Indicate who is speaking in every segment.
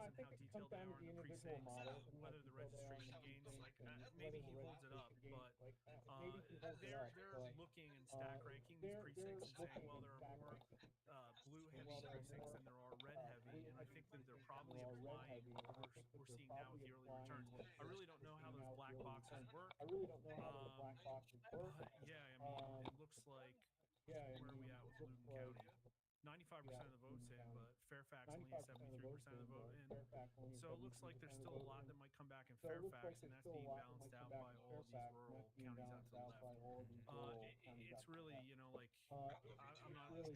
Speaker 1: and how detailed they are in the precincts, whether the registration gains, like maybe he holds it up, but they're looking and stack ranking these precincts and saying, well, there are more blue heavy precincts than there are red heavy, and I think that they're probably implying what we're seeing now with the early returns. I really don't know how those black boxes work, but yeah, I mean, it looks like where are we at with Loudon County? 95% of the votes in, but Fairfax only has 73% of the vote in. So it looks like there's still a lot that might come back in Fairfax, and that's being balanced out by all these rural counties out to the left. It's really, you know, like I'm not sure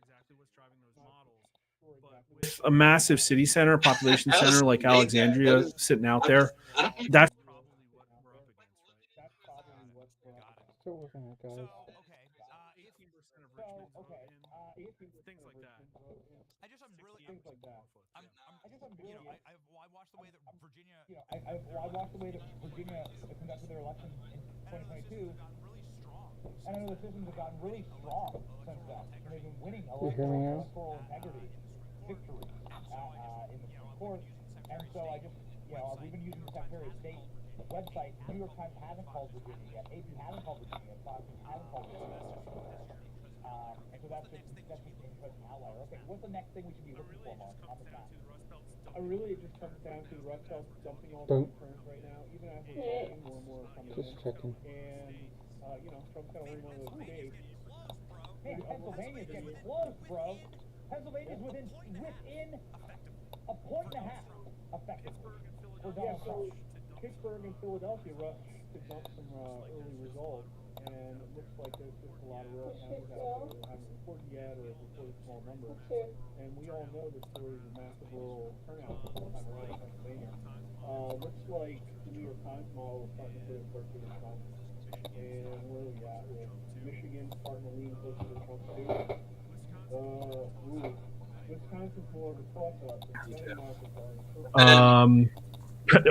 Speaker 1: exactly what's driving those models, but with a massive city center, population center like Alexandria sitting out there, that's probably what we're up against, right?
Speaker 2: Got it. Got it.
Speaker 3: Still working on it, guys.
Speaker 2: So, okay, if
Speaker 1: 15% of Richmond's vote in, things like that.
Speaker 2: I just I'm really
Speaker 1: 68% of Norfolk, yeah.
Speaker 2: you know I watched the way that Virginia
Speaker 4: conducted their election in
Speaker 2: and I know the
Speaker 4: 2022.
Speaker 2: systems have gotten really strong
Speaker 4: And I know
Speaker 2: since
Speaker 4: the systems have gotten really strong since then. And they've been winning
Speaker 3: You hear me now?
Speaker 4: electoral integrity victory in the Supreme Court. And so I just, we've been using the Secretary of State website. New York Times hasn't called Virginia yet. AP hasn't called Virginia yet. Fox hasn't called Virginia yet. And so that's just an interesting outlier. Okay, what's the next thing we should be looking for, Mark, on the map?
Speaker 1: Really, it just comes down to the Rust Belt dumping all
Speaker 3: Don't-
Speaker 1: the returns right now, even as we're talking, more and more are coming
Speaker 3: Just
Speaker 1: in.
Speaker 3: checking.
Speaker 1: And, Trump's kind of running one of those states.
Speaker 4: Hey, Pennsylvania's getting close, bro. Pennsylvania's within a point and a half, effectively, for Donald Trump.
Speaker 1: Pittsburgh and Philadelphia rushed to dump some early results, and it looks like there's just a lot of rural counties out there that haven't reported yet or have reported small numbers. And we all know that there was a massive rural turnout sometime early in Pennsylvania. Looks like the New York Times model is starting to start to Trump. And where are we at? Michigan starting to lean closer to Trump too. Wisconsin's more of a toss-up.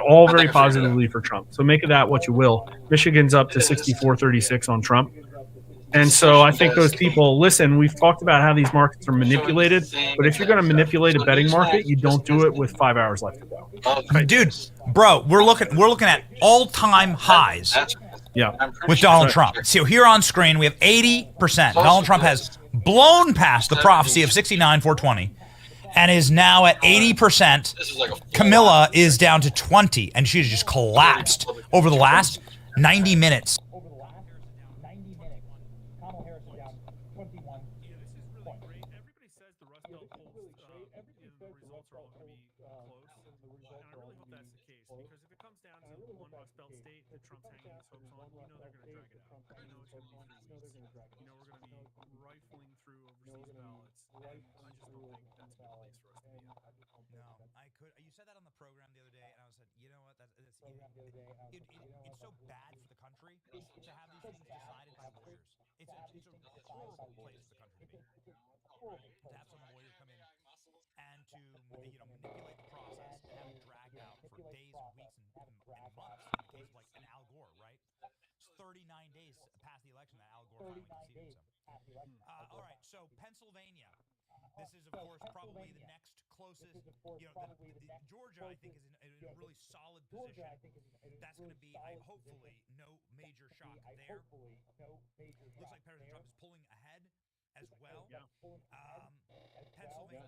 Speaker 1: All very positively for Trump. So make of that what you will. Michigan's up to 64-36 on Trump. And so I think those people, listen, we've talked about how these markets are manipulated, but if you're going to manipulate a betting market, you don't do it with 5 hours left to go.
Speaker 5: Dude, bro, we're looking at all-time highs.
Speaker 1: Yeah.
Speaker 5: With Donald Trump. So here on screen, we have 80%. Donald Trump has blown past the prophecy of 69,420 and is now at 80%. Camilla is down to 20, and she's just collapsed over the last 90 minutes.
Speaker 4: Kamala Harris is down 21 points.
Speaker 1: Everybody says the Rust Belt polls, the results are all going to be close, and I really hope that's the case, because if it comes down to one Rust Belt state that Trump's hanging his hopes on, you know they're going to drag it out. You know it's going to be 3 weeks. You know we're going to be rifling through overseas ballots, and I just don't think that's a good place for us to be at.
Speaker 2: No, I could. You said that on the program the other day, and I said, you know what? It's so bad for the country to have these things decided by lawyers. It's a horrible place for the country to be. To have some lawyer come in and to manipulate the process and have it dragged out for days, weeks, and months. In the case of like an Al Gore, right? It's 39 days past the election that Al Gore finally conceded himself. All right, so Pennsylvania. This is, of course, probably the next closest. Georgia, I think, is in a really solid position. That's going to be, hopefully, no major shock there. Looks like President Trump is pulling ahead as well.
Speaker 1: Yeah.
Speaker 2: Pennsylvania.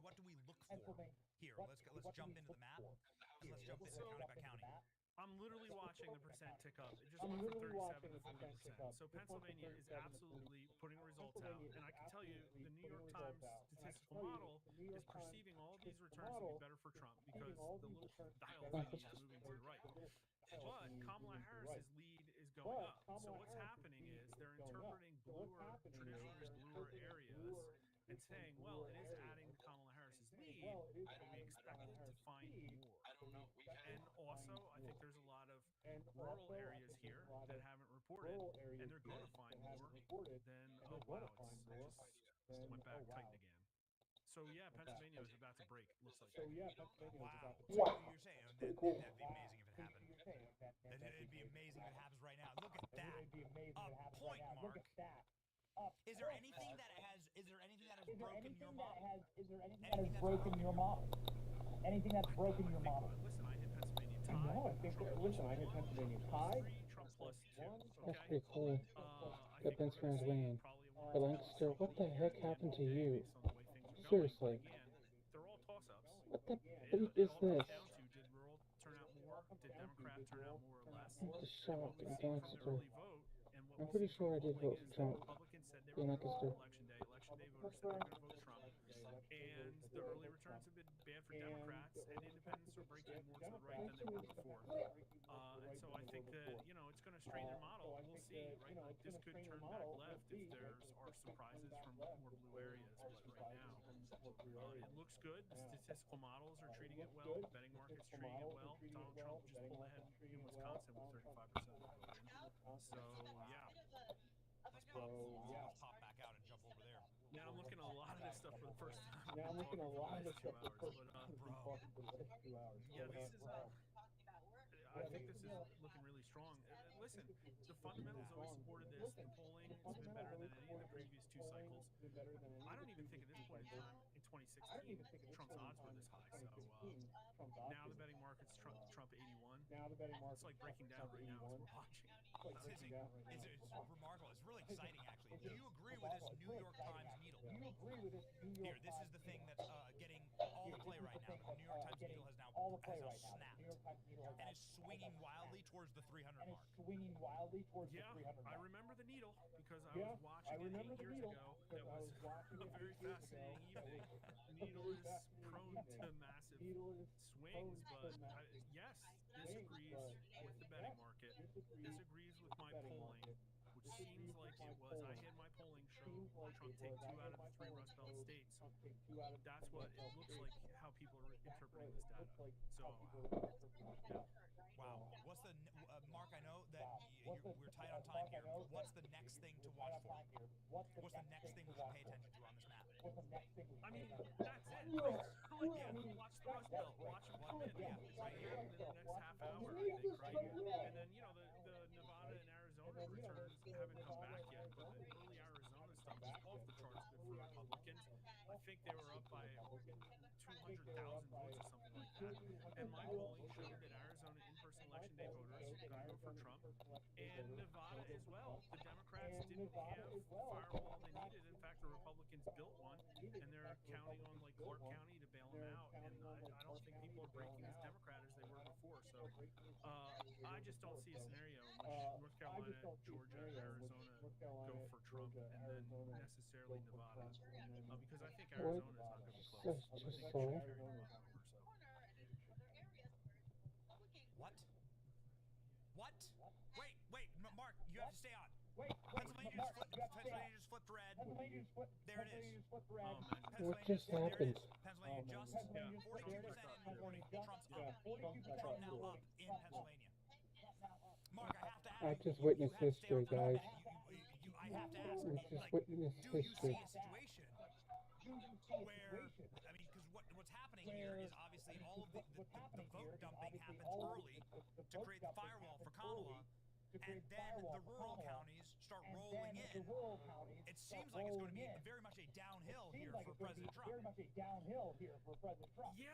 Speaker 2: What do we look for here? Let's jump into the map. Let's jump into county by county.
Speaker 1: I'm literally watching the percent tick up. It just went from 37 to 40%. So Pennsylvania is absolutely putting results out. And I can tell you, the New York Times statistical model is perceiving all of these returns to be better for Trump because the little dial thingy is moving to the right. But Kamala Harris's lead is going up. So what's happening is they're interpreting traditionally bluer areas and saying, well, it is adding to Kamala Harris's lead, but we expected to find more. And also, I think there's a lot of rural areas here that haven't reported, and they're going to find more than, oh, wow, it just went back tight again. So, yeah, Pennsylvania is about to break, it looks like.
Speaker 2: Wow. So you're saying that'd be amazing if it happened. It'd be amazing if it happens right now. Look at that. A point mark. Is there anything that has broken your model?
Speaker 4: Anything that has broken your model? anything that's broken your model.
Speaker 1: Listen, I hit Pennsylvania tie.
Speaker 4: No, I think that, listen, I hit Pennsylvania tie.
Speaker 1: Trump plus 2.
Speaker 3: That's
Speaker 1: Okay.
Speaker 3: pretty cool.
Speaker 1: I
Speaker 3: That
Speaker 1: think we're
Speaker 3: Pennsylvania's
Speaker 1: gonna see
Speaker 3: winning.
Speaker 1: probably
Speaker 3: But Lancaster, what the heck happened to you?
Speaker 1: based on the way things are going.
Speaker 3: Seriously.
Speaker 1: But again, they're all toss-ups.
Speaker 3: What the
Speaker 1: It
Speaker 3: bleep
Speaker 1: all
Speaker 3: is
Speaker 1: comes
Speaker 3: this?
Speaker 1: down to, did rural turn out more? Did Democrat turn out more or less?
Speaker 3: I'm just shocked
Speaker 1: What
Speaker 3: in
Speaker 1: we've seen from the
Speaker 3: Lancaster.
Speaker 1: early vote, and what
Speaker 3: I'm
Speaker 1: we've
Speaker 3: pretty
Speaker 1: seen
Speaker 3: sure
Speaker 1: from
Speaker 3: I did
Speaker 1: polling
Speaker 3: vote
Speaker 1: is
Speaker 3: for
Speaker 1: that
Speaker 3: Trump.
Speaker 1: Republicans said they
Speaker 3: In
Speaker 1: were going to
Speaker 3: Lancaster.
Speaker 1: vote election day. Election day voters said they were going to vote Trump. And the early returns have been bad for Democrats, and independents are breaking more to the right than they were before. And so I think that, you know, it's going to strain their model. We'll see, right? Like, this could turn back left if there are surprises from more blue areas. But right now, it looks good. The statistical models are treating it well. The betting market's treating it well. Donald Trump just pulled ahead in Wisconsin with 35% of the vote in. So, yeah.
Speaker 2: Let's pop back out and jump over there.
Speaker 1: Now I'm looking at a lot of this stuff for the first time.
Speaker 4: Now I'm looking at a lot of this stuff for the first
Speaker 1: But,
Speaker 4: time. For the last 2 hours.
Speaker 1: yeah, this is. I think this is looking really strong. Listen, the fundamentals always supported this. The polling has been better than any of the previous 2 cycles. I don't even think at this point in time, in 2016, Trump's odds were this high. So now the betting market's Trump 81.
Speaker 4: Now the betting
Speaker 1: It's like breaking down right now as we're watching.
Speaker 2: It's remarkable. It's really exciting, actually. Do you agree with this New York Times needle?
Speaker 4: Do you agree with this New
Speaker 2: Here,
Speaker 4: York
Speaker 2: this is the thing that's getting all the play right now. The New York Times needle has now snapped and is swinging wildly towards the 300 mark.
Speaker 4: Swinging wildly towards
Speaker 1: Yeah,
Speaker 4: the 300
Speaker 1: I
Speaker 4: mark.
Speaker 1: remember the needle because I was watching it 8 years ago. It was a very fascinating evening. The needle is prone to massive swings, but yes, this agrees with the betting market. This agrees with my polling, which seems like it was. I had my polling show Trump take 2 out of the 3 Rust Belt states. That's what it looks like how people are interpreting this data. So, yeah.
Speaker 2: Wow. What's the Mark? I know that we're tight on time here. What's the next thing to watch for? What's the next thing we should pay attention to on this map?
Speaker 1: I mean, that's it. Yeah, watch the Rust Belt. Watch them come in. Yeah, right here in the next half hour, I think, right? And then, you know, the Nevada and Arizona returns haven't come back yet, but the early Arizona stuff is off the charts good for Republicans. I think they were up by 200,000 votes or something like that. And my polling showed that Arizona in-person election day voters are going to go for Trump, and Nevada as well. The Democrats didn't have the firewall they needed. In fact, the Republicans built one, and they're counting on like Clark County to bail them out. And I don't think people are breaking as Democrat as they were before. So I just don't see a scenario in which North Carolina, Georgia, Arizona go for Trump, and then necessarily Nevada, because I think Arizona is not going to be close.
Speaker 3: That's
Speaker 1: I think
Speaker 3: just
Speaker 1: it should
Speaker 3: so.
Speaker 1: carry Nevada over.
Speaker 2: What? What? Wait, Mark, you have to stay on. Pennsylvania just flipped red. There it is.
Speaker 3: What just happened?
Speaker 2: Pennsylvania just 42% in the morning. Trump's up. Trump now up in Pennsylvania. Mark, I have to ask.
Speaker 3: I just witnessed history, guys.
Speaker 2: I have to ask.
Speaker 3: I just witnessed
Speaker 2: Do you see
Speaker 3: history.
Speaker 2: a situation where, I mean, because what's happening here is obviously all of the vote dumping happens early to create the firewall for Kamala, and then the rural counties start rolling in. It seems like it's going to be very much a downhill here for President Trump.
Speaker 1: Yeah,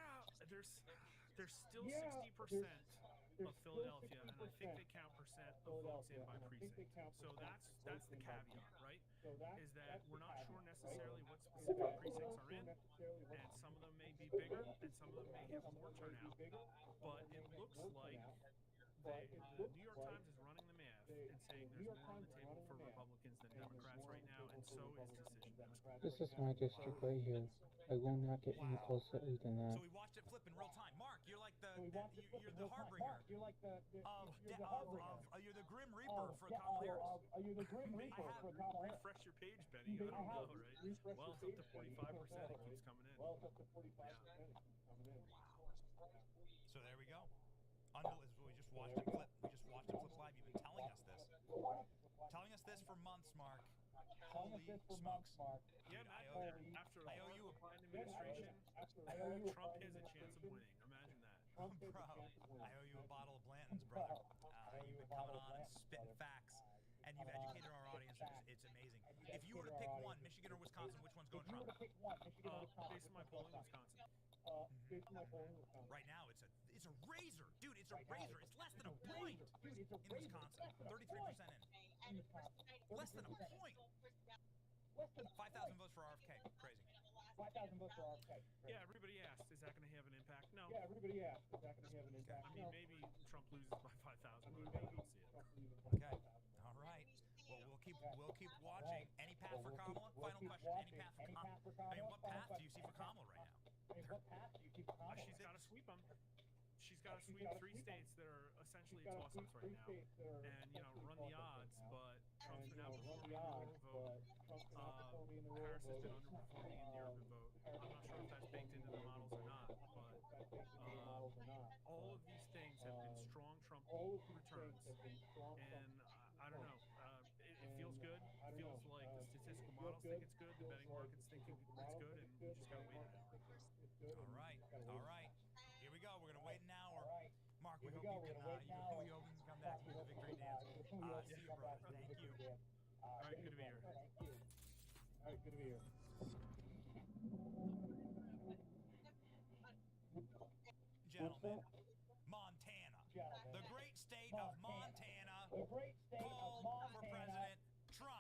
Speaker 1: there's still 60% of Philadelphia, and I think they count percent of votes in by precinct. So that's the caveat, right? Is that we're not sure necessarily what specific precincts are in, and some of them may be bigger, and some of them may have more turnout. But it looks like the New York Times is running the math and saying there's more on the table for Republicans than Democrats right now, and so is decision making.
Speaker 3: This is my district right here. I will not get any closer than that.
Speaker 2: So we watched it flip in real time. Mark, you're like you're the harbinger you're the Grim Reaper for Kamala Harris.
Speaker 1: Refresh your page, Benny. I don't know, right? Well, it's up to 45%. It keeps coming in.
Speaker 2: So there we go. We just watched it flip. We just watched it flip live. You've been telling us this. Telling us this for months, Mark. Holy smokes.
Speaker 1: Yeah, after a Biden administration, Trump has a chance of winning. Imagine that.
Speaker 2: Bro, I owe you a bottle of Blanton's, brother. You've been coming on and spitting facts, and you've educated our audience. It's amazing. If you were to pick one, Michigan or Wisconsin, which one's going Trump?
Speaker 1: Based on my polling, Wisconsin.
Speaker 2: Right now, it's a razor, dude. It's a razor. It's less than a point in Wisconsin. 33% in. Less than a point. 5,000 votes for RFK. Crazy.
Speaker 4: 5,000 votes for RFK.
Speaker 1: Yeah, everybody asked, is that going to have an impact? No.
Speaker 4: Yeah, everybody asked, is that going to have an impact?
Speaker 1: I mean, maybe Trump loses by 5,000, but I don't see it.
Speaker 2: Okay. All right. Well, we'll keep watching. Any path for Kamala? Final question. Any path for Kamala? I mean, what path do you see for Kamala right now?
Speaker 4: What path do you see for Kamala?
Speaker 1: She's got to sweep them. She's got to sweep 3 states that are essentially toss-ups right now, and run the odds. But Trump's been outperforming in the rural vote. Harris has been underperforming in the urban vote. I'm not sure if that's baked into the models or not, but all of these things have been strong Trump returns, and I don't know. It feels good. It feels like the statistical models think it's good, the betting market's thinking it's good, and we just got to wait an hour.
Speaker 2: All right. All right. Here we go. We're going to wait an hour. Mark, we hope you can come back to the victory dance. See you, bro. Thank you.
Speaker 1: All right, good to be here.
Speaker 4: All right, good to be here.
Speaker 2: Gentlemen, Montana, the great state of Montana,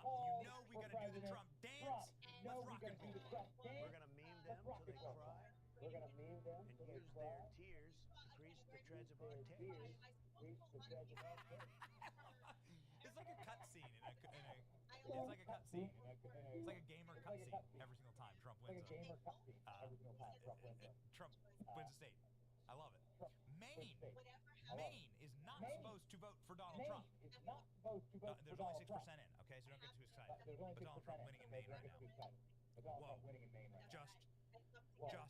Speaker 2: called for President Trump. You know we're going to do the Trump dance. Let's rock and roll.
Speaker 6: We're going to meme them till they cry.
Speaker 4: We're going to meme them
Speaker 6: and use their tears to grease the treads of our tails.
Speaker 2: It's like a cutscene it's like a cutscene. It's like a gamer cutscene every single time Trump wins. Trump wins a state. I love it. Maine is not supposed to vote for Donald Trump. There's only 6% in. Okay, so don't get too excited. But Donald Trump winning in Maine right now. Whoa.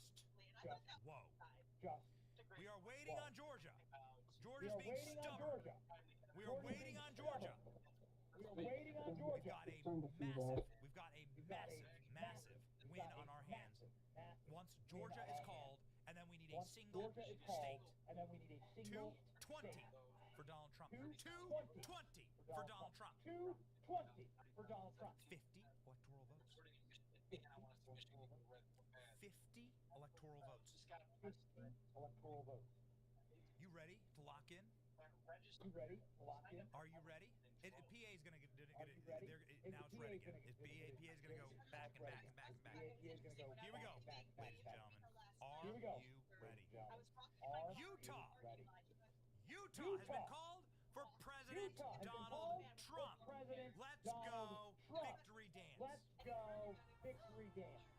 Speaker 2: Just. Whoa. We are waiting on Georgia. Georgia's being stubborn. We are waiting on Georgia. We've got a massive win on our hands. Once Georgia is called, and then we need a single state. 220 for Donald Trump. 220 for Donald Trump.
Speaker 4: 220 for Donald Trump.
Speaker 2: 50 electoral votes. 50 electoral votes.
Speaker 4: 50 electoral votes.
Speaker 2: You ready to lock in?
Speaker 4: You ready to lock in?
Speaker 2: Are you ready? PA is going to now it's ready again. PA is going to go back and back and back and back. Here we go, ladies and gentlemen. Are you ready? Utah has been called for President Donald Trump. Let's go victory dance.
Speaker 4: Let's go victory dance.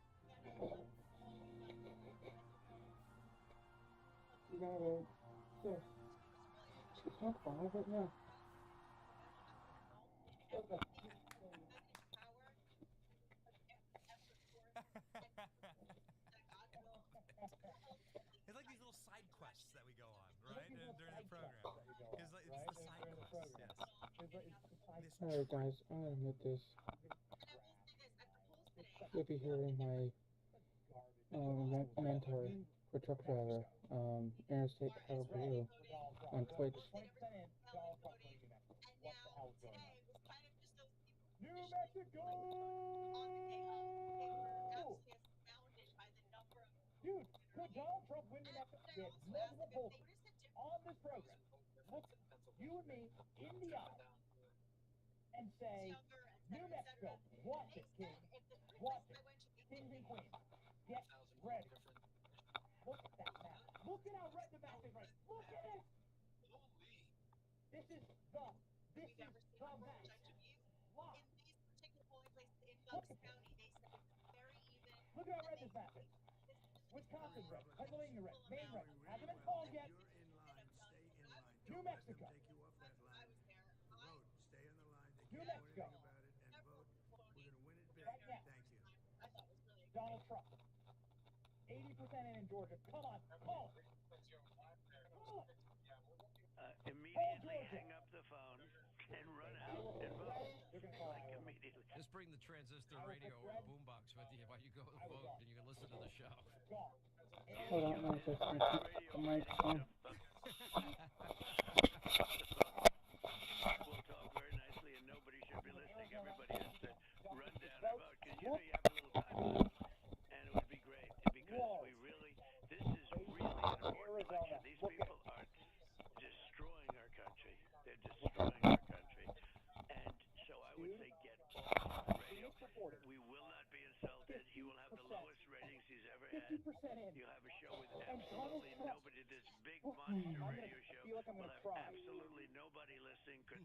Speaker 3: You gotta six. It's not 5 right now.
Speaker 2: It's like these little side quests that we go on, right? During the program. It's the side quests, yes.
Speaker 3: Alright guys, I'm gonna admit this. You'll be hearing my mentor for truck driver, Interstate Power Blue on Twitch.
Speaker 4: New Mexico! Dude, could Donald Trump win New Mexico? We had multiple pollsters on this program look you and me in the eye and say, New Mexico, watch it, King. Watch it. Kings and queens, get ready. Look at that map. Look at how red the map is right. Look at it. This is the map. Look. Look at this. Look at how red this map is. Wisconsin red, Pennsylvania red, Maine red. Hasn't been called yet. New Mexico. New Mexico. Right now. Donald Trump. 80% in Georgia. Come on, call it.
Speaker 7: Immediately hang up the phone and run out and vote. Like immediately.
Speaker 8: Just bring the transistor radio or boombox with you while you go vote, and you can listen to the show.
Speaker 3: Hold on, no, just the microphone.
Speaker 7: We'll talk very nicely, and nobody should be listening. Everybody has to run down and vote, because you have a little time left, and it would be great, because we really, this is launched a
Speaker 4: I'm
Speaker 7: radio
Speaker 4: gonna
Speaker 7: show.
Speaker 4: feel like I'm
Speaker 7: We'll
Speaker 4: gonna
Speaker 7: have
Speaker 4: cry.
Speaker 7: absolutely nobody listening,
Speaker 4: I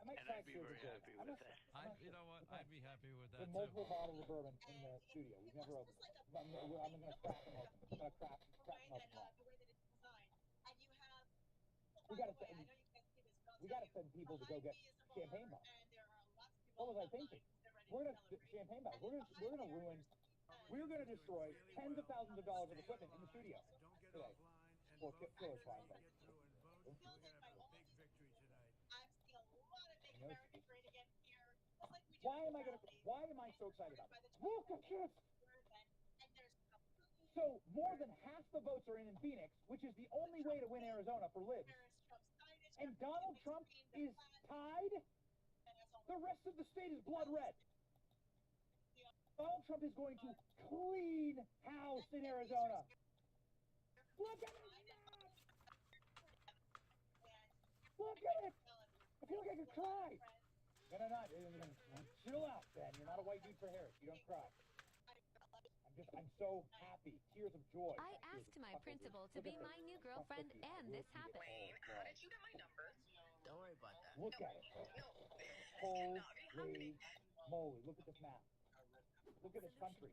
Speaker 4: might
Speaker 7: and
Speaker 4: cry
Speaker 7: I'd be
Speaker 4: tears
Speaker 7: very
Speaker 4: of joy.
Speaker 7: happy
Speaker 4: I'm
Speaker 7: with
Speaker 4: not-
Speaker 7: that.
Speaker 8: You know what? I'd be happy with that
Speaker 4: With
Speaker 8: too.
Speaker 4: multiple bottles of bourbon in the studio. We've never opened it. I'm gonna crack them open. I'm gonna crack them open. We gotta send people to go get champagne bottles. What was I thinking? We're gonna champagne bottles. We're gonna ruin. We're gonna destroy tens of thousands of dollars of equipment in the studio
Speaker 1: Don't get
Speaker 4: today.
Speaker 1: offline and
Speaker 4: Or
Speaker 1: vote.
Speaker 4: killer
Speaker 1: Make sure
Speaker 4: fine.
Speaker 1: you get through and vote, and we're gonna have a big victory tonight.
Speaker 4: Why am I so excited about this? Look at this! So more than half the votes are in Phoenix, which is the only way to win Arizona for libs. And Donald Trump is tied. The rest of the state is blood red. Donald Trump is going to clean house in Arizona. Look at it! Look at it! I feel like I could cry. No. Chill out, Ben. You're not a white dude for Harris. You don't cry. I'm so happy. Tears of joy.
Speaker 9: I asked my principal to be my new girlfriend, and this happened.
Speaker 10: How did you get my number?
Speaker 6: Don't worry about that.
Speaker 4: Look at it.
Speaker 10: No,
Speaker 4: Holy
Speaker 10: happening.
Speaker 4: moly. Look at this map. Look at this country.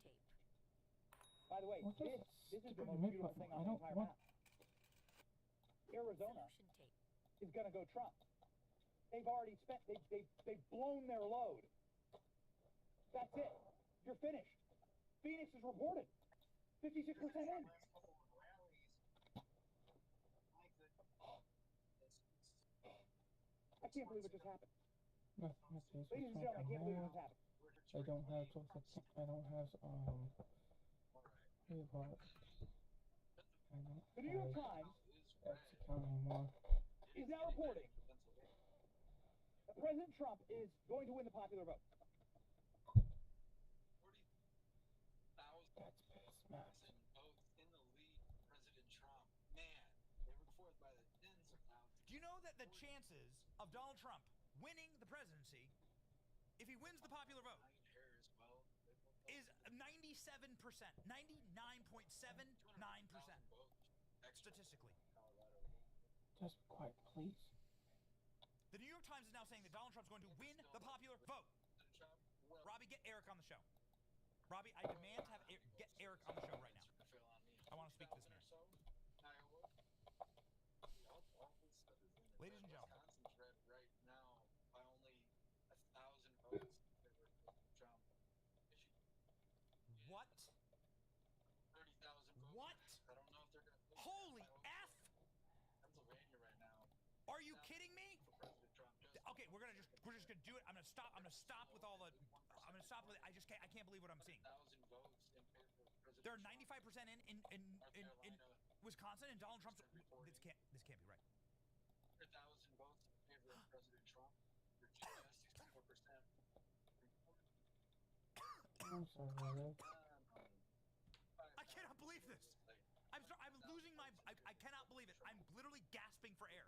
Speaker 4: By the way,
Speaker 3: What's
Speaker 4: this is the most beautiful thing on the entire map. Arizona is going to go Trump. They've already spent, they've blown their load. That's it. You're finished. Phoenix is reported. 56% in. I can't believe it just happened. Ladies and gentlemen, I can't believe it just happened.
Speaker 3: I don't have what?
Speaker 4: The New York Times
Speaker 3: X account anymore.
Speaker 4: is now reporting that President Trump is going to win the popular vote.
Speaker 3: That's pissed, man.
Speaker 5: Do you know that the chances of Donald Trump winning the presidency, if he wins the popular vote, is 97%, 99.79% statistically?
Speaker 3: Just be quiet, please.
Speaker 5: The New York Times is now saying that Donald Trump's going to win the popular vote. Robbie, get Eric on the show. Robbie, I demand to have get Eric on the show right now. I want to speak to this man. Ladies and gentlemen. What? What? Holy F! Are you kidding me? Okay, we're just gonna do it. I'm gonna stop with all the. I'm gonna stop with it. I can't believe what I'm seeing. There are 95% in Wisconsin, and Donald Trump's. This can't be right.
Speaker 11: 100,000 votes in favor of President Trump. Virginia, 64%.
Speaker 3: I'm sorry, Rick.
Speaker 5: I cannot believe this. I'm sorry. I'm losing my. I cannot believe it. I'm literally gasping for air.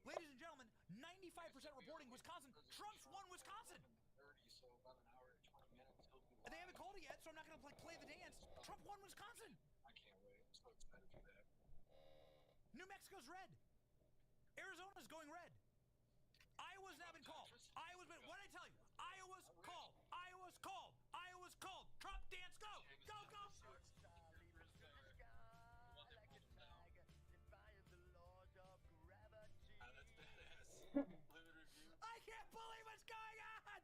Speaker 5: Ladies and gentlemen, 95% reporting Wisconsin. Trump's won Wisconsin.
Speaker 11: So about an hour and 20 minutes.
Speaker 5: They haven't called it yet, so I'm not going to play the dance. Trump won Wisconsin.
Speaker 11: I can't wait. I'm so excited for that.
Speaker 5: New Mexico's red. Arizona's going red. Iowa's now been called. Iowa's been. What did I tell you? Iowa's called. Iowa's called. Iowa's called. Trump dance, go, go, go. I can't believe what's going on.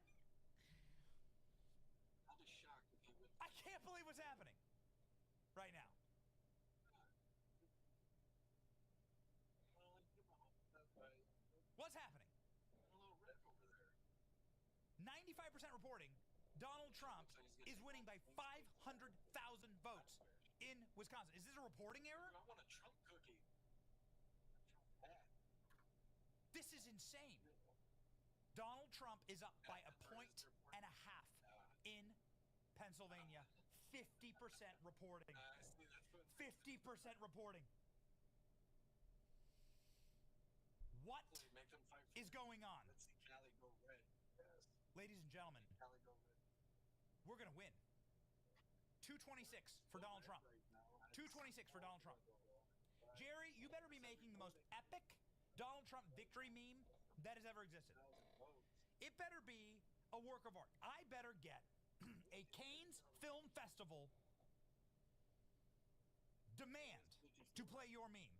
Speaker 11: I'll be shocked if he wins.
Speaker 5: I can't believe what's happening right now. What's happening? 95% reporting Donald Trump is winning by 500,000 votes in Wisconsin. Is this a reporting error?
Speaker 11: I want a Trump cookie.
Speaker 5: This is insane. Donald Trump is up by 1.5 points in Pennsylvania. 50% reporting. 50% reporting. What is going on?
Speaker 11: Let's see Cali go red. Yes.
Speaker 5: Ladies and gentlemen,
Speaker 11: Cali go red.
Speaker 5: we're going to win. 226 for Donald Trump. 226 for Donald Trump. Jerry, you better be making the most epic Donald Trump victory meme that has ever existed. It better be a work of art. I better get a Cannes Film Festival demand to play your meme.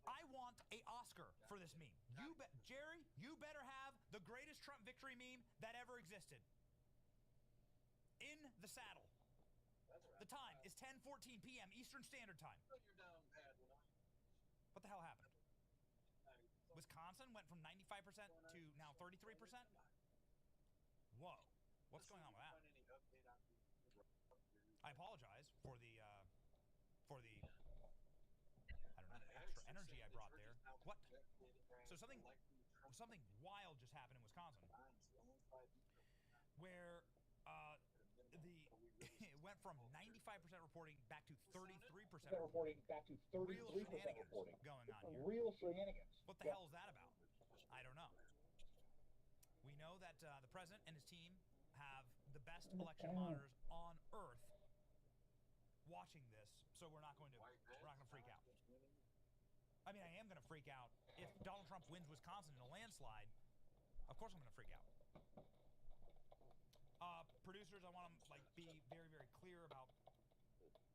Speaker 5: I want a Oscar for this meme. Jerry, you better have the greatest Trump victory meme that ever existed. In the saddle. The time is 10:14 p.m. Eastern Standard Time. What the hell happened? Wisconsin went from 95% to now 33%? Whoa. What's going on with that? I apologize for the I don't know, extra energy I brought there. What? So something wild just happened in Wisconsin, where it went from 95% reporting back to 33% reporting. Real shenanigans going on here.
Speaker 4: Real shenanigans.
Speaker 5: What the hell is that about? I don't know. We know that the president and his team have the best election monitors on earth watching this, so we're not going to freak out. I mean, I am going to freak out if Donald Trump wins Wisconsin in a landslide. Of course, I'm going to freak out. Producers, I want to be very, very clear about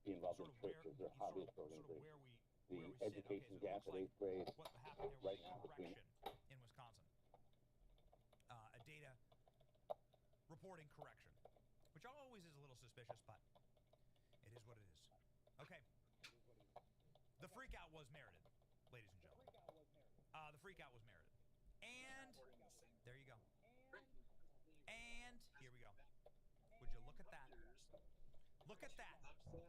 Speaker 10: be involved
Speaker 5: sort
Speaker 10: in
Speaker 5: of where,
Speaker 10: churches or hobbyist organizations.
Speaker 5: the
Speaker 10: education gap at 8th grade.
Speaker 5: What happened there was a correction in Wisconsin. A data reporting correction, which always is a little suspicious, but it is what it is. Okay. The freak out was merited, ladies and gentlemen. The freak out was merited. And there you go. And here we go. Would you look at that? Look at that.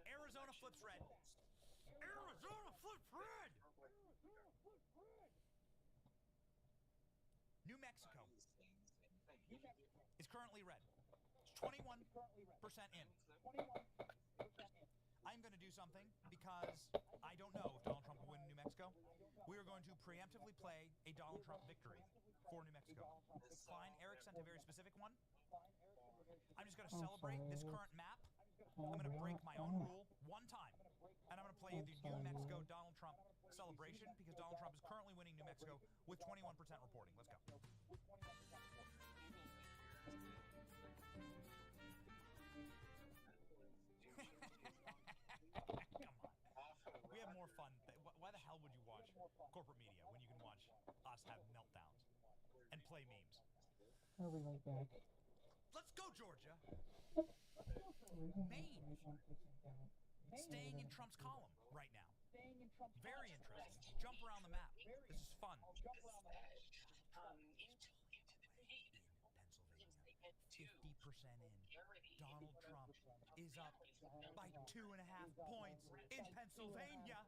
Speaker 5: Arizona flips red. Arizona flips red! New Mexico is currently red. It's 21% in. I'm going to do something because I don't know if Donald Trump will win New Mexico. We are going to preemptively play a Donald Trump victory for New Mexico. Fine, Eric sent a very specific one. I'm just going to celebrate this current map. I'm going to break my own rule one time, and I'm going to play the New Mexico Donald Trump celebration because Donald Trump is currently winning New Mexico with 21% reporting. Let's go. Come on. We have more fun. Why the hell would you watch corporate media when you can watch us have meltdowns and play memes?
Speaker 3: I'll be right back.
Speaker 5: Let's go, Georgia. Maine. Staying in Trump's column right now. Very interesting. Jump around the map. This is fun. Pennsylvania, 50% in. Donald Trump is up by 2.5 points in Pennsylvania.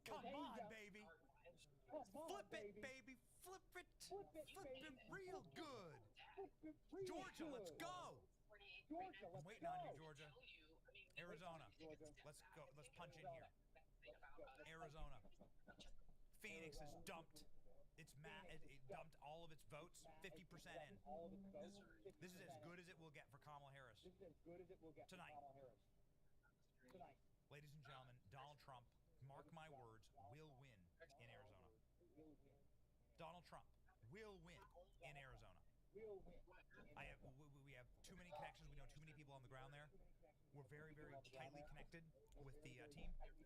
Speaker 5: Come on, baby. Flip it, baby. Flip it. Flip it real good. Georgia, let's go. I'm waiting on you, Georgia. Arizona. Let's go. Let's punch in here. Arizona. Phoenix has dumped it dumped all of its votes, 50% in. This is as good as it will get for Kamala Harris tonight. Ladies and gentlemen, Donald Trump, mark my words, will win in Arizona. Donald Trump will win in Arizona. We have too many connections. We know too many people on the ground there. We're very, very tightly connected with the team,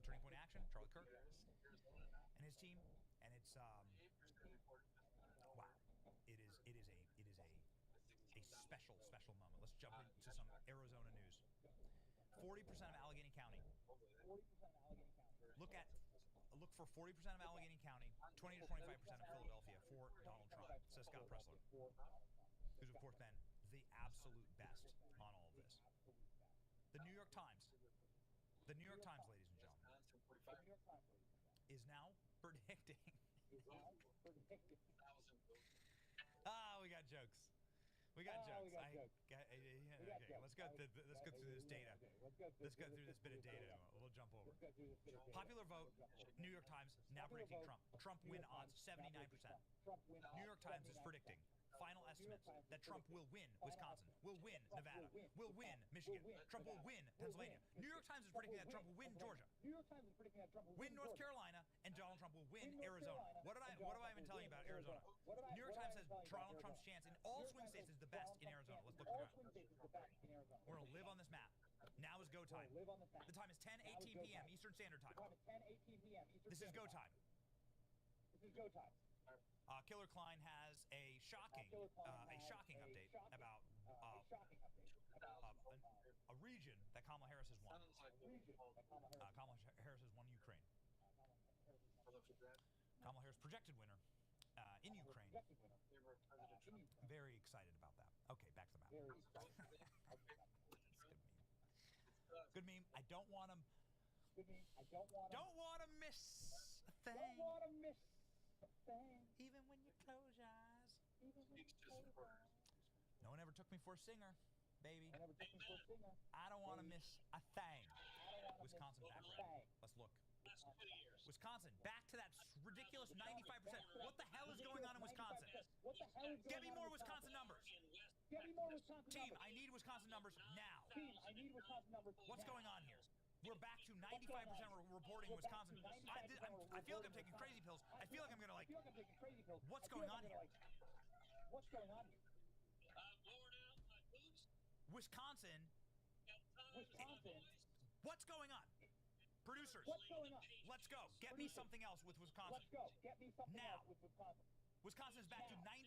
Speaker 5: Turning Point Action, Charlie Kirk, and his team. And it's wow. It is a special moment. Let's jump into some Arizona news. 40% of Allegheny County. Look for 40% of Allegheny County, 20 to 25% of Philadelphia for Donald Trump, says Scott Pressler, who's of course been the absolute best on all of this. The New York Times, ladies and gentlemen, is now predicting. We got jokes. We got jokes. Okay, let's go through this data. Let's go through this bit of data. We'll jump over. Popular vote, New York Times now predicting Trump. Trump win odds 79%. New York Times is predicting final estimates that Trump will win Wisconsin, will win Nevada, will win Michigan, Trump will win Pennsylvania. New York Times is predicting that Trump will win Georgia, win North Carolina, and Donald Trump will win Arizona. What have I been telling you about Arizona? New York Times says Donald Trump's chance in all swing states is the best in Arizona. Let's look at that. We're going to live on this map. Now is go time. The time is 10:18 p.m. Eastern Standard Time. This is go time. Killer Klein has a shocking update about a region that Kamala Harris has won. Kamala Harris has won Ukraine. Kamala Harris projected winner in Ukraine. Very excited about that. Okay, back to the map. Good meme. I don't want to miss a thing. Even when you close your eyes. No one ever took me for a singer, baby. I don't want to miss a thing. Wisconsin background. Let's look. Wisconsin, back to that ridiculous 95%. What the hell is going on in Wisconsin? Get me more Wisconsin numbers. Team, I need Wisconsin numbers now. What's going on here? We're back to 95% reporting Wisconsin. I feel like I'm taking crazy pills. I feel like I'm going to what's going on here? Wisconsin. What's going on? Producers, let's go. Get me something else with Wisconsin. Now. Wisconsin is back to 95%.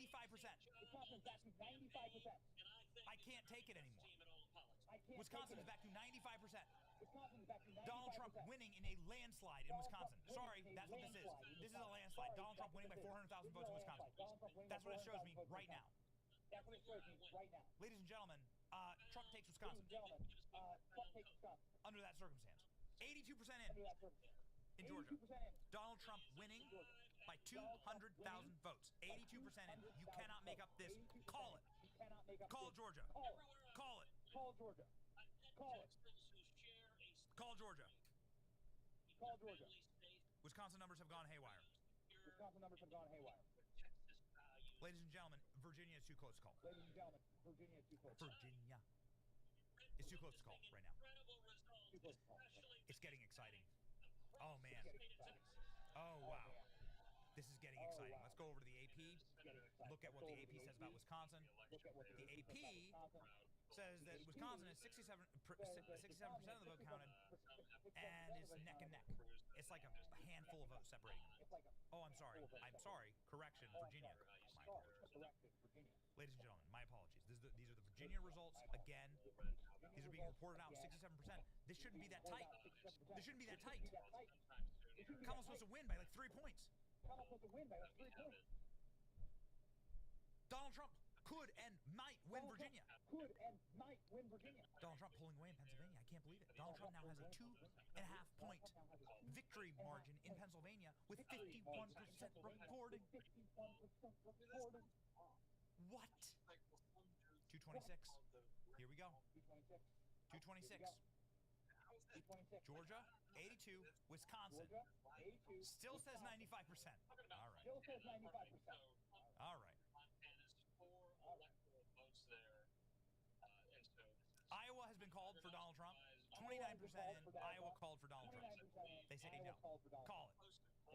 Speaker 5: I can't take it anymore. Wisconsin is back to 95%. Donald Trump winning in a landslide in Wisconsin. Sorry, that's what this is. This is a landslide. Donald Trump winning by 400,000 votes in Wisconsin. That's what it shows me right now. Ladies and gentlemen, Trump takes Wisconsin. Under that circumstance. 82% in Georgia. Donald Trump winning by 200,000 votes. 82% in. You cannot make up this. Call it. Call Georgia. Call it. Call Georgia. Wisconsin numbers have gone haywire. Ladies and gentlemen, Virginia is too close to call. Virginia is too close to call right now. It's getting exciting. Oh, man. Oh, wow. This is getting exciting. Let's go over to the AP. Look at what the AP says about Wisconsin. The AP says that Wisconsin is 67% of the vote counted, and it's neck and neck. It's like a handful of votes separating them. Oh, I'm sorry. Correction, Virginia. My apologies. Ladies and gentlemen, my apologies. These are the Virginia results. Again, these are being reported out 67%. This shouldn't be that tight. Kamala's supposed to win by like 3 points. Donald Trump could and might win Virginia. Donald Trump pulling away in Pennsylvania. I can't believe it. Donald Trump now has a 2.5-point victory margin in Pennsylvania with 51% reporting. What? 226. Here we go. 226. Georgia, 82. Wisconsin still says 95%. All right. Iowa has been called for Donald Trump. 29% in. Iowa called for Donald Trump. They say no. Call it.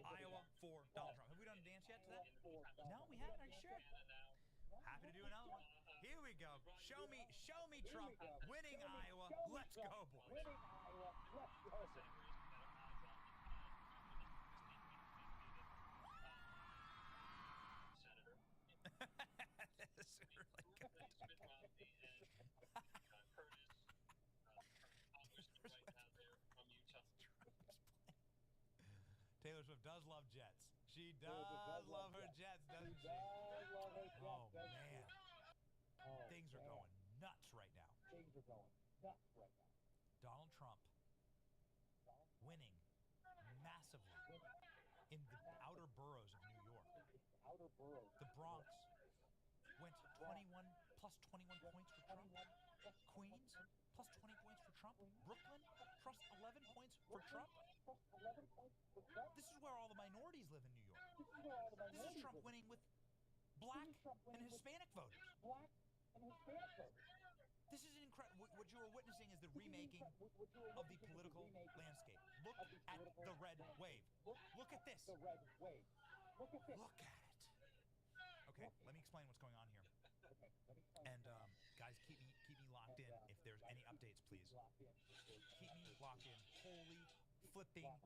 Speaker 5: Iowa for Donald Trump. Have we done a dance yet to that? No, we haven't. Are you sure? Happy to do another one. Here we go. Show me Trump winning Iowa. Let's go, boys. This is really good. Taylor Swift does love jets. She does love her jets, doesn't she? Oh, man. Things are going nuts right now. Donald Trump winning massively in the outer boroughs of New York. The Bronx went 21 plus 21 points for Trump. Queens plus 20 points for Trump. Brooklyn plus 11 points for Trump. This is where all the minorities live in New York. This is Trump winning with black and Hispanic voters.
Speaker 4: Black and Hispanic voters.
Speaker 5: This is incredible. What you are witnessing is the remaking of the political landscape. Look at the red wave. Look at this.
Speaker 4: The red wave. Look at this.
Speaker 5: Look at it. Okay, let me explain what's going on here. And guys, keep me locked in. If there's any updates, please. Keep me locked in. Holy flipping F.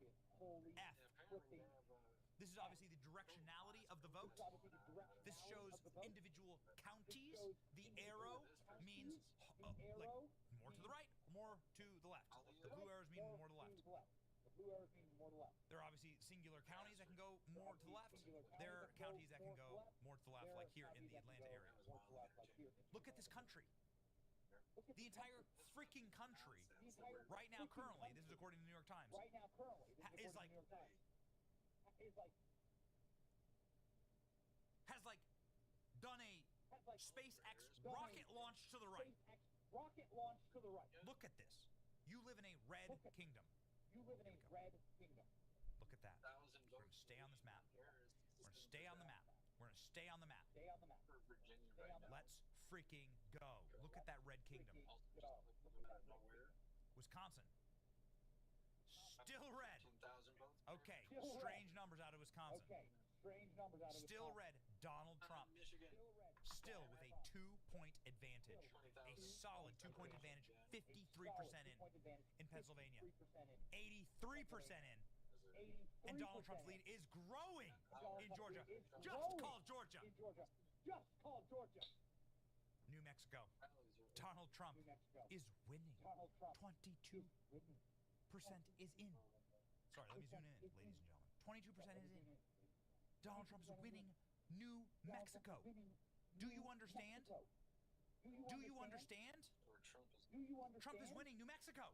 Speaker 5: This is obviously the directionality of the vote. This shows individual counties. The arrow means like more to the right, more to the left. The blue arrows mean more to the left. There are obviously singular counties that can go more to the left. There are counties that can go more to the left, like here in the Atlanta area. Look at this country. The entire freaking country, right now, currently, this is according to the New York Times, is like has like done a SpaceX rocket launch to the right. Look at this. You live in a red kingdom. Look at that. We're going to stay on this map. We're going to stay on the map. We're going to stay on the map. Let's freaking go. Look at that red kingdom. Wisconsin. Still red. Okay, strange numbers out of Wisconsin. Still red. Donald Trump. Still with a 2-point advantage. A solid 2-point advantage. 53% in Pennsylvania. 83% in. And Donald Trump's lead is growing in Georgia. Just call Georgia. New Mexico. Donald Trump is winning. 22% is in. Sorry, let me zoom in, ladies and gentlemen. 22% is in. Donald Trump is winning New Mexico. Do you understand? Do you understand? Trump is winning New Mexico.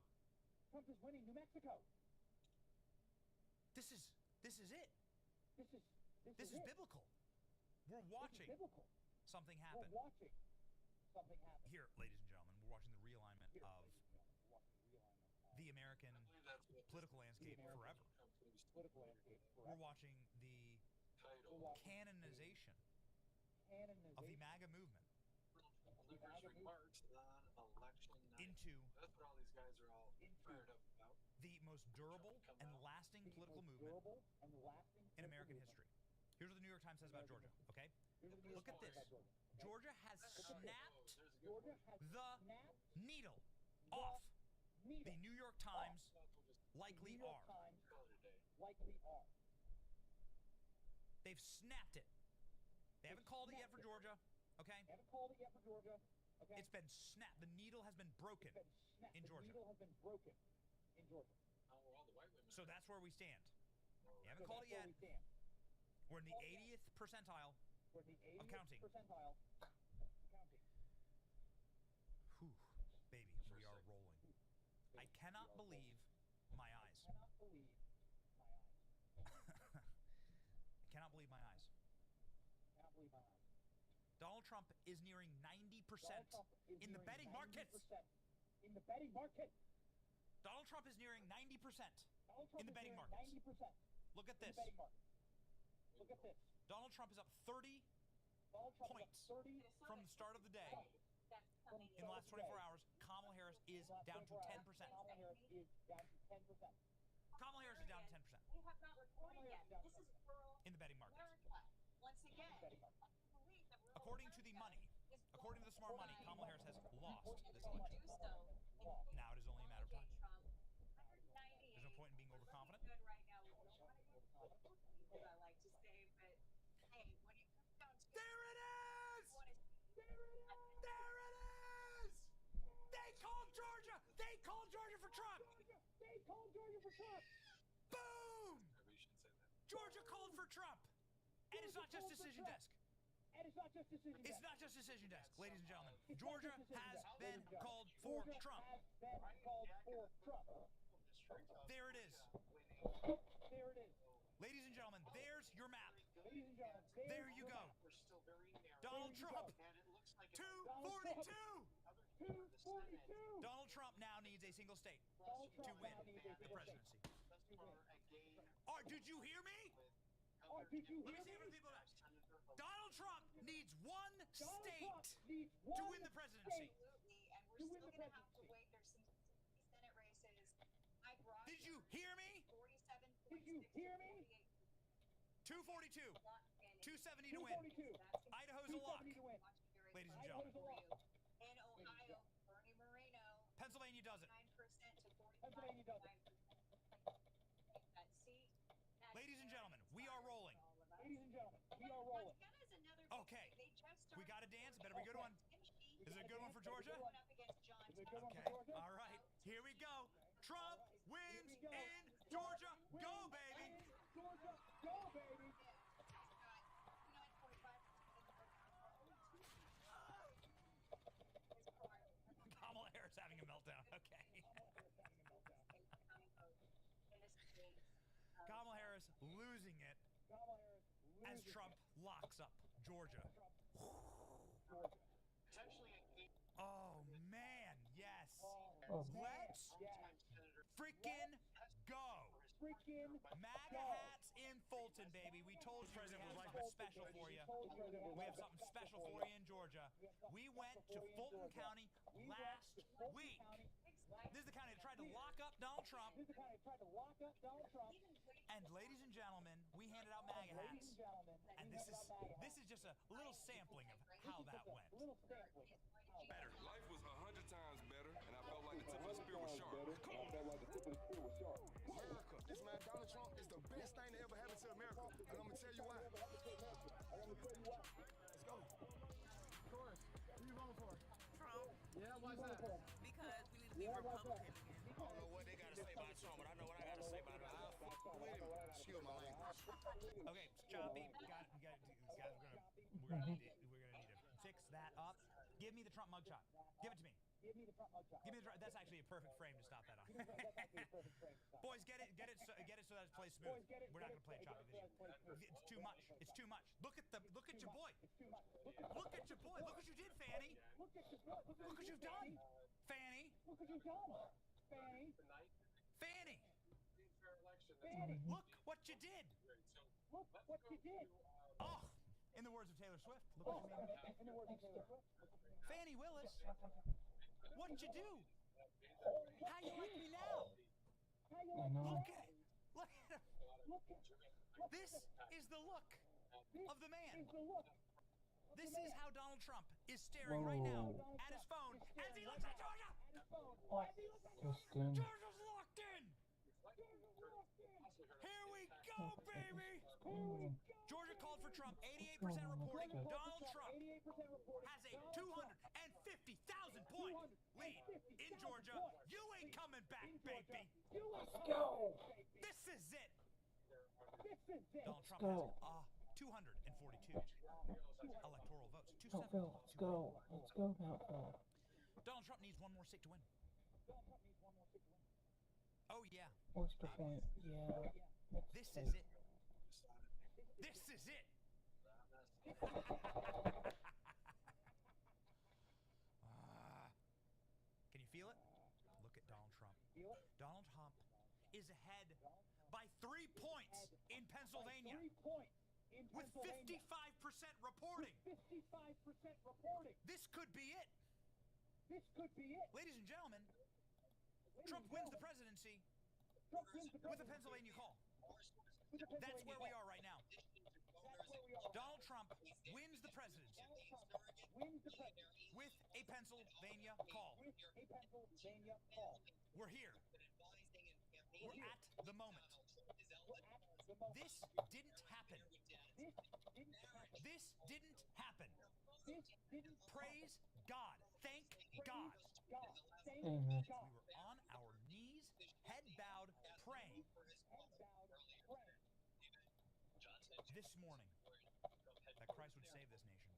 Speaker 5: This is it. This is biblical. We're watching something happen. Here, ladies and gentlemen, we're watching the realignment of the American political landscape forever. We're watching the canonization of the MAGA movement into the most durable and lasting political movement in American history. Here's what the New York Times says about Georgia, okay? Look at this. Georgia has snapped the needle off the New York Times likely are. They've snapped it. They haven't called it yet for Georgia, okay? It's been snapped. The needle has been broken in Georgia. So that's where we stand. They haven't called it yet. We're in the 80th percentile of counting. Whew, baby, we are rolling. I cannot believe my eyes. I cannot believe my eyes. Donald Trump is nearing 90% in the betting markets. Donald Trump is nearing 90% in the betting markets. Look at this. Donald Trump is up 30 points from the start of the day. In the last 24 hours, Kamala Harris is down to 10%. Kamala Harris is down to 10%. In the betting markets. According to the money, according to the smart money, Kamala Harris has lost this election. Now it is only a matter of time. There's no point in being overconfident. There it is! There it is! They called Georgia! They called Georgia for Trump! Boom! Georgia called for Trump! And it's not just Decision Desk. It's not just Decision Desk, ladies and gentlemen. Georgia has been called for Trump. There it is. Ladies and gentlemen, there's your map. There you go. Donald Trump, 242. Donald Trump now needs a single state to win the presidency. Did you hear me? Let me see how many people left. Donald Trump needs one state to win the presidency.
Speaker 12: Absolutely, and we're still going to have to wait. There's some Senate races. Mike Rogers,
Speaker 5: Did you hear me?
Speaker 12: 47.6 to 48.
Speaker 5: 242. 270 to win. Idaho's a lock. Ladies and gentlemen.
Speaker 12: In Ohio, Bernie Moreno.
Speaker 5: Pennsylvania does it.
Speaker 12: 9% to 45.9%. That seat.
Speaker 5: Ladies and gentlemen, we are rolling.
Speaker 12: Montana's another
Speaker 5: Okay.
Speaker 12: They just
Speaker 5: We got to dance. It better be a good one. Is it a good one for Georgia?
Speaker 12: Going up against John
Speaker 5: Okay. All right. Here we go. Trump wins in Georgia. Go, baby. Kamala Harris having a meltdown. Okay. Kamala Harris losing it as Trump locks up Georgia. Oh, man. Yes. Let's freaking go. MAGA hats in Fulton, baby. We told President we'd have special for you. We have something special for you in Georgia. We went to Fulton County last week. This is the county that tried to lock up Donald Trump. And ladies and gentlemen, we handed out MAGA hats. And this is just a little sampling of how that went.
Speaker 13: Better. Life was 100 times better, and I felt like the tip of the spear was sharp. Come on. America, this man Donald Trump is the best thing that ever happened to America, and I'm gonna tell you why. Let's go. Of course. Who you voting for?
Speaker 14: Trump.
Speaker 13: Yeah, why's that?
Speaker 14: Because we need to be Republican again.
Speaker 15: I don't know what they gotta say about Trump, but I know what I gotta say about him. I'll fuck with him. Excuse my language.
Speaker 5: Okay, choppy. We're gonna need to fix that up. Give me the Trump mugshot. Give it to me. Give me the That's actually a perfect frame to stop that on. Boys, get it so that it plays smooth. We're not gonna play choppy vision. It's too much. It's too much. Look at your boy. Look at your boy. Look what you did, Fanny. Look what you've done, Fanny. Fanny. Look what you did. Oh, in the words of Taylor Swift. Look what you made. Fannie Willis, what'd you do? How you like me now? Look at it. Look at him. This is the look of the man. This is how Donald Trump is staring right now at his phone as he looks at Georgia. Georgia's locked in. Here we go, baby. Georgia called for Trump. 88% reporting. Donald Trump has a 250,000 point lead in Georgia. You ain't coming back, baby.
Speaker 3: Let's go.
Speaker 5: This is it. Donald Trump has 242 electoral votes.
Speaker 3: Meltville, let's go. Let's go, Meltville.
Speaker 5: Donald Trump needs one more state to win. Oh, yeah.
Speaker 3: Oyster Point, yeah.
Speaker 5: This is it. This is it. Can you feel it? Look at Donald Trump. Donald Trump is ahead by 3 points in Pennsylvania with 55% reporting. This could be it. Ladies and gentlemen, Trump wins the presidency with a Pennsylvania call. That's where we are right now. Donald Trump wins the presidency with a Pennsylvania call. We're here. We're at the moment. This didn't happen. This didn't happen. Praise God. Thank God.
Speaker 3: Amen.
Speaker 5: We were on our knees, head bowed, praying. This morning, that Christ would save this nation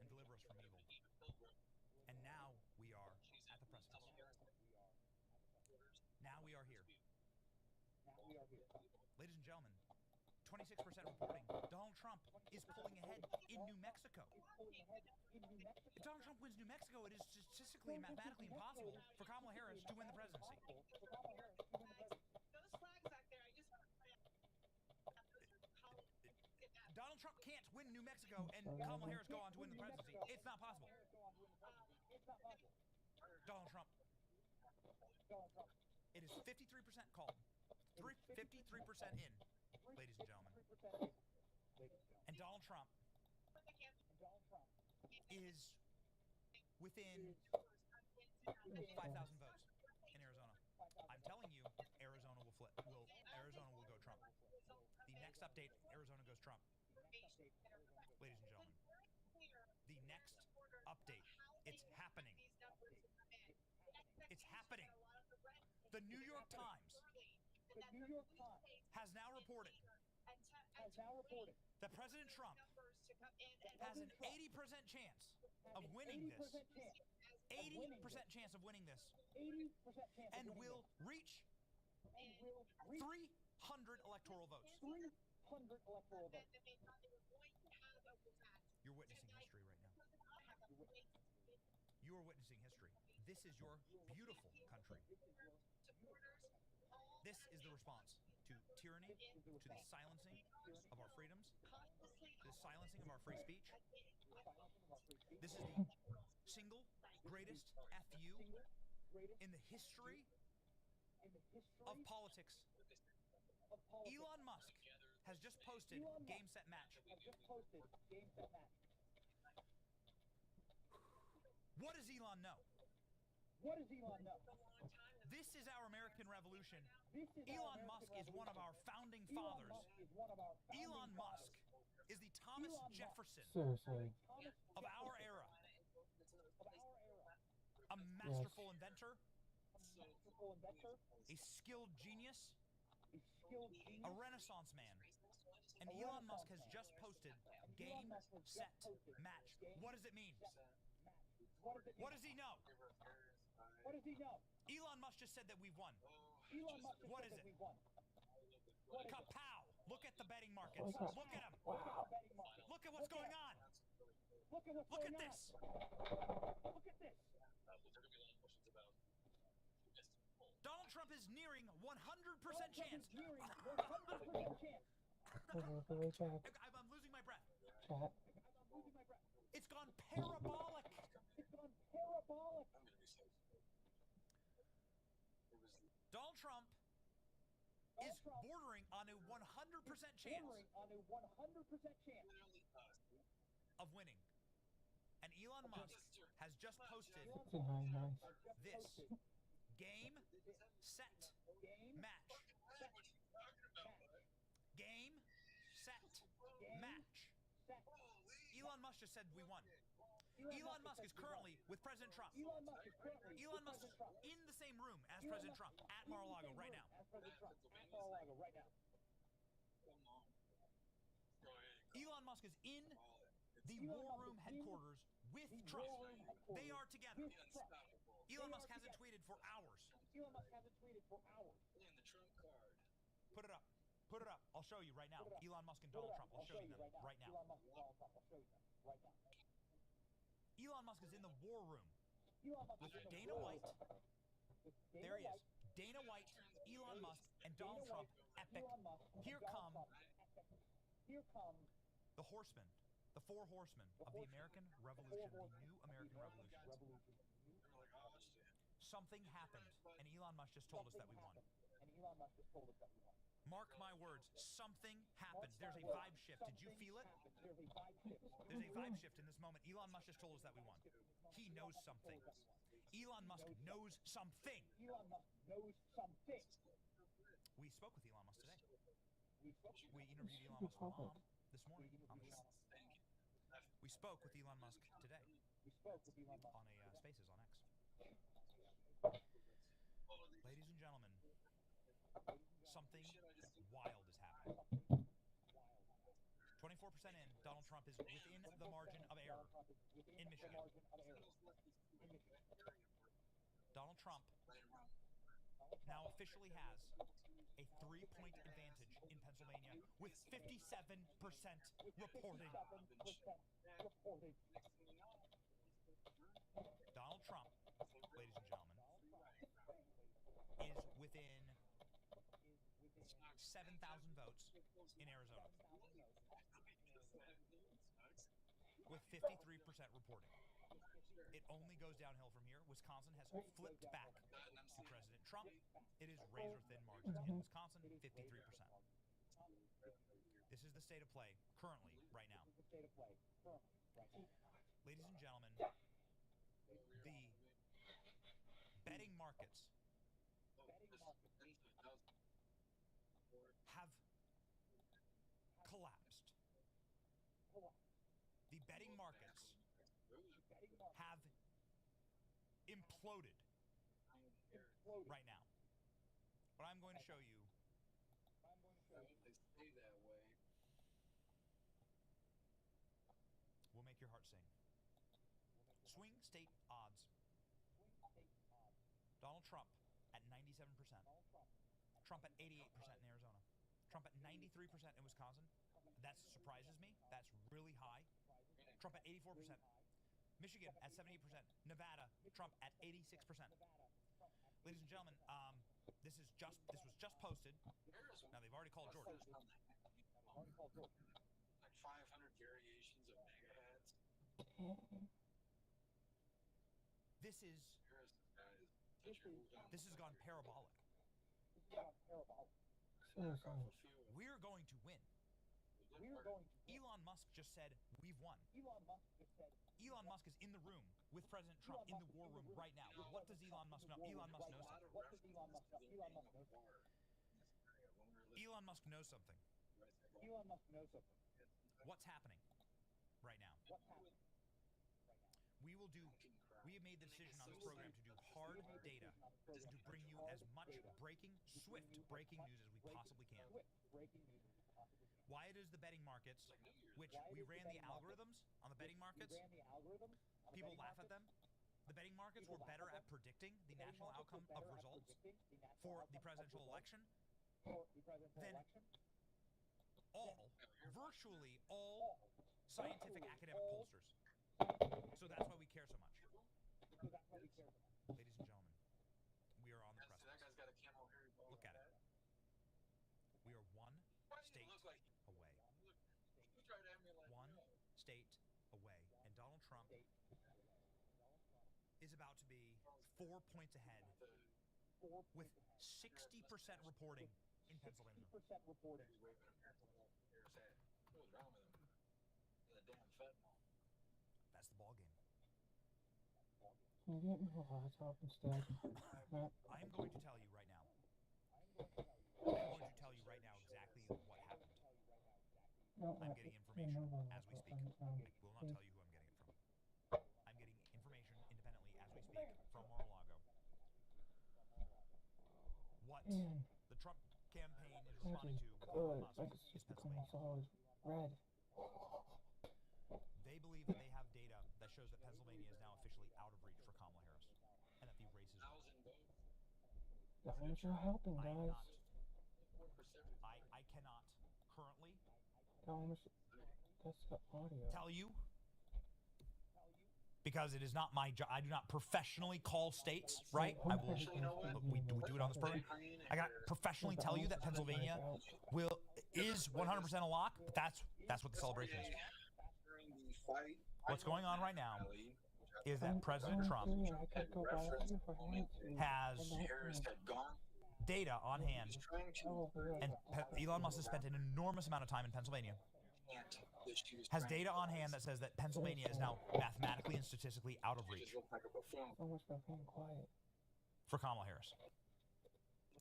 Speaker 5: and deliver us from evil. And now we are at the precipice. Now we are here. Ladies and gentlemen, 26% reporting. Donald Trump is pulling ahead in New Mexico. If Donald Trump wins New Mexico, it is statistically and mathematically impossible for Kamala Harris to win the presidency.
Speaker 12: Those flags back there, I just want to point out.
Speaker 5: Donald Trump can't win
Speaker 2: Mexico and Kamala Harris go on to win the presidency. It's not possible. Donald Trump. It is 53% called. 53% in, ladies and gentlemen. And Donald Trump is within 5,000 votes in Arizona. I'm telling you, Arizona will flip. Arizona will go Trump. The next update, Arizona goes Trump. Ladies and gentlemen, the next update, it's happening. It's happening. The New York Times has now reported that President Trump has an 80% chance of winning this. 80% chance of winning this. And will reach 300 electoral votes. You're witnessing history right now. You are witnessing history. This is your beautiful country. This is the response to tyranny, to the silencing of our freedoms, to the silencing of our free speech. This is the single greatest FU in the history of politics. Elon Musk has just posted game, set, match. What does Elon know? This is our American Revolution. Elon Musk is one of our founding fathers. Elon Musk is the Thomas Jefferson of our era. A masterful inventor, a skilled genius, a renaissance man. And Elon Musk has just posted game, set, match. What does it mean? What does he know? Elon Musk just said that we've won. What is it? Kapow! Look at the betting markets. Look at them. Look at what's going on. Look at this. Donald Trump is nearing 100% chance. I'm losing my breath. It's gone parabolic. Donald Trump is bordering on a 100% chance of winning. And Elon Musk has just posted this game, set, match. Game, set, match. Elon Musk just said we won. Elon Musk is currently with President Trump. Elon Musk is in the same room as President Trump at Mar-a-Lago right now. Elon Musk is in the War Room headquarters with Trump. They are together. Elon Musk hasn't tweeted for hours. Put it up. Put it up. I'll show you right now. Elon Musk and Donald Trump. I'll show you them right now. Elon Musk is in the War Room with Dana White. There he is. Dana White, Elon Musk, and Donald Trump. Epic. Here come the horsemen, the four horsemen of the American Revolution, the new American Revolution. Something happened, and Elon Musk just told us that we won. Mark my words, something happened. There's a vibe shift. Did you feel it? There's a vibe shift in this moment. Elon Musk just told us that we won. He knows something. Elon Musk knows something. We spoke with Elon Musk today. We interviewed Elon Musk's mom this morning on the show. We spoke with Elon Musk today on a Spaces on X. Ladies and gentlemen, something wild is happening. 24% in, Donald Trump is within the margin of error in Michigan. Donald Trump now officially has a 3-point advantage in Pennsylvania with 57% reporting. Donald Trump, ladies and gentlemen, is within 7,000 votes in Arizona.
Speaker 5: with 53% reporting. It only goes downhill from here. Wisconsin has flipped back to President Trump. It is razor-thin margins in Wisconsin, 53%. This is the state of play currently, right now. Ladies and gentlemen, the betting markets have collapsed. The betting markets have imploded right now. What I'm going to show you will make your heart sing. Swing state odds. Donald Trump at 97%. Trump at 88% in Arizona. Trump at 93% in Wisconsin. That surprises me. That's really high. Trump at 84%. Michigan at 78%. Nevada, Trump at 86%. Ladies and gentlemen, this was just posted. Now they've already called Georgia.
Speaker 11: Like 500 variations of mega hats.
Speaker 5: This has gone parabolic. We're going to win. Elon Musk just said we've won. Elon Musk is in the room with President Trump in the war room right now. What does Elon Musk know? Elon Musk knows something. Elon Musk knows something. What's happening right now? We have made the decision on this program to do hard data to bring you as much swift breaking news as we possibly can. Why it is the betting markets, which we ran the algorithms on the betting markets, people laugh at them. The betting markets were better at predicting the national outcome of results for the presidential election than virtually all scientific academic pollsters. So that's why we care so much. Ladies and gentlemen, we are on the precipice.
Speaker 11: That guy's got a camo hairy ball.
Speaker 5: Look at it. We are one state away. One state away. And Donald Trump is about to be 4 points ahead with 60% reporting in Pennsylvania.
Speaker 11: What was wrong with him? The damn fentanyl.
Speaker 5: That's the ball game.
Speaker 3: Can you get me a laptop instead?
Speaker 5: I am going to tell you right now. I'm going to tell you right now exactly what happened. I'm getting information as we speak. I will not tell you who I'm getting it from. I'm getting information independently as we speak from Mar-a-Lago. What the Trump campaign is responding to with Elon Musk is Pennsylvania.
Speaker 3: Red.
Speaker 5: They believe that they have data that shows that Pennsylvania is now officially out of reach for Kamala Harris, and that the race is over.
Speaker 3: Guys, you're helping, guys.
Speaker 5: I cannot currently
Speaker 3: That's the audio.
Speaker 5: tell you, because it is not my job. I do not professionally call states, right? I will. We do it on this program. I got to professionally tell you that Pennsylvania is 100% a lock, but that's what the celebration is. What's going on right now is that President Trump has data on hand, and Elon Musk has spent an enormous amount of time in Pennsylvania. Has data on hand that says that Pennsylvania is now mathematically and statistically out of reach for Kamala Harris.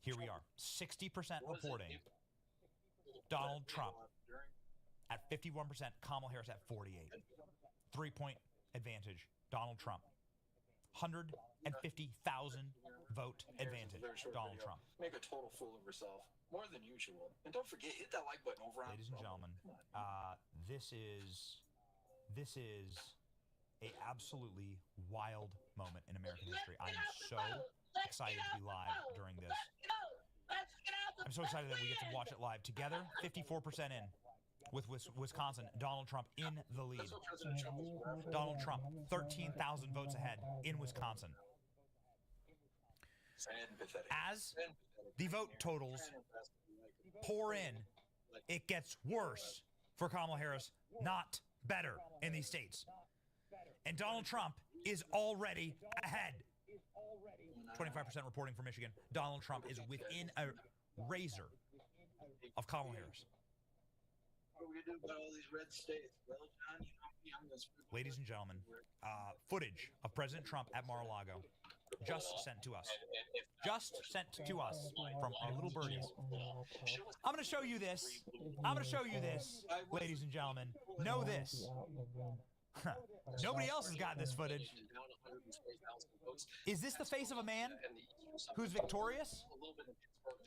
Speaker 5: Here we are, 60% reporting Donald Trump at 51%, Kamala Harris at 48. 3-point advantage, Donald Trump. 150,000 vote advantage, Donald Trump.
Speaker 11: Make a total fool of yourself, more than usual. And don't forget, hit that like button over on.
Speaker 5: Ladies and gentlemen, this is a absolutely wild moment in American history. I am so excited to be live during this. I'm so excited that we get to watch it live together. 54% in. With Wisconsin, Donald Trump in the lead. Donald Trump, 13,000 votes ahead in Wisconsin. As the vote totals pour in, it gets worse for Kamala Harris, not better in these states. And Donald Trump is already ahead. 25% reporting for Michigan. Donald Trump is within a razor of Kamala Harris.
Speaker 11: What are we gonna do about all these red states? Well, John, you know me, I'm gonna screw
Speaker 5: Ladies and gentlemen, footage of President Trump at Mar-a-Lago just sent to us. Just sent to us from our little birdies. I'm going to show you this. I'm going to show you this, ladies and gentlemen. Know this. Nobody else has got this footage. Is this the face of a man who's victorious?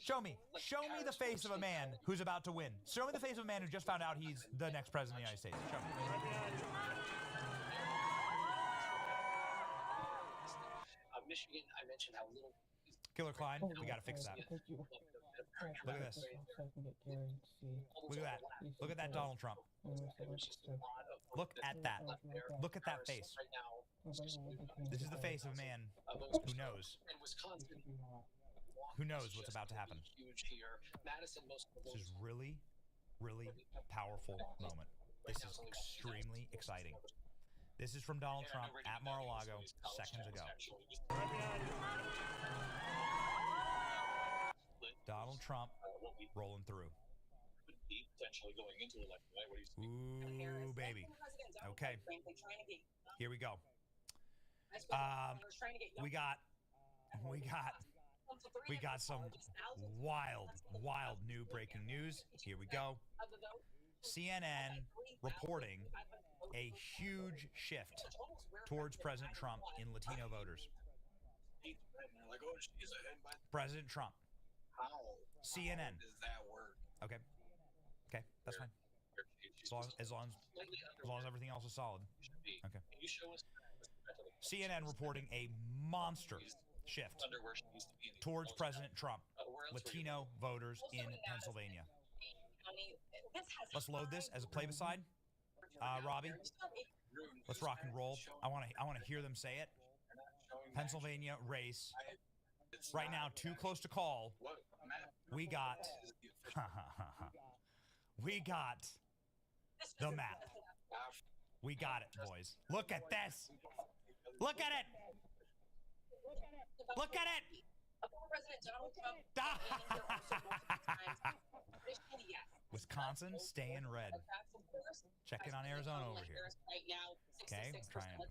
Speaker 5: Show me. Show me the face of a man who's about to win. Show me the face of a man who just found out he's the next president of the United States. Show me.
Speaker 11: Michigan, I mentioned how little.
Speaker 5: Killer Klein, we got to fix that. Look at this. Look at that. Look at that Donald Trump. Look at that. Look at that face. This is the face of a man who knows. Who knows what's about to happen. This is really, really powerful moment. This is extremely exciting. This is from Donald Trump at Mar-a-Lago seconds ago. Donald Trump rolling through. Ooh, baby. Okay. Here we go. We got some wild new breaking news. Here we go. CNN reporting a huge shift towards President Trump in Latino voters. President Trump. CNN. Okay. Okay, that's fine. As long as everything else is solid. Okay. CNN reporting a monster shift towards President Trump, Latino voters in Pennsylvania. Let's load this as a play-beside. Robbie, let's rock and roll. I want to hear them say it. Pennsylvania race. Right now, too close to call. We got the map. We got it, boys. Look at this. Look at it. Look at it. Wisconsin staying red. Checking on Arizona over here. Okay, we're trying to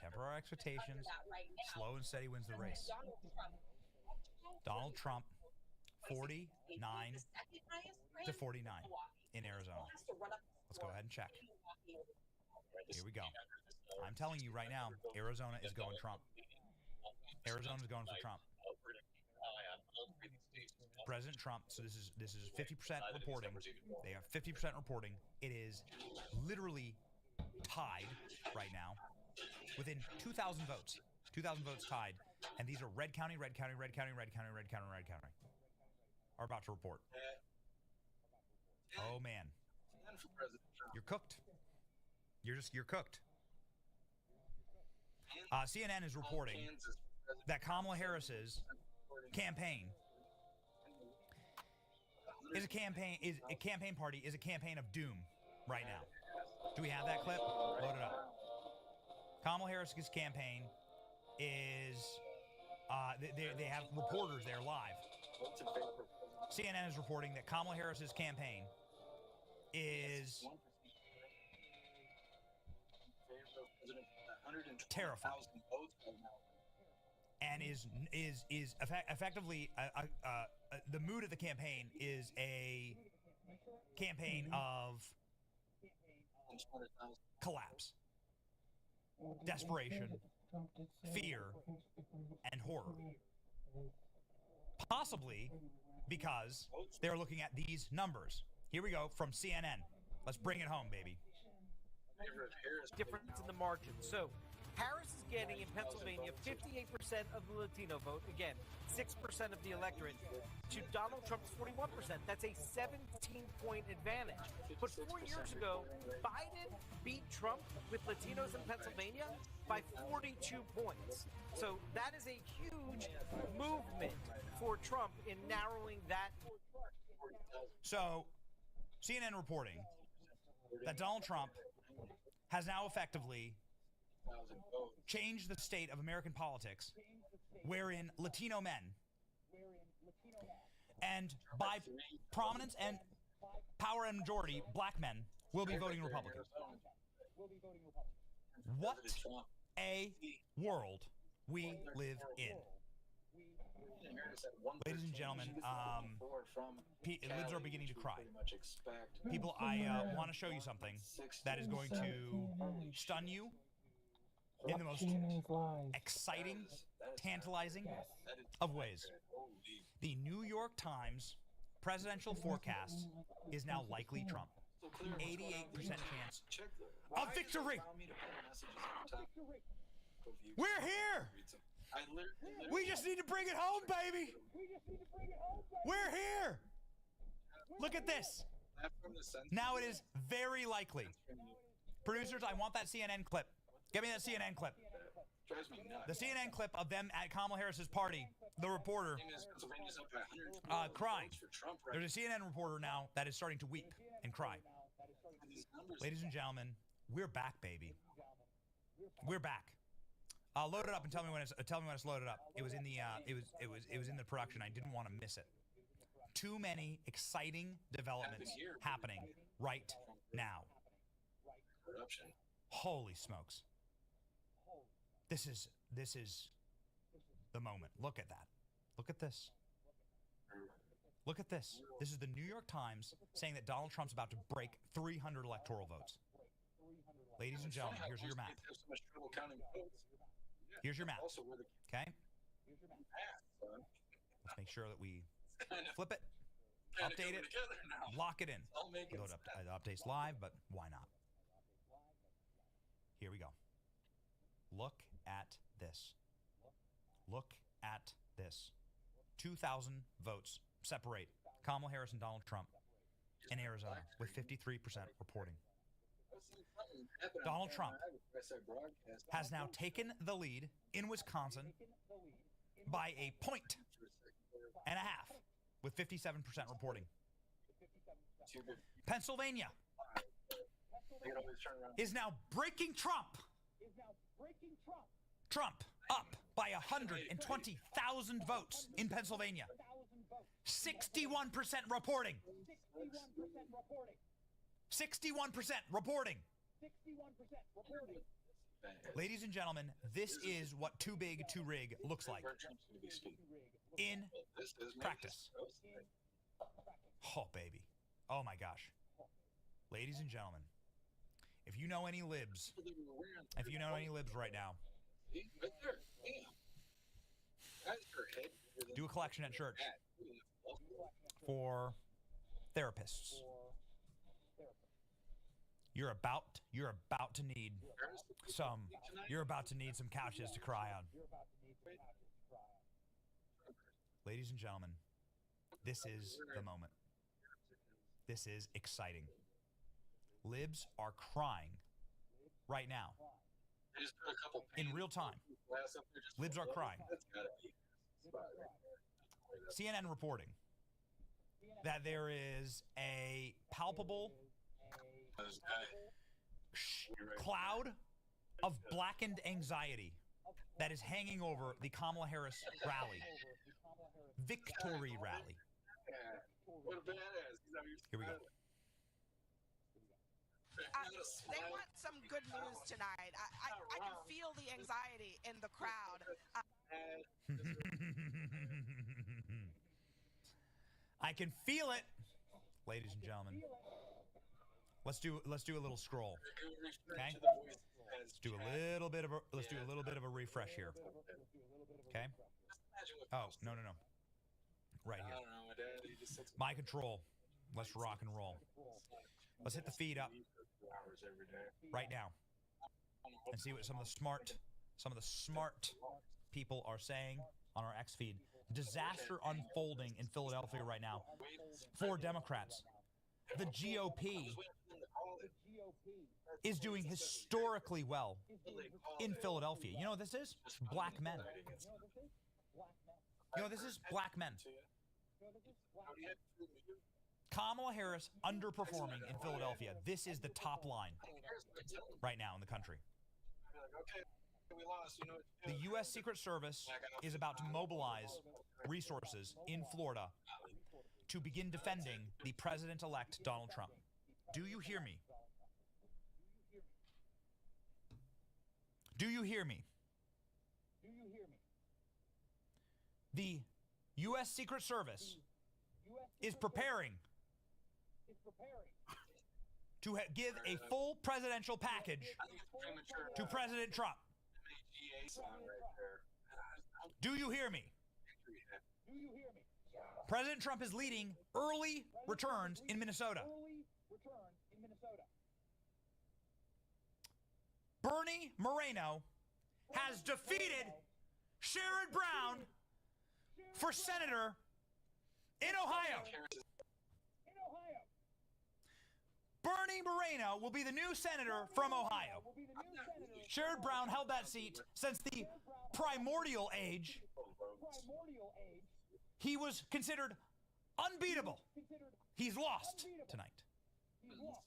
Speaker 5: temper our expectations. Slow and steady wins the race. Donald Trump, 49 to 49 in Arizona. Let's go ahead and check. Here we go. I'm telling you right now, Arizona is going Trump. Arizona's going for Trump. President Trump, so this is 50% reporting. They have 50% reporting. It is literally tied right now within 2,000 votes. 2,000 votes tied. And these are Red County are about to report. Oh man. You're cooked. You're cooked. CNN is reporting that Kamala Harris's campaign is a campaign of doom right now. Do we have that clip? Load it up. Kamala Harris's campaign is they have reporters there live. CNN is reporting that Kamala Harris's campaign is terrified and is effectively the mood of the campaign is a campaign of collapse, desperation, fear, and horror. Possibly because they're looking at these numbers. Here we go from CNN. Let's bring it home, baby.
Speaker 16: Difference in the margin. So Harris is getting in Pennsylvania 58% of the Latino vote. Again, 6% of the electorate. To Donald Trump's 41%. That's a 17-point advantage. But 4 years ago, Biden beat Trump with Latinos in Pennsylvania by 42 points. So that is a huge movement for Trump in narrowing that.
Speaker 5: So CNN reporting that Donald Trump has now effectively changed the state of American politics, wherein Latino men and by prominence and power and majority, black men will be voting Republican. What a world we live in. Ladies and gentlemen, libs are beginning to cry. People, I want to show you something that is going to stun you in the most exciting, tantalizing of ways. The New York Times presidential forecast is now likely Trump. 88% chance of victory. We're here. We just need to bring it home, baby. We're here. Look at this. Now it is very likely. Producers, I want that CNN clip. Give me that CNN clip. The CNN clip of them at Kamala Harris's party, the reporter crying. There's a CNN reporter now that is starting to weep and cry. Ladies and gentlemen, we're back, baby. We're back. Load it up and tell me when it's loaded up. It was in the it was in the production. I didn't want to miss it. Too many exciting developments happening right now. Holy smokes. This is the moment. Look at that. Look at this. Look at this. This is the New York Times saying that Donald Trump's about to break 300 electoral votes. Ladies and gentlemen, here's your map. Here's your map. Okay? Let's make sure that we flip it, update it, lock it in. Load up the updates live, but why not? Here we go. Look at this. Look at this. 2,000 votes separate Kamala Harris and Donald Trump in Arizona with 53% reporting. Donald Trump has now taken the lead in Wisconsin by a point and a half with 57% reporting. Pennsylvania is now breaking Trump. Trump up by 120,000 votes in Pennsylvania. 61% reporting. 61% reporting. Ladies and gentlemen, this is what too big to rig looks like in practice. Oh, baby. Oh, my gosh. Ladies and gentlemen, if you know any libs, right now, do a collection at church for therapists. You're about to need some couches to cry on. Ladies and gentlemen, this is the moment. This is exciting. Libs are crying right now. In real time. Libs are crying. CNN reporting that there is a palpable cloud of blackened anxiety that is hanging over the Kamala Harris rally. Victory rally. Here we go.
Speaker 14: They want some good news tonight. I can feel the anxiety in the crowd.
Speaker 5: I can feel it, ladies and gentlemen. Let's do a little scroll. Okay? Let's do a little bit of a refresh here. Okay? Oh, no. Right here. My control. Let's rock and roll. Let's hit the feed up right now and see what some of the smart people are saying on our X feed. Disaster unfolding in Philadelphia right now for Democrats. The GOP is doing historically well in Philadelphia. You know what this is? Black men. You know what this is? Black men. Kamala Harris underperforming in Philadelphia. This is the top line right now in the country.
Speaker 11: Okay, we lost. You know,
Speaker 5: The U.S. Secret Service is about to mobilize resources in Florida to begin defending the president-elect Donald Trump. Do you hear me? Do you hear me? The U.S. Secret Service is preparing to give a full presidential package to President Trump. Do you hear me? President Trump is leading early returns in Minnesota. Bernie Moreno has defeated Sherrod Brown for senator in Ohio. Bernie Moreno will be the new senator from Ohio. Sherrod Brown held that seat since the primordial age. He was considered unbeatable. He's lost tonight.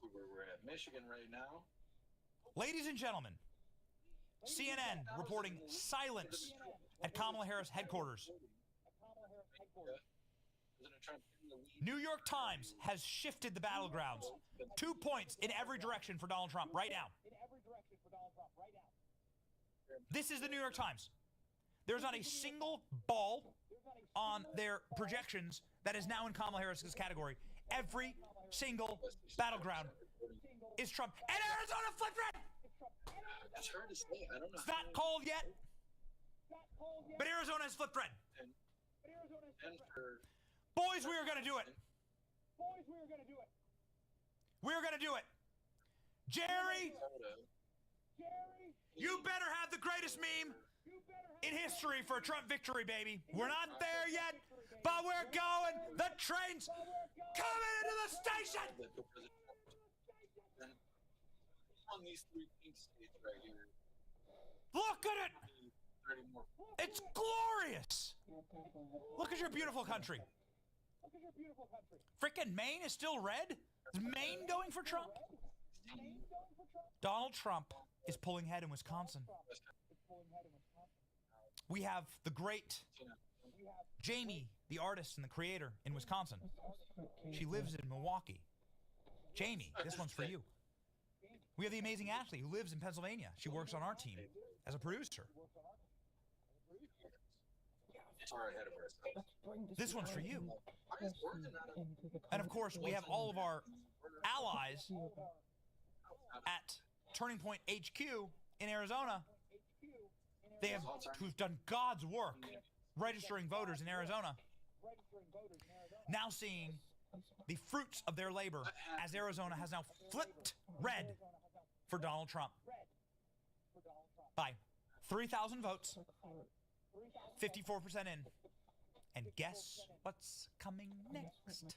Speaker 11: We're at Michigan right now.
Speaker 5: Ladies and gentlemen, CNN reporting silence at Kamala Harris headquarters. New York Times has shifted the battlegrounds. 2 points in every direction for Donald Trump right now. This is the New York Times. There's not a single ball on their projections that is now in Kamala Harris's category. Every single battleground is Trump. And Arizona flipped red!
Speaker 11: It's hard to say. I don't know.
Speaker 5: It's not called yet, but Arizona has flipped red. Boys, we are going to do it. We are going to do it. Jerry, you better have the greatest meme in history for a Trump victory, baby. We're not there yet, but we're going. The train's coming into the station.
Speaker 11: On these 3 pink states right here.
Speaker 5: Look at it. It's glorious. Look at your beautiful country. Frickin' Maine is still red? Is Maine going for Trump? Donald Trump is pulling ahead in Wisconsin. We have the great Jamie, the artist and the creator in Wisconsin. She lives in Milwaukee. Jamie, this one's for you. We have the amazing Ashley who lives in Pennsylvania. She works on our team as a producer. This one's for you. And of course, we have all of our allies at Turning Point HQ in Arizona. They have who've done God's work registering voters in Arizona. Now seeing the fruits of their labor as Arizona has now flipped red for Donald Trump by 3,000 votes, 54% in. And guess what's coming next?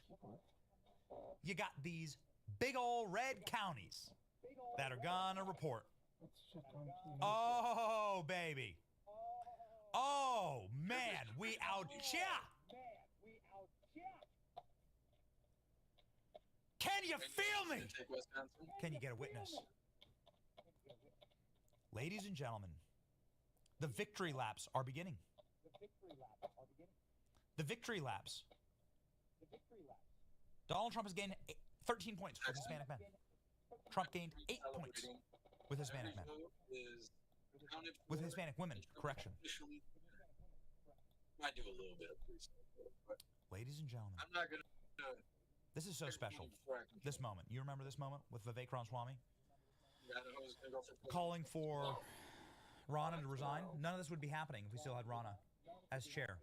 Speaker 5: You got these big old red counties that are gonna report. Oh, baby. Oh, man, we out here. Can you feel me? Can you get a witness? Ladies and gentlemen, the victory laps are beginning. The victory laps. Donald Trump has gained 13 points with Hispanic men. Trump gained 8 points with Hispanic men. With Hispanic women, correction.
Speaker 11: Might do a little bit of research, but
Speaker 5: ladies and gentlemen,
Speaker 11: I'm not gonna.
Speaker 5: This is so special. This moment. You remember this moment with Vivek Ramaswamy? Calling for Rana to resign? None of this would be happening if we still had Rana as chair.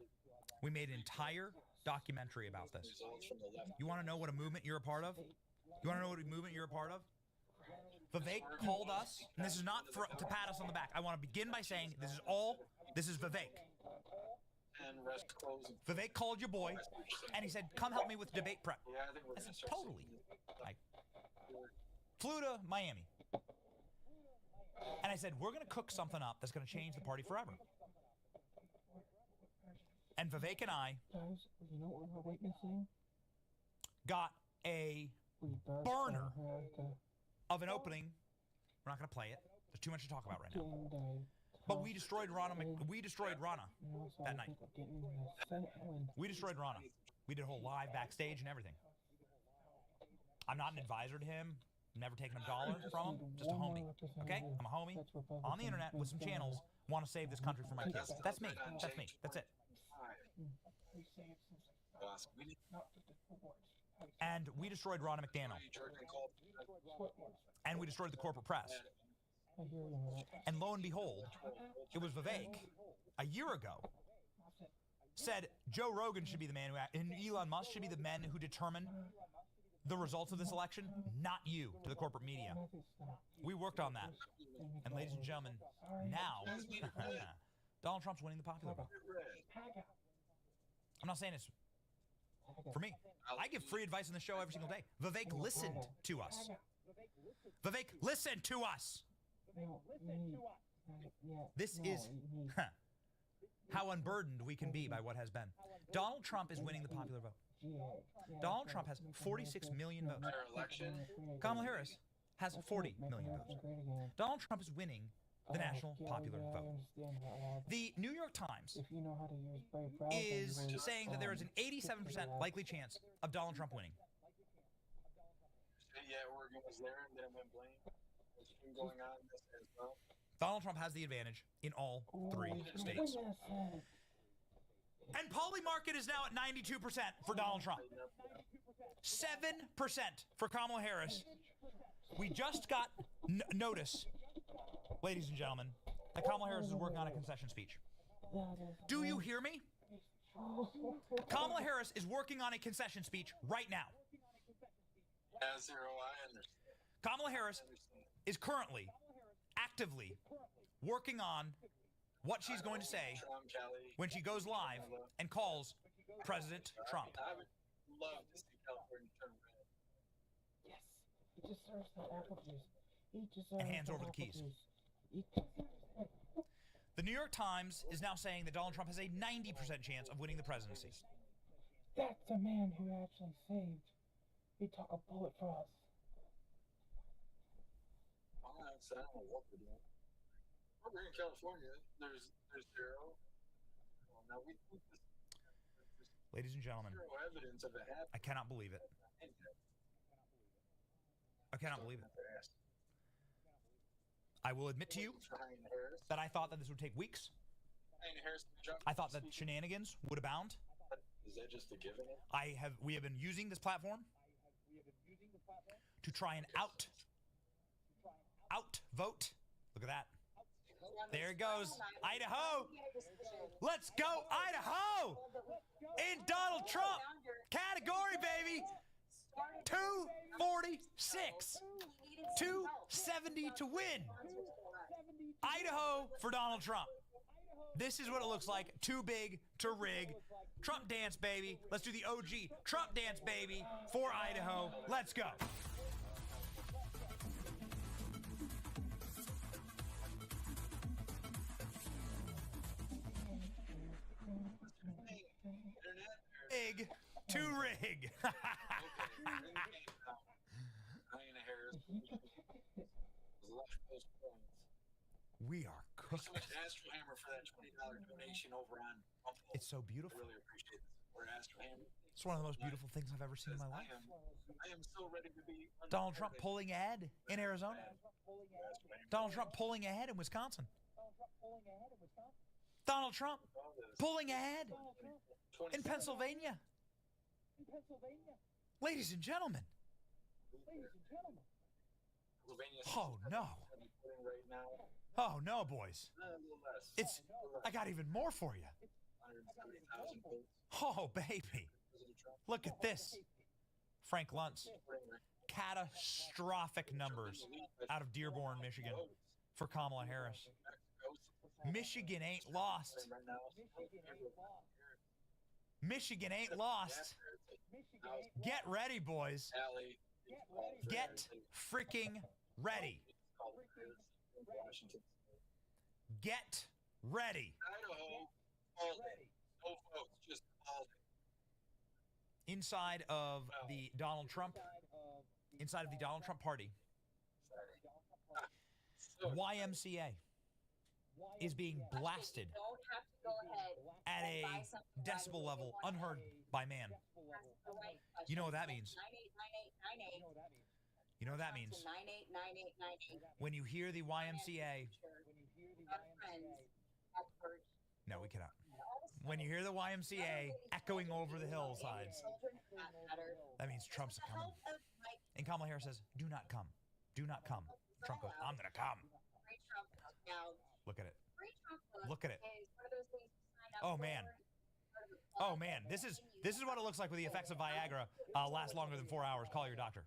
Speaker 5: We made an entire documentary about this. You want to know what a movement you're a part of? You want to know what a movement you're a part of? Vivek called us, and this is not to pat us on the back. I want to begin by saying this is Vivek. Vivek called your boy, and he said, come help me with debate prep. I said, totally. I flew to Miami. And I said, we're going to cook something up that's going to change the party forever. And Vivek and I got a burner of an opening. We're not going to play it. There's too much to talk about right now. But we destroyed Rana. We destroyed Rana that night. We destroyed Rana. We did a whole live backstage and everything. I'm not an advisor to him. Never taken a dollar from him. Just a homie. Okay? I'm a homie on the internet with some channels. Want to save this country for my kids. That's me. That's me. That's it. And we destroyed Ronna McDaniel. And we destroyed the corporate press. And lo and behold, it was Vivek a year ago said Joe Rogan should be the man who, and Elon Musk should be the men who determine the results of this election, not you, to the corporate media. We worked on that. And ladies and gentlemen, now Donald Trump's winning the popular vote. I'm not saying it's for me. I give free advice on the show every single day. Vivek listened to us. Vivek, listen to us. This is how unburdened we can be by what has been. Donald Trump is winning the popular vote. Donald Trump has 46 million votes. Kamala Harris has 40 million votes. Donald Trump is winning the national popular vote. The New York Times is saying that there is an 87% likely chance of Donald Trump winning.
Speaker 11: Yeah, Oregon was there and then went blame. What's been going on this as well?
Speaker 5: Donald Trump has the advantage in all three states. And Poly Market is now at 92% for Donald Trump. 7% for Kamala Harris. We just got notice, ladies and gentlemen, that Kamala Harris is working on a concession speech. Do you hear me? Kamala Harris is working on a concession speech right now. Kamala Harris is currently, actively working on what she's going to say when she goes live and calls President Trump.
Speaker 11: I would love to see California turn red.
Speaker 3: Yes, he deserves that apple juice. He deserves
Speaker 5: and hands over the keys. The New York Times is now saying that Donald Trump has a 90% chance of winning the presidency.
Speaker 3: That's the man who actually saved. He took a bullet for us.
Speaker 11: I don't know what we're doing. We're in California. There's zero. Well, now we think this.
Speaker 5: Ladies and gentlemen,
Speaker 11: Zero evidence of it happening.
Speaker 5: I cannot believe it. I cannot believe it. I will admit to you that I thought that this would take weeks. I thought that shenanigans would abound.
Speaker 11: Is that just a given?
Speaker 5: We have been using this platform to try and outvote. Look at that. There it goes. Idaho. Let's go, Idaho. In Donald Trump category, baby. 246. 270 to win. Idaho for Donald Trump. This is what it looks like. Too big to rig. Trump dance, baby. Let's do the OG Trump dance, baby, for Idaho. Let's go. Big to rig. We are cooking.
Speaker 11: So much Astro Hammer for that $20 donation over on Rumble.
Speaker 5: It's so beautiful.
Speaker 11: I really appreciate this. We're Astro Hammer.
Speaker 5: It's one of the most beautiful things I've ever seen in my life.
Speaker 11: I am so ready to be
Speaker 5: Donald Trump pulling ahead in Arizona. Donald Trump pulling ahead in Wisconsin. Donald Trump pulling ahead in Pennsylvania. Ladies and gentlemen. Oh no. Oh no, boys. I got even more for you. Oh baby. Look at this. Frank Luntz. Catastrophic numbers out of Dearborn, Michigan for Kamala Harris. Michigan ain't lost. Michigan ain't lost. Get ready, boys. Get freaking ready. Get ready. inside of the Donald Trump party, YMCA is being blasted at a decibel level unheard by man. You know what that means? You know what that means? When you hear the YMCA, no, we cannot. When you hear the YMCA echoing over the hillsides, that means Trump's coming. And Kamala Harris says, "Do not come. Do not come." Trump goes, "I'm gonna come." Look at it. Look at it. Oh man. Oh man. This is what it looks like when the effects of Viagra last longer than 4 hours. Call your doctor.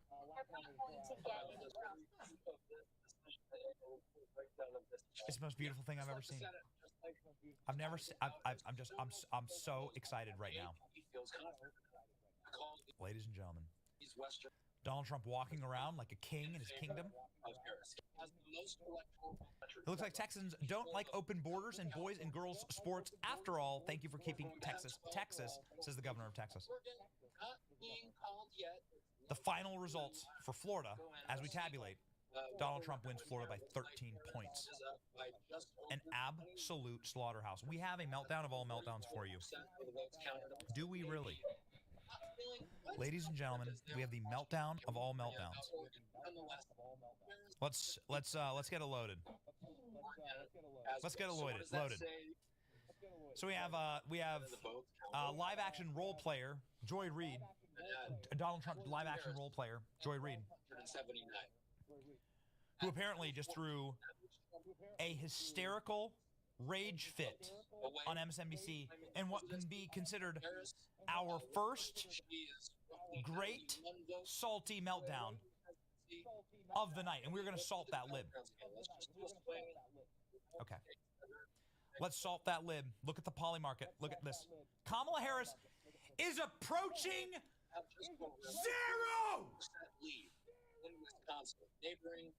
Speaker 5: It's the most beautiful thing I've ever seen. I'm so excited right now. Ladies and gentlemen, Donald Trump walking around like a king in his kingdom. It looks like Texans don't like open borders and boys and girls sports. After all, thank you for keeping Texas. Texas, says the governor of Texas. The final results for Florida, as we tabulate, Donald Trump wins Florida by 13 points. An absolute slaughterhouse. We have a meltdown of all meltdowns for you. Do we really? Ladies and gentlemen, we have the meltdown of all meltdowns. Let's get it loaded. Let's get it loaded. So we have live action role player Joy Reid, Donald Trump live action role player Joy Reid, who apparently just threw a hysterical rage fit on MSNBC in what can be considered our first great salty meltdown of the night, and we're going to salt that lib. Okay. Let's salt that lib. Look at the poly market. Look at this. Kamala Harris is approaching 0!
Speaker 11: In Wisconsin, neighboring.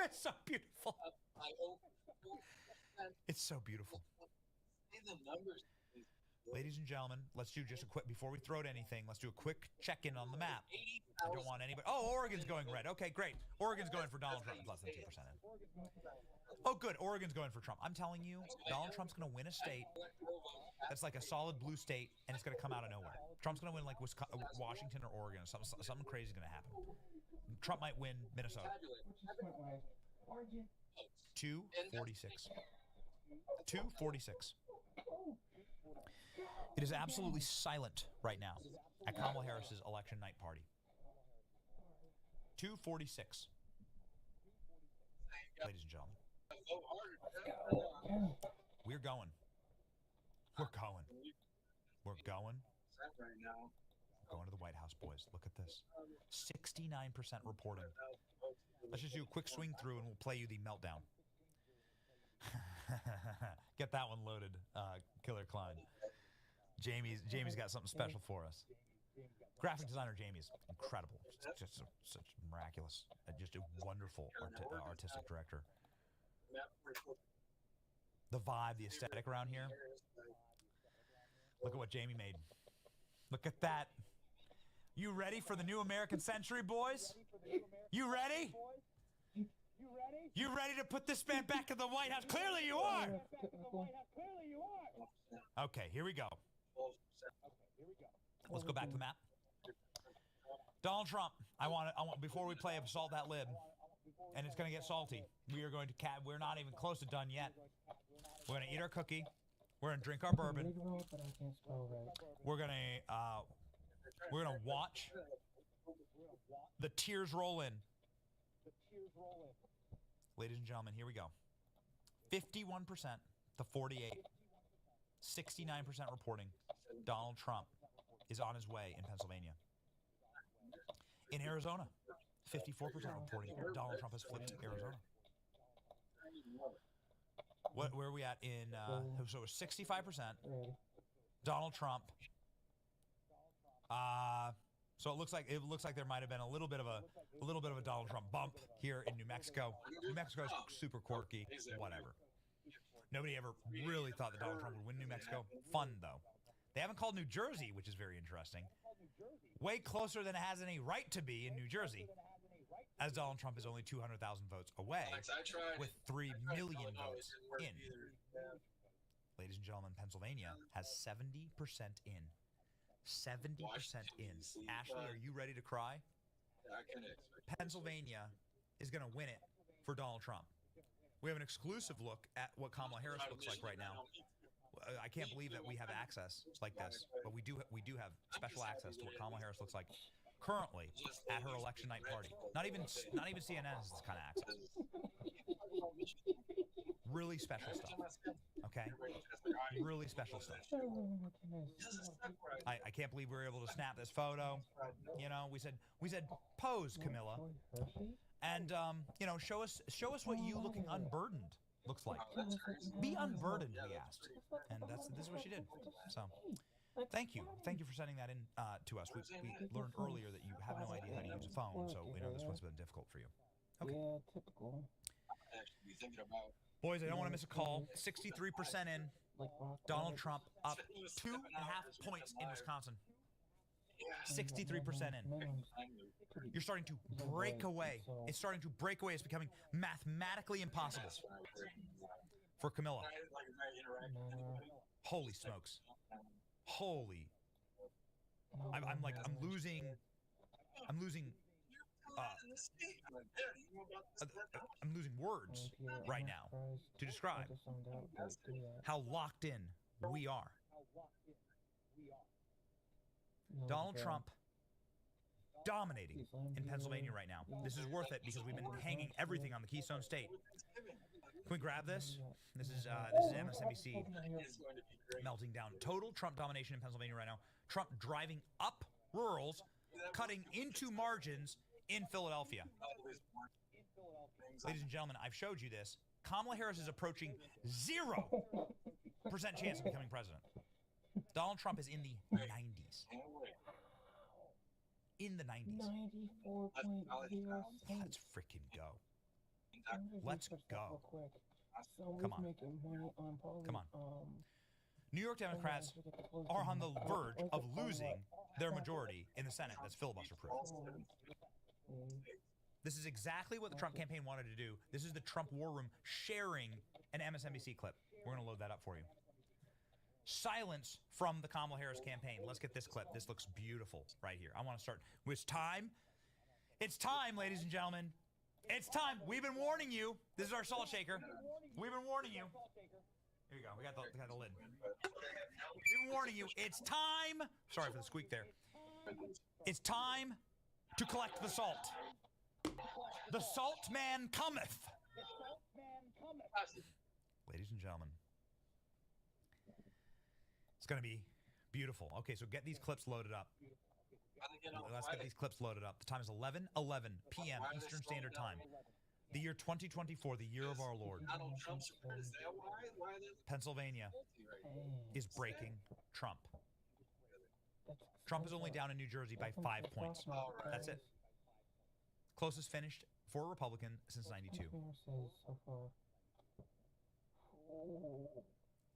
Speaker 5: It's so beautiful. It's so beautiful. Ladies and gentlemen, let's do just a quick, before we throw at anything, let's do a quick check-in on the map. I don't want anybody. Oh, Oregon's going red. Okay, great. Oregon's going for Donald Trump. Less than 2% in. Oh, good. Oregon's going for Trump. I'm telling you, Donald Trump's going to win a state that's like a solid blue state, and it's going to come out of nowhere. Trump's going to win like Washington or Oregon. Something crazy is going to happen. Trump might win Minnesota. 246. 246. It is absolutely silent right now at Kamala Harris's election night party. 246. Ladies and gentlemen. We're going. We're going. We're going. Going to the White House, boys. Look at this. 69% reporting. Let's just do a quick swing through and we'll play you the meltdown. Get that one loaded, Killer Klein. Jamie's got something special for us. Graphic designer Jamie's incredible. Just such miraculous. Just a wonderful artistic director. The vibe, the aesthetic around here. Look at what Jamie made. Look at that. You ready for the new American century, boys? You ready? You ready to put this man back in the White House? Clearly you are. Okay, here we go. Let's go back to the map. Donald Trump, I want before we play Assault That Lib, and it's going to get salty. We are going to we're not even close to done yet. We're going to eat our cookie. We're going to drink our bourbon. We're going to watch the tears roll in. Ladies and gentlemen, here we go. 51% to 48. 69% reporting. Donald Trump is on his way in Pennsylvania. In Arizona, 54% reporting. Donald Trump has flipped Arizona. Where are we at in? So it was 65%. Donald Trump. So it looks like there might have been a little bit of a Donald Trump bump here in New Mexico. New Mexico is super quirky, whatever. Nobody ever really thought that Donald Trump would win New Mexico. Fun, though. They haven't called New Jersey, which is very interesting. Way closer than it has any right to be in New Jersey, as Donald Trump is only 200,000 votes away with 3 million votes in. Ladies and gentlemen, Pennsylvania has 70% in. 70% in. Ashley, are you ready to cry? Pennsylvania is going to win it for Donald Trump. We have an exclusive look at what Kamala Harris looks like right now. I can't believe that we have access like this, but we do have special access to what Kamala Harris looks like currently at her election night party. Not even CNN has this kind of access. Really special stuff. Okay? Really special stuff. I can't believe we were able to snap this photo. You know, we said pose, Camilla. And show us what you looking unburdened looks like. Be unburdened, we asked. And this is what she did. So thank you for sending that in to us. We learned earlier that you have no idea how to use a phone, so we know this one's been difficult for you. Okay.
Speaker 3: Yeah, typical.
Speaker 5: Boys, I don't want to miss a call. 63% in. Donald Trump up 2.5 points in Wisconsin. 63% in. You're starting to break away. It's starting to break away. It's becoming mathematically impossible for Camilla. Holy smokes. Holy. I'm losing words right now to describe how locked in we are. Donald Trump dominating in Pennsylvania right now. This is worth it because we've been hanging everything on the Keystone State. Can we grab this? This is MSNBC melting down. Total Trump domination in Pennsylvania right now. Trump driving up rurals, cutting into margins in Philadelphia. Ladies and gentlemen, I've showed you this. Kamala Harris is approaching 0% chance of becoming president. Donald Trump is in the 90s. In the 90s.
Speaker 3: 94.06.
Speaker 5: Let's freaking go. Let's go. Come on. Come on. New York Democrats are on the verge of losing their majority in the Senate that's filibuster-proof. This is exactly what the Trump campaign wanted to do. This is the Trump War Room sharing an MSNBC clip. We're going to load that up for you. Silence from the Kamala Harris campaign. Let's get this clip. This looks beautiful right here. I want to start. It's time. It's time, ladies and gentlemen. It's time. We've been warning you. This is our salt shaker. We've been warning you. Here you go. We got the lid. We've been warning you. It's time. Sorry for the squeak there. It's time to collect the salt. The salt man cometh. Ladies and gentlemen. It's going to be beautiful. Okay, so get these clips loaded up. Let's get these clips loaded up. The time is 11:11 p.m. Eastern Standard Time. The year 2024, the year of our Lord. Pennsylvania is breaking Trump. Trump is only down in New Jersey by 5 points. That's it. Closest finished for a Republican since 92.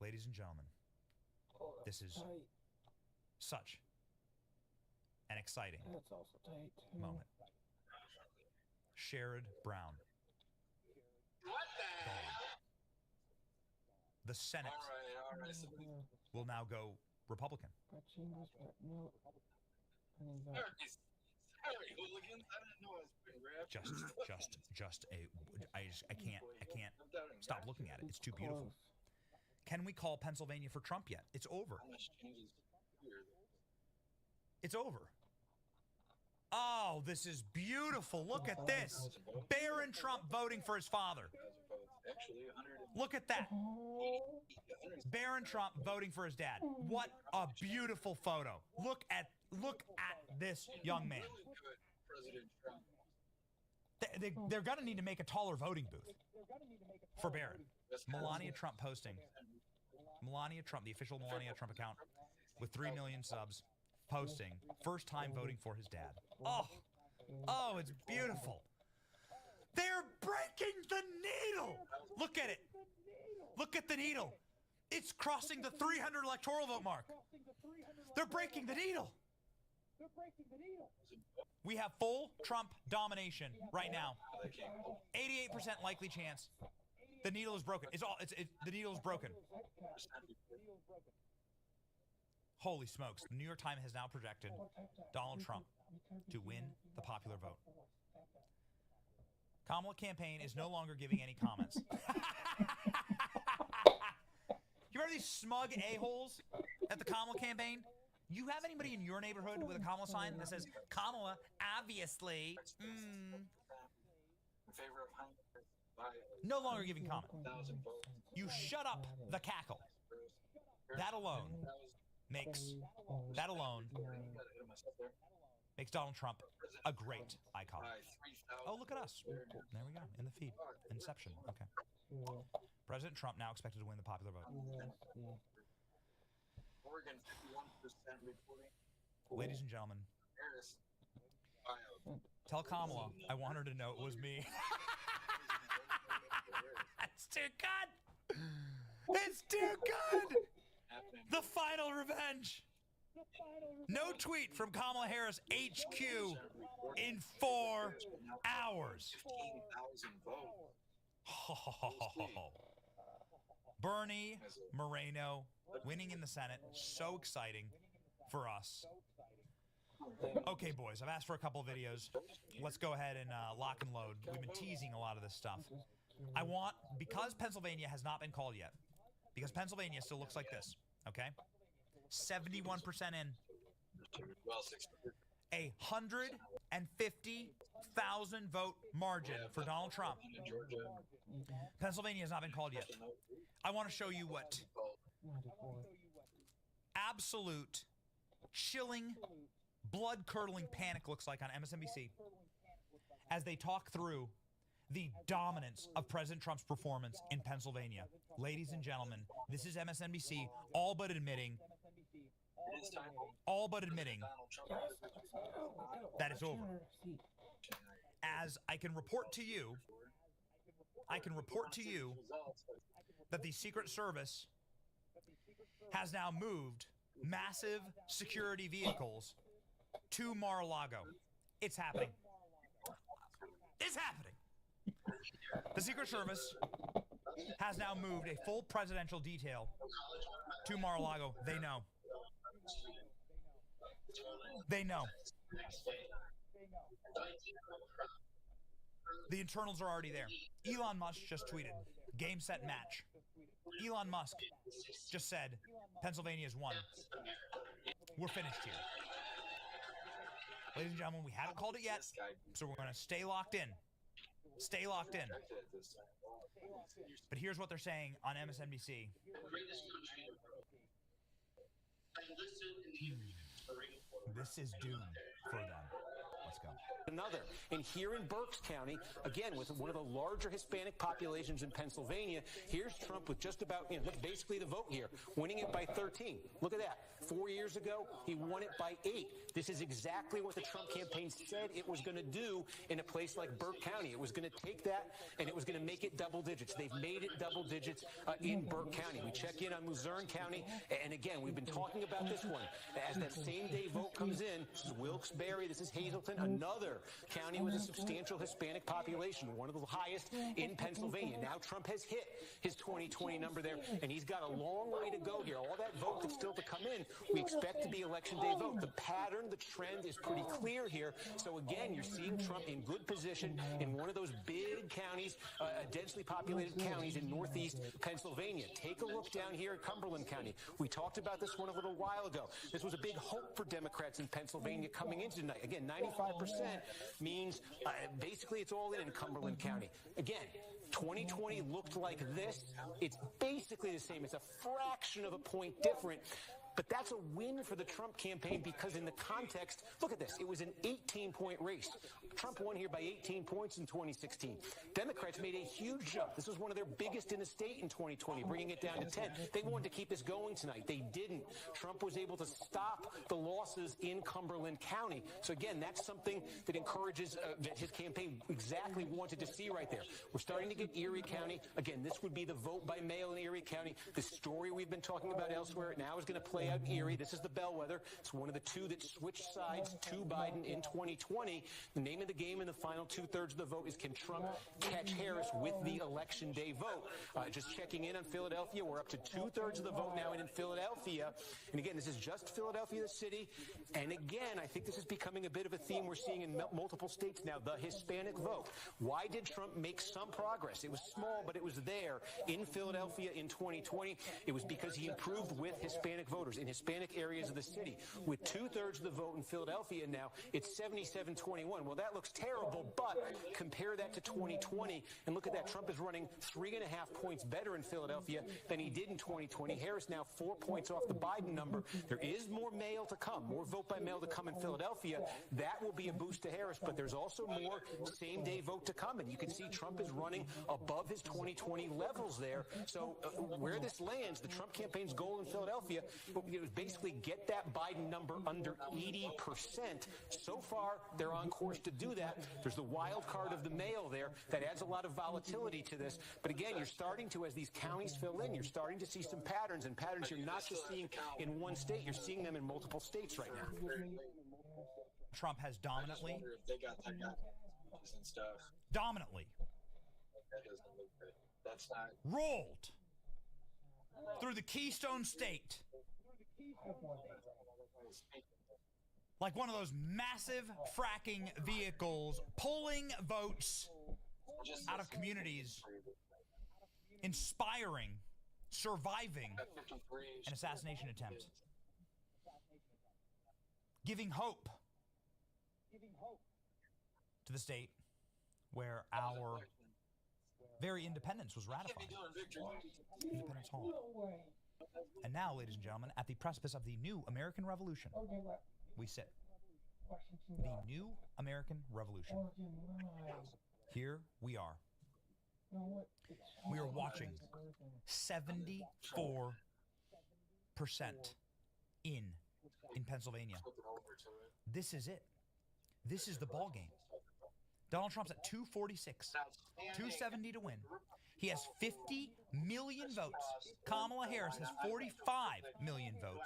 Speaker 5: Ladies and gentlemen, this is such an exciting moment. Sherrod Brown. The Senate will now go Republican. I can't stop looking at it. It's too beautiful. Can we call Pennsylvania for Trump yet? It's over. It's over. Oh, this is beautiful. Look at this. Barron Trump voting for his father. Look at that. Barron Trump voting for his dad. What a beautiful photo. Look at this young man. They're going to need to make a taller voting booth for Barron. Melania Trump posting. Melania Trump, the official Melania Trump account with 3 million subs, posting. First time voting for his dad. Oh, it's beautiful. They're breaking the needle. Look at it. Look at the needle. It's crossing the 300 electoral vote mark. They're breaking the needle. We have full Trump domination right now. 88% likely chance. The needle is broken. The needle is broken. Holy smokes. The New York Times has now projected Donald Trump to win the popular vote. Kamala campaign is no longer giving any comments. You remember these smug a-holes at the Kamala campaign? You have anybody in your neighborhood with a Kamala sign that says, Kamala, obviously, no longer giving comment. You shut up the cackle. That alone makes Donald Trump a great icon. Oh, look at us. There we go, in the feed. Inception, okay. President Trump now expected to win the popular vote.
Speaker 11: Oregon, 51% reporting.
Speaker 5: Ladies and gentlemen, tell Kamala I want her to know it was me. It's too good. It's too good. The final revenge. No tweet from Kamala Harris HQ in 4 hours.
Speaker 11: 15,000 votes.
Speaker 5: Bernie Moreno winning in the Senate. So exciting for us. Okay, boys, I've asked for a couple of videos. Let's go ahead and lock and load. We've been teasing a lot of this stuff. I want, because Pennsylvania has not been called yet, because Pennsylvania still looks like this, okay? 71% in. A 150,000 vote margin for Donald Trump. Pennsylvania has not been called yet. I want to show you what absolute, chilling, blood-curdling panic looks like on MSNBC as they talk through the dominance of President Trump's performance in Pennsylvania. Ladies and gentlemen, this is MSNBC all but admitting that it's over. As I can report to you that the Secret Service has now moved massive security vehicles to Mar-a-Lago. It's happening. It's happening. The Secret Service has now moved a full presidential detail to Mar-a-Lago. They know. They know. The internals are already there. Elon Musk just tweeted, game, set, match. Elon Musk just said, Pennsylvania's won. We're finished here. Ladies and gentlemen, we haven't called it yet, so we're going to stay locked in. Stay locked in. But here's what they're saying on MSNBC. This is doom for them. Let's go.
Speaker 17: Another. And here in Berks County, again, with one of the larger Hispanic populations in Pennsylvania, here's Trump with just about, basically the vote here, winning it by 13. Look at that. 4 years ago, he won it by 8. This is exactly what the Trump campaign said it was going to do in a place like Burke County. It was going to take that and it was going to make it double digits. They've made it double digits in Burke County. We check in on Luzerne County, and again, we've been talking about this one. As that same day vote comes in, this is Wilkes-Barre, this is Hazleton, another county with a substantial Hispanic population, one of the highest in Pennsylvania. Now Trump has hit his 2020 number there, and he's got a long way to go here. All that vote that's still to come in, we expect to be election day vote. The pattern, the trend is pretty clear here. So again, you're seeing Trump in good position in one of those big counties, densely populated counties in northeast Pennsylvania. Take a look down here at Cumberland County. We talked about this one a little while ago. This was a big hope for Democrats in Pennsylvania coming into tonight. Again, 95% means basically it's all in Cumberland County. Again, 2020 looked like this. It's basically the same. It's a fraction of a point different. But that's a win for the Trump campaign because in the context, look at this, it was an 18-point race. Trump won here by 18 points in 2016. Democrats made a huge jump. This was one of their biggest in the state in 2020, bringing it down to 10. They wanted to keep this going tonight. They didn't. Trump was able to stop the losses in Cumberland County. So again, that's something that encourages that his campaign exactly wanted to see right there. We're starting to get Erie County. Again, this would be the vote by mail in Erie County. The story we've been talking about elsewhere now is going to play out in Erie. This is the bellwether. It's one of the two that switched sides to Biden in 2020. The name of the game in the final two-thirds of the vote is, can Trump catch Harris with the election day vote? Just checking in on Philadelphia. We're up to two-thirds of the vote now in Philadelphia. And again, this is just Philadelphia, the city. And again, I think this is becoming a bit of a theme we're seeing in multiple states now, the Hispanic vote. Why did Trump make some progress? It was small, but it was there in Philadelphia in 2020. It was because he improved with Hispanic voters in Hispanic areas of the city. With two-thirds of the vote in Philadelphia now, it's 77-21. Well, that looks terrible, but compare that to 2020, and look at that. Trump is running 3.5 points better in Philadelphia than he did in 2020. Harris now 4 points off the Biden number. There is more mail to come, more vote by mail to come in Philadelphia. That will be a boost to Harris, but there's also more same-day vote to come, and you can see Trump is running above his 2020 levels there. So where this lands, the Trump campaign's goal in Philadelphia is basically get that Biden number under 80%. So far, they're on course to do that. There's the wild card of the mail there that adds a lot of volatility to this. But again, you're starting to, as these counties fill in, you're starting to see some patterns, and patterns you're not just seeing in one state, you're seeing them in multiple states right now.
Speaker 5: Trump has dominantly,
Speaker 11: if they got that guy and stuff.
Speaker 5: dominantly
Speaker 11: That doesn't look good. That's not.
Speaker 5: rolled through the Keystone State like one of those massive fracking vehicles, pulling votes out of communities, inspiring, surviving an assassination attempt, giving hope to the state where our very independence was ratified. Independence Hall. And now, ladies and gentlemen, at the precipice of the new American Revolution, we sit. The new American Revolution. Here we are. We are watching 74% in Pennsylvania. This is it. This is the ball game. Donald Trump's at 246, 270 to win. He has 50 million votes. Kamala Harris has 45 million votes.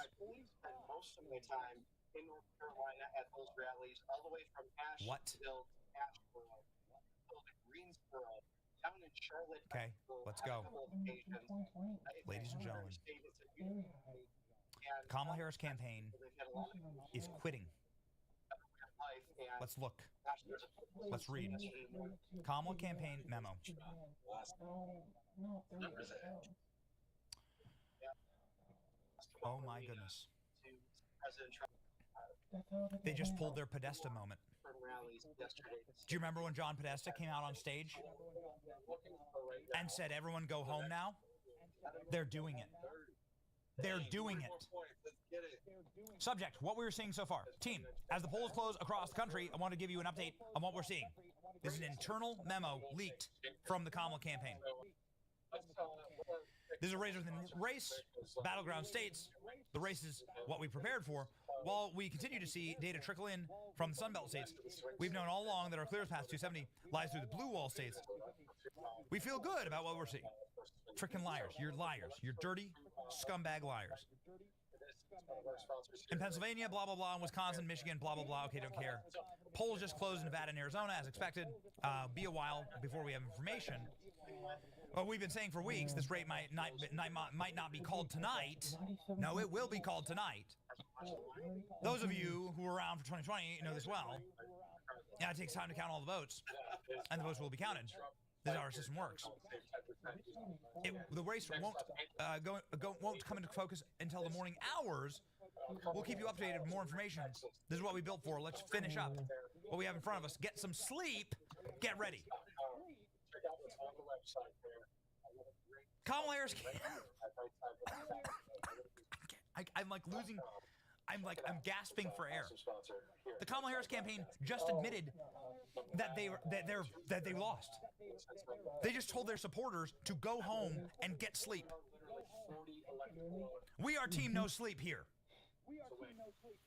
Speaker 18: Most of my time in North Carolina at those rallies, all the way from Asheville to Asheboro, to Greensboro, down in Charlotte.
Speaker 5: Okay, let's go. Ladies and gentlemen, Kamala Harris campaign is quitting. Let's look. Let's read. Kamala campaign memo. Oh my goodness. They just pulled their Podesta moment. Do you remember when John Podesta came out on stage and said, everyone go home now? They're doing it. They're doing it. Subject, what we're seeing so far. Team, as the polls close across the country, I want to give you an update on what we're seeing. This is an internal memo leaked from the Kamala campaign. This is a race within race, battleground states. The race is what we prepared for. While we continue to see data trickle in from the Sunbelt states, we've known all along that our clearest path to 270 lies through the blue wall states. We feel good about what we're seeing. Frickin' liars. You're liars. You're dirty, scumbag liars. In Pennsylvania, blah, blah, blah. In Wisconsin, Michigan, blah, blah, blah. Okay, don't care. Polls just closed in Nevada and Arizona, as expected. Be a while before we have information. Well, we've been saying for weeks, this rate might not be called tonight. No, it will be called tonight. Those of you who were around for 2020 know this well. Yeah, it takes time to count all the votes, and the votes will be counted. This is how our system works. The race won't come into focus until the morning hours. We'll keep you updated with more information. This is what we built for. Let's finish up what we have in front of us. Get some sleep. Get ready. Kamala Harris. I'm I'm like losing. I'm gasping for air. The Kamala Harris campaign just admitted that they lost. They just told their supporters to go home and get sleep. We are team no sleep here.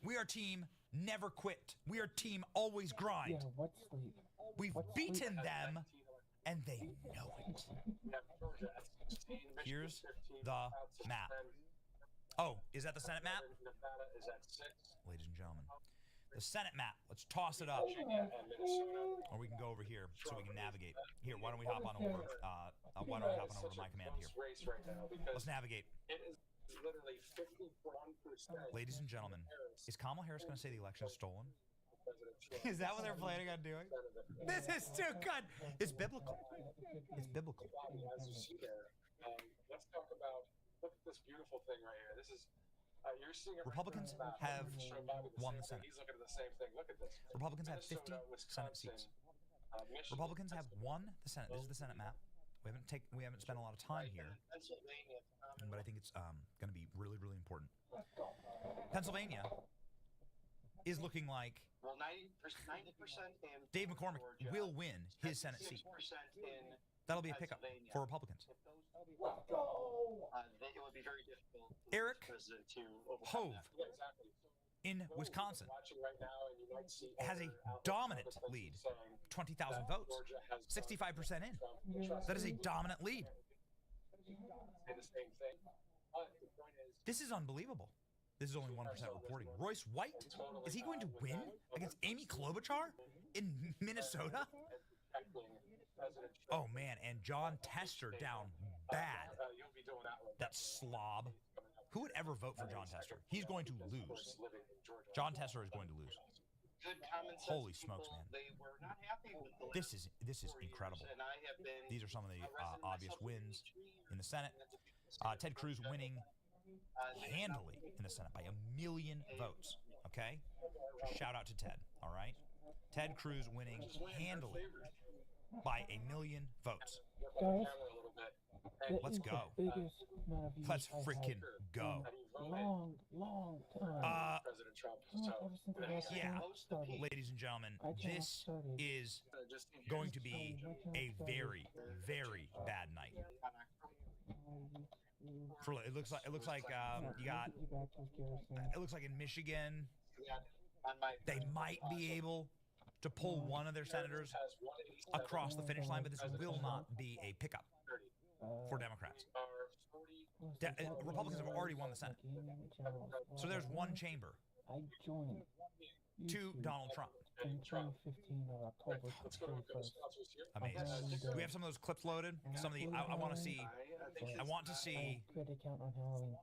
Speaker 5: We are team never quit. We are team always grind.
Speaker 3: Yeah, what sleep?
Speaker 5: We've beaten them, and they know it. Here's the map. Oh, is that the Senate map? Ladies and gentlemen, the Senate map. Let's toss it up. Or we can go over here so we can navigate. Here, why don't we hop on over? Why don't we hop on over to my command here? Let's navigate. Ladies and gentlemen, is Kamala Harris going to say the election is stolen? Is that what they're planning on doing? This is too good. It's biblical. It's biblical.
Speaker 11: As you see there, let's talk about, look at this beautiful thing right here. This is, you're seeing it.
Speaker 5: Republicans have won the Senate.
Speaker 11: He's looking at the same thing. Look at this.
Speaker 5: Republicans have 50 Senate seats. Republicans have won the Senate. This is the Senate map. We haven't spent a lot of time here, but I think it's going to be really, really important. Pennsylvania is looking like
Speaker 18: well, 90% in
Speaker 5: Dave McCormick will win his Senate seat. That'll be a pickup for Republicans.
Speaker 18: It would be very difficult for
Speaker 5: Eric
Speaker 18: to
Speaker 5: Hove in Wisconsin has a dominant lead, 20,000 votes, 65% in. That is a dominant lead. This is unbelievable. This is only 1% reporting. Royce White, is he going to win against Amy Klobuchar in Minnesota? Oh, man, and John Tester down bad. That slob. Who would ever vote for John Tester? He's going to lose. John Tester is going to lose. Holy smokes, man. This is incredible. These are some of the obvious wins in the Senate. Ted Cruz winning handily in the Senate by 1 million votes. Okay? Shout out to Ted, all right? Ted Cruz winning handily by 1 million votes.
Speaker 3: Guys,
Speaker 5: let's go. Let's freaking go.
Speaker 3: Long time.
Speaker 5: Yeah, ladies and gentlemen, this is going to be a very, very bad night. It looks like you got. It looks like in Michigan, they might be able to pull one of their senators across the finish line, but this will not be a pickup for Democrats. Republicans have already won the Senate, so there's one chamber to Donald Trump.
Speaker 3: In 2015 or October 31st.
Speaker 5: Amazing. Do we have some of those clips loaded? Some of the I want to see. I want to see.
Speaker 3: Credit account on Halloween.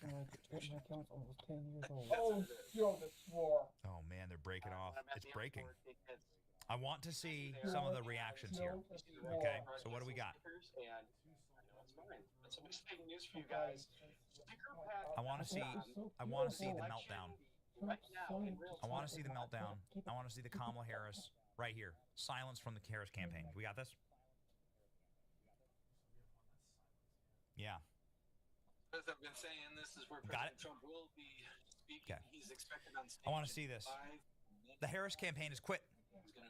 Speaker 3: My account's almost 10 years old.
Speaker 11: Oh, yo, the swore.
Speaker 5: Oh man, they're breaking off. It's breaking. I want to see some of the reactions here. Okay, so what do we got? I want to see. I want to see the meltdown. I want to see the meltdown. I want to see the Kamala Harris right here. Silence from the Harris campaign. We got this? Yeah.
Speaker 11: As I've been saying, this is where
Speaker 5: Got
Speaker 11: President
Speaker 5: it?
Speaker 11: Trump will be speaking.
Speaker 5: Okay.
Speaker 11: He's expected on stage.
Speaker 5: I want to see this. The Harris campaign has quit.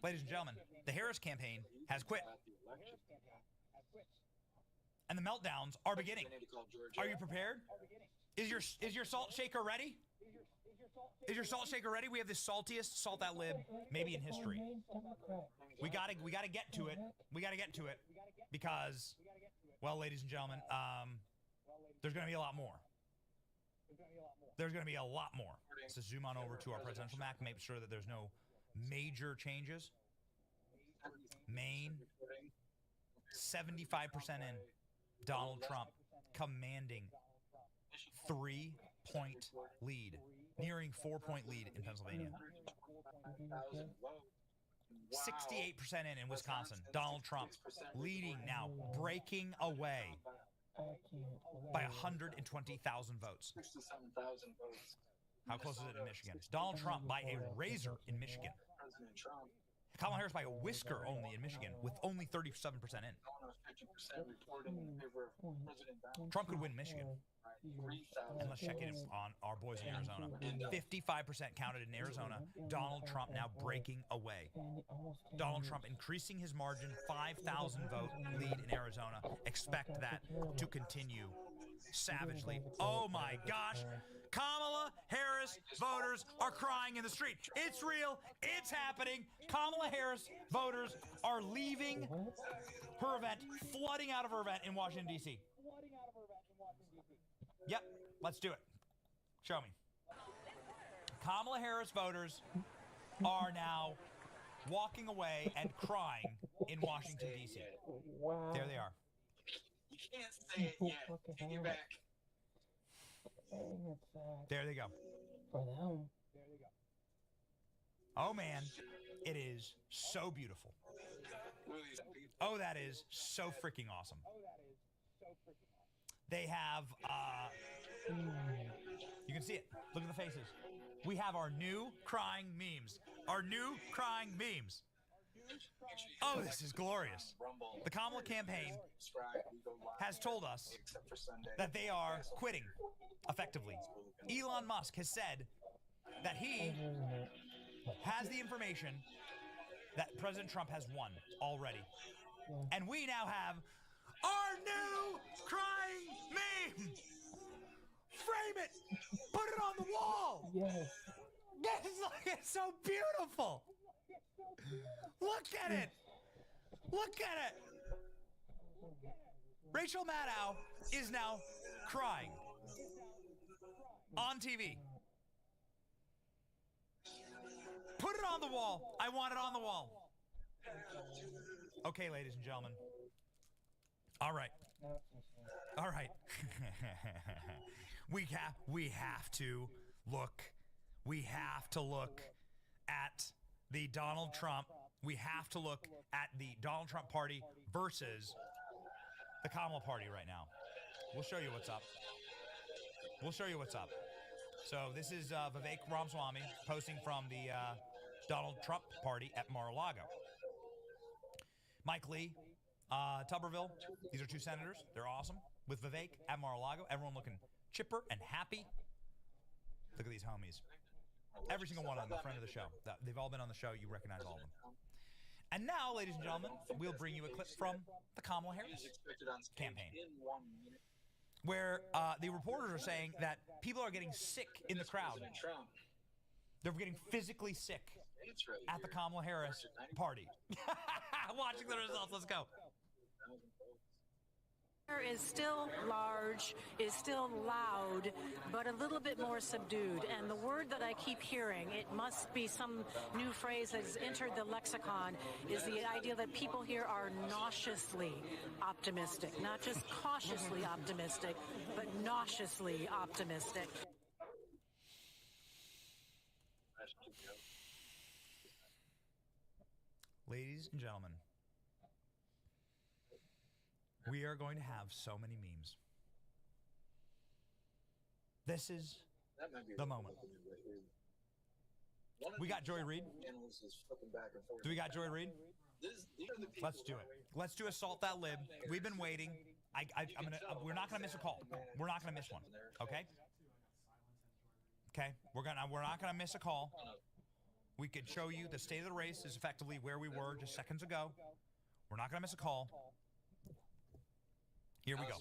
Speaker 5: Ladies and gentlemen, the Harris campaign has quit. And the meltdowns are beginning. Are you prepared? Is your salt shaker ready? Is your salt shaker ready? We have the saltiest salt that lib maybe in history. We gotta get to it. We gotta get to it because, well, ladies and gentlemen, there's gonna be a lot more. There's gonna be a lot more. So zoom on over to our presidential map, make sure that there's no major changes. Maine, 75% in. Donald Trump commanding 3-point lead, nearing 4-point lead in Pennsylvania. 68% in Wisconsin. Donald Trump leading now, breaking away by 120,000 votes.
Speaker 11: 67,000 votes.
Speaker 5: How close is it in Michigan? Donald Trump by a razor in Michigan.
Speaker 11: President Trump
Speaker 5: Kamala Harris by a whisker only in Michigan, with only 37% in.
Speaker 11: 50% reporting in favor of President Donald
Speaker 5: Trump could win Michigan. And let's check in on our boys in Arizona. 55% counted in Arizona. Donald Trump now breaking away. Donald Trump increasing his margin, 5,000 vote lead in Arizona. Expect that to continue savagely. Oh my gosh. Kamala Harris voters are crying in the street. It's real. It's happening. Kamala Harris voters are leaving her event, flooding out of her event in Washington, D.C. Yep, let's do it. Show me. Kamala Harris voters are now walking away and crying in Washington, D.C.
Speaker 3: Wow.
Speaker 5: There they are.
Speaker 11: You can't say it yet. Take it back.
Speaker 5: There they go.
Speaker 3: For them.
Speaker 5: Oh, man. It is so beautiful. Oh, that is so freaking awesome. They have, you can see it. Look at the faces. We have our new crying memes. Our new crying memes. Oh, this is glorious. The Kamala campaign has told us that they are quitting, effectively. Elon Musk has said that he has the information that President Trump has won already. And we now have our new crying meme! Frame it! Put it on the wall!
Speaker 3: Yes.
Speaker 5: It's so beautiful! Look at it! Look at it! Rachel Maddow is now crying on TV. Put it on the wall. I want it on the wall. Okay, ladies and gentlemen. All right. All right. We have to look. We have to look at the Donald Trump. We have to look at the Donald Trump party versus the Kamala party right now. We'll show you what's up. We'll show you what's up. So this is Vivek Ramaswamy posting from the Donald Trump party at Mar-a-Lago. Mike Lee, Tuberville, these are two senators. They're awesome. With Vivek at Mar-a-Lago, everyone looking chipper and happy. Look at these homies. Every single one of them, a friend of the show. They've all been on the show. You recognize all of them. And now, ladies and gentlemen, we'll bring you a clip from the Kamala Harris campaign, where the reporters are saying that people are getting sick in the crowd. They're getting physically sick at the Kamala Harris party. Watching the results. Let's go.
Speaker 19: Is still large, is still loud, but a little bit more subdued. And the word that I keep hearing, it must be some new phrase that's entered the lexicon, is the idea that people here are nauseously optimistic. Not just cautiously optimistic, but nauseously optimistic.
Speaker 5: Ladies and gentlemen, we are going to have so many memes. This is the moment. We got Joy Reid. Do we got Joy Reid? Let's do it. Let's do Assault That Lib. We've been waiting. We're not gonna miss a call. We're not gonna miss one. Okay. Okay. We're not gonna miss a call. We could show you the state of the race is effectively where we were just seconds ago. We're not gonna miss a call. Here we go.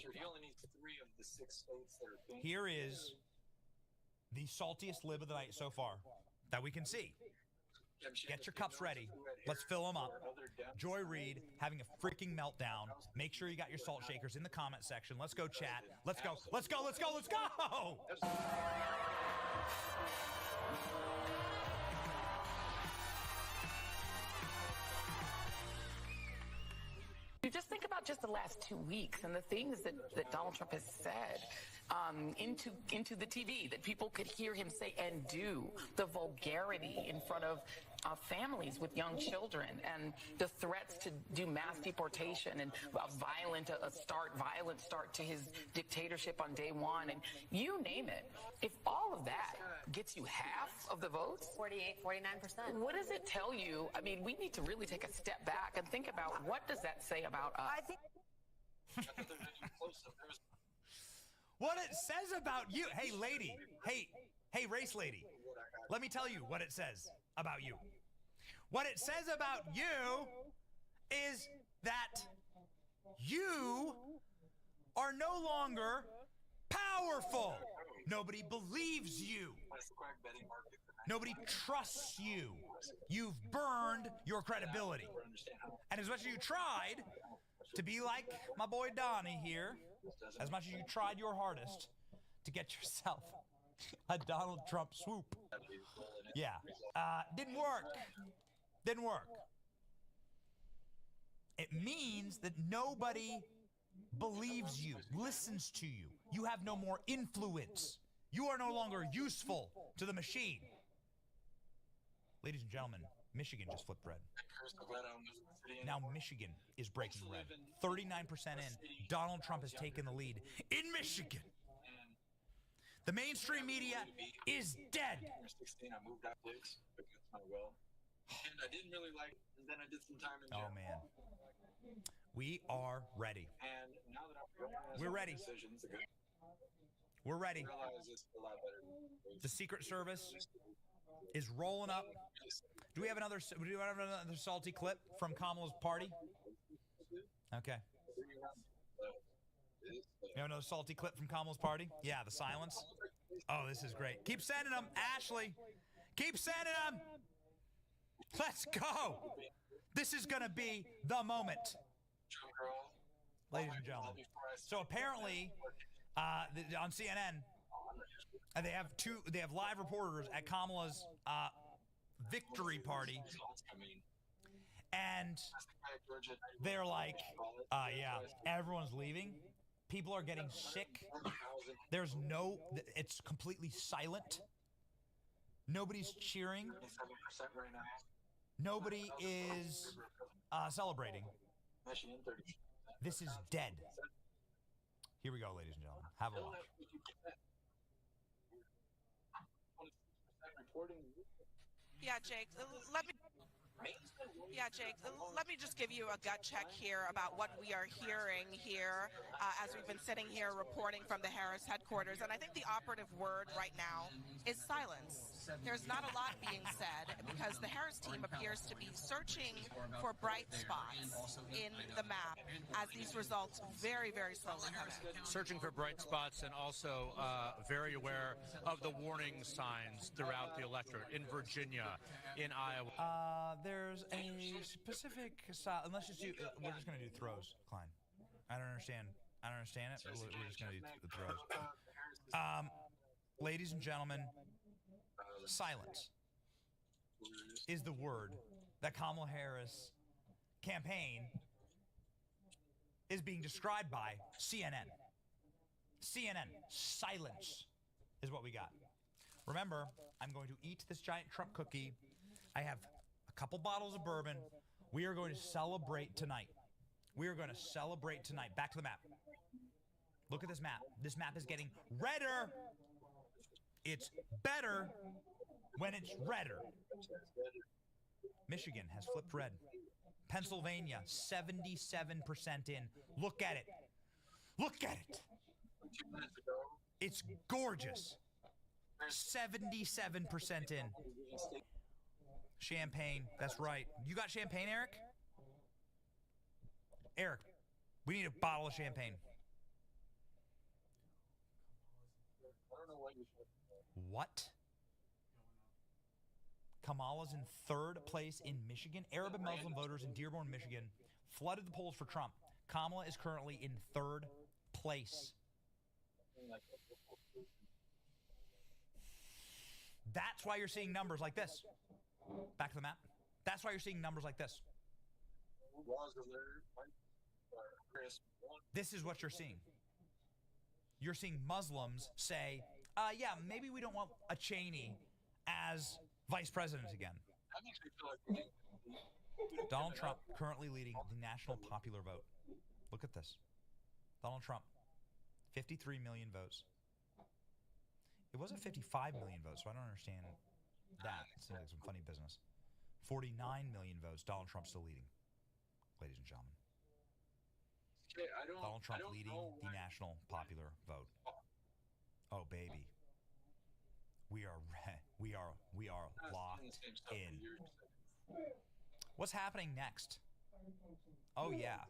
Speaker 5: Here is the saltiest lib of the night so far that we can see. Get your cups ready. Let's fill them up. Joy Reid having a freaking meltdown. Make sure you got your salt shakers in the comment section. Let's go chat. Let's go. Let's go. Let's go. Let's go.
Speaker 20: You just think about just the last 2 weeks and the things that Donald Trump has said. into the TV, that people could hear him say and do, the vulgarity in front of families with young children, and the threats to do mass deportation, and a violent start to his dictatorship on day one, and you name it. If all of that gets you half of the votes,
Speaker 21: 48, 49%.
Speaker 20: what does it tell you? I mean, we need to really take a step back and think about, what does that say about us?
Speaker 21: I think
Speaker 5: What it says about you. Hey, lady. Hey, race lady. Let me tell you what it says about you. What it says about you is that you are no longer powerful. Nobody believes you. Nobody trusts you. You've burned your credibility. And as much as you tried to be like my boy Donnie here, as much as you tried your hardest to get yourself a Donald Trump swoop, yeah, didn't work. Didn't work. It means that nobody believes you, listens to you. You have no more influence. You are no longer useful to the machine. Ladies and gentlemen, Michigan just flipped red. Now Michigan is breaking red. 39% in. Donald Trump has taken the lead in Michigan. The mainstream media is dead.
Speaker 11: I moved out against my will. And I didn't really like it. And then I did some time in jail.
Speaker 5: Oh, man. We are ready.
Speaker 11: And now that I've
Speaker 5: We're ready. We're ready.
Speaker 11: I realize it's a lot better.
Speaker 5: The Secret Service is rolling up. Do we have another salty clip from Kamala's party? Okay. You have another salty clip from Kamala's party? Yeah, the silence. Oh, this is great. Keep sending them, Ashley. Keep sending them. Let's go. This is going to be the moment. Ladies and gentlemen. So apparently, on CNN, they have live reporters at Kamala's victory party, and they're like, yeah, everyone's leaving. People are getting sick. It's completely silent. Nobody's cheering. Nobody is celebrating. This is dead. Here we go, ladies and gentlemen. Have a watch.
Speaker 14: Yeah, Jake, let me just give you a gut check here about what we are hearing here as we've been sitting here reporting from the Harris headquarters. And I think the operative word right now is silence. There's not a lot being said because the Harris team appears to be searching for bright spots in the map as these results very, very slowly come in.
Speaker 22: Searching for bright spots and also very aware of the warning signs throughout the electorate in Virginia, in Iowa.
Speaker 5: There's a specific style. We're just going to do throws, Klein. I don't understand it. We're just going to do the throws. Ladies and gentlemen, silence is the word that Kamala Harris campaign is being described by CNN. CNN, silence is what we got. Remember, I'm going to eat this giant Trump cookie. I have a couple bottles of bourbon. We are going to celebrate tonight. We are going to celebrate tonight. Back to the map. Look at this map. This map is getting redder. It's better when it's redder. Michigan has flipped red. Pennsylvania, 77% in. Look at it. Look at it. It's gorgeous. 77% in. Champagne. That's right. You got champagne, Eric? Eric, we need a bottle of champagne. What? Kamala's in third place in Michigan. Arab and Muslim voters in Dearborn, Michigan flooded the polls for Trump. Kamala is currently in third place. That's why you're seeing numbers like this. Back to the map. That's why you're seeing numbers like this. This is what you're seeing. you're seeing Muslims say, yeah, maybe we don't want a Cheney as vice president again.
Speaker 11: That makes me feel like
Speaker 5: Donald Trump currently leading the national popular vote. Look at this. Donald Trump, 53 million votes. It wasn't 55 million votes, so I don't understand that. It seems like some funny business. 49 million votes. Donald Trump's still leading, ladies and gentlemen.
Speaker 11: Okay,
Speaker 5: Donald Trump leading the national popular vote. Oh baby, we are locked in. What's happening next? Oh yeah,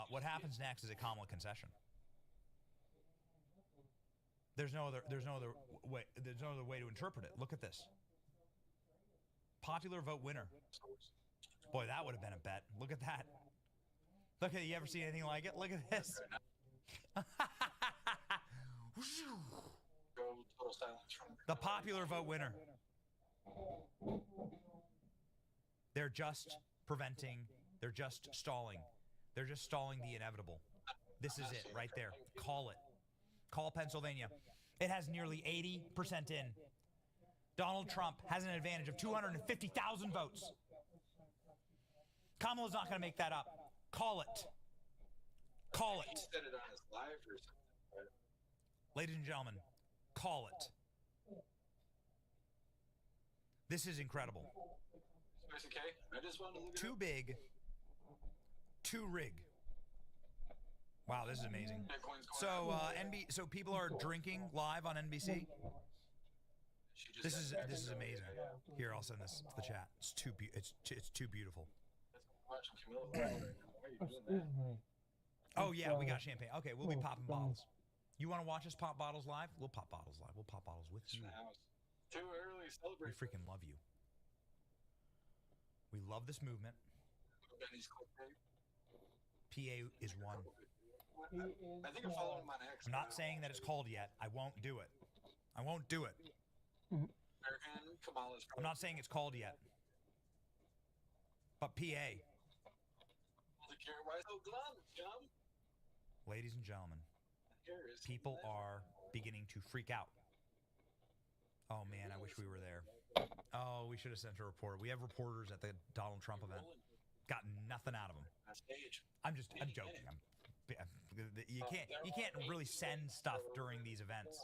Speaker 5: what happens next is a Kamala concession. There's no other way to interpret it. Look at this. Popular vote winner. Boy, that would have been a bet. Look at that. Look at, you ever seen anything like it? Look at this. The popular vote winner. They're just stalling. They're just stalling the inevitable. This is it right there. Call it. Call Pennsylvania. It has nearly 80% in. Donald Trump has an advantage of 250,000 votes. Kamala's not going to make that up. Call it. Call it.
Speaker 11: He said it on his live or something.
Speaker 5: Ladies and gentlemen, call it. This is incredible.
Speaker 11: It's okay. I just wanted to look
Speaker 5: Too big, too rig. Wow, this is amazing. So, so people are drinking live on NBC. This is amazing. Here, I'll send this to the chat. It's too beautiful. Oh yeah, we got champagne. Okay, we'll be popping bottles. You want to watch us pop bottles live? We'll pop bottles live. We'll pop bottles with you.
Speaker 11: Too early. Celebrate.
Speaker 5: We freaking love you. We love this movement. PA is one.
Speaker 11: I think I'm following my next.
Speaker 5: I'm not saying that it's called yet. I won't do it. I won't do it.
Speaker 11: American Kamala's.
Speaker 5: I'm not saying it's called yet. But PA. Ladies and gentlemen, people are beginning to freak out. Oh man, I wish we were there. Oh, we should have sent a report. We have reporters at the Donald Trump event. Got nothing out of them. I'm joking. You can't really send stuff during these events.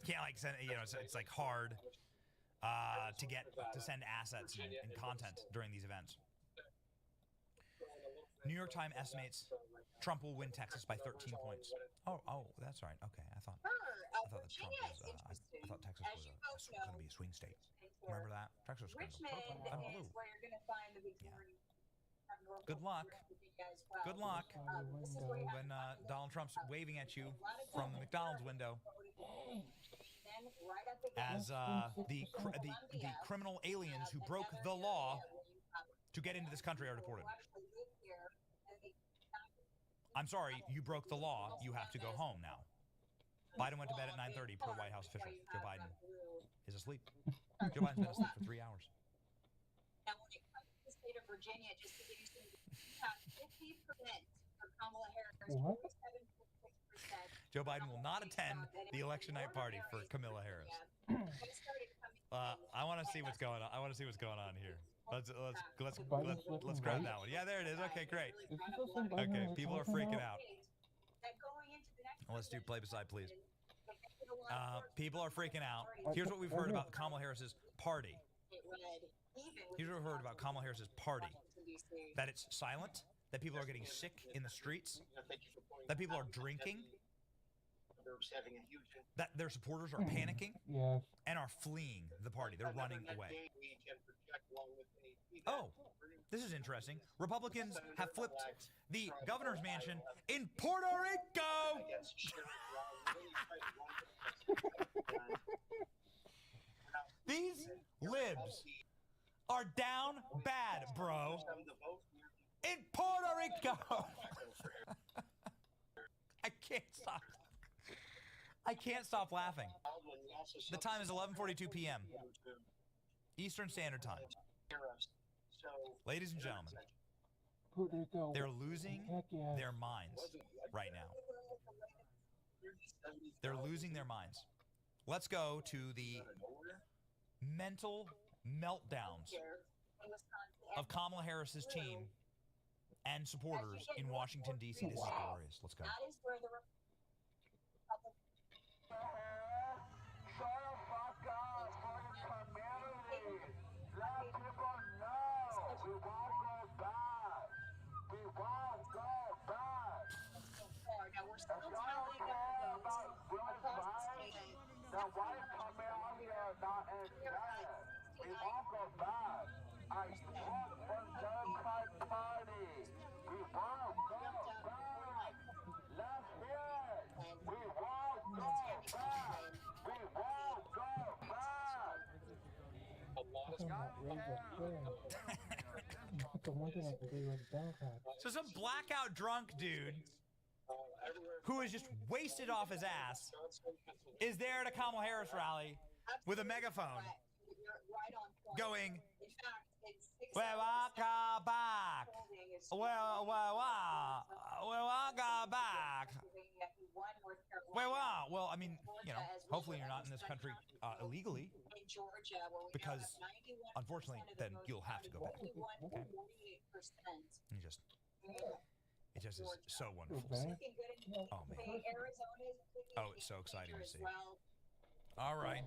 Speaker 5: You can't like send, it's like hard to send assets and content during these events. New York Times estimates Trump will win Texas by 13 points. Oh, that's right. Okay, I thought that Trump was. I thought Texas was going to be a swing state. Remember that? Texas was going to go purple and blue. Yeah. Good luck. Good luck when Donald Trump's waving at you from the McDonald's window as the criminal aliens who broke the law to get into this country are deported. I'm sorry, you broke the law. You have to go home now. Biden went to bed at 9:30 per White House official. Joe Biden is asleep. Joe Biden's been asleep for 3 hours.
Speaker 12: Now, when it comes to the state of Virginia, just to give you some, 50% for Kamala Harris, 47.6%.
Speaker 5: Joe Biden will not attend the election night party for Kamala Harris. I want to see what's going on. I want to see what's going on here. Let's grab that one. Yeah, there it is. Okay, great. Okay, people are freaking out. Let's do play beside, please. People are freaking out. Here's what we've heard about Kamala Harris's party. Here's what we've heard about Kamala Harris's party. That it's silent, that people are getting sick in the streets, that people are drinking, that their supporters are panicking and are fleeing the party. They're running away. Oh, this is interesting. Republicans have flipped the governor's mansion in Puerto Rico. These libs are down bad, bro. In Puerto Rico. I can't stop laughing. The time is 11:42 p.m. Eastern Standard Time. Ladies and gentlemen, they're losing their minds right now. They're losing their minds. Let's go to the mental meltdowns of Kamala Harris's team and supporters in Washington, D.C. This is glorious. Let's go.
Speaker 12: That is where the Now we're still tallying up votes across the state. The white come out here not in Senate. We won't go back. I want the Democrat Party. We won't go back. Let's hear it. We won't go back. We won't go back.
Speaker 5: So some blackout drunk dude who is just wasted off his ass is there at a Kamala Harris rally with a megaphone going, "We won't go back. We won't go back. We won't." Well, I mean, you know, hopefully you're not in this country illegally, because unfortunately then you'll have to go back. Okay. It just is so wonderful to see. Oh, man. Oh, it's so exciting to see. All right.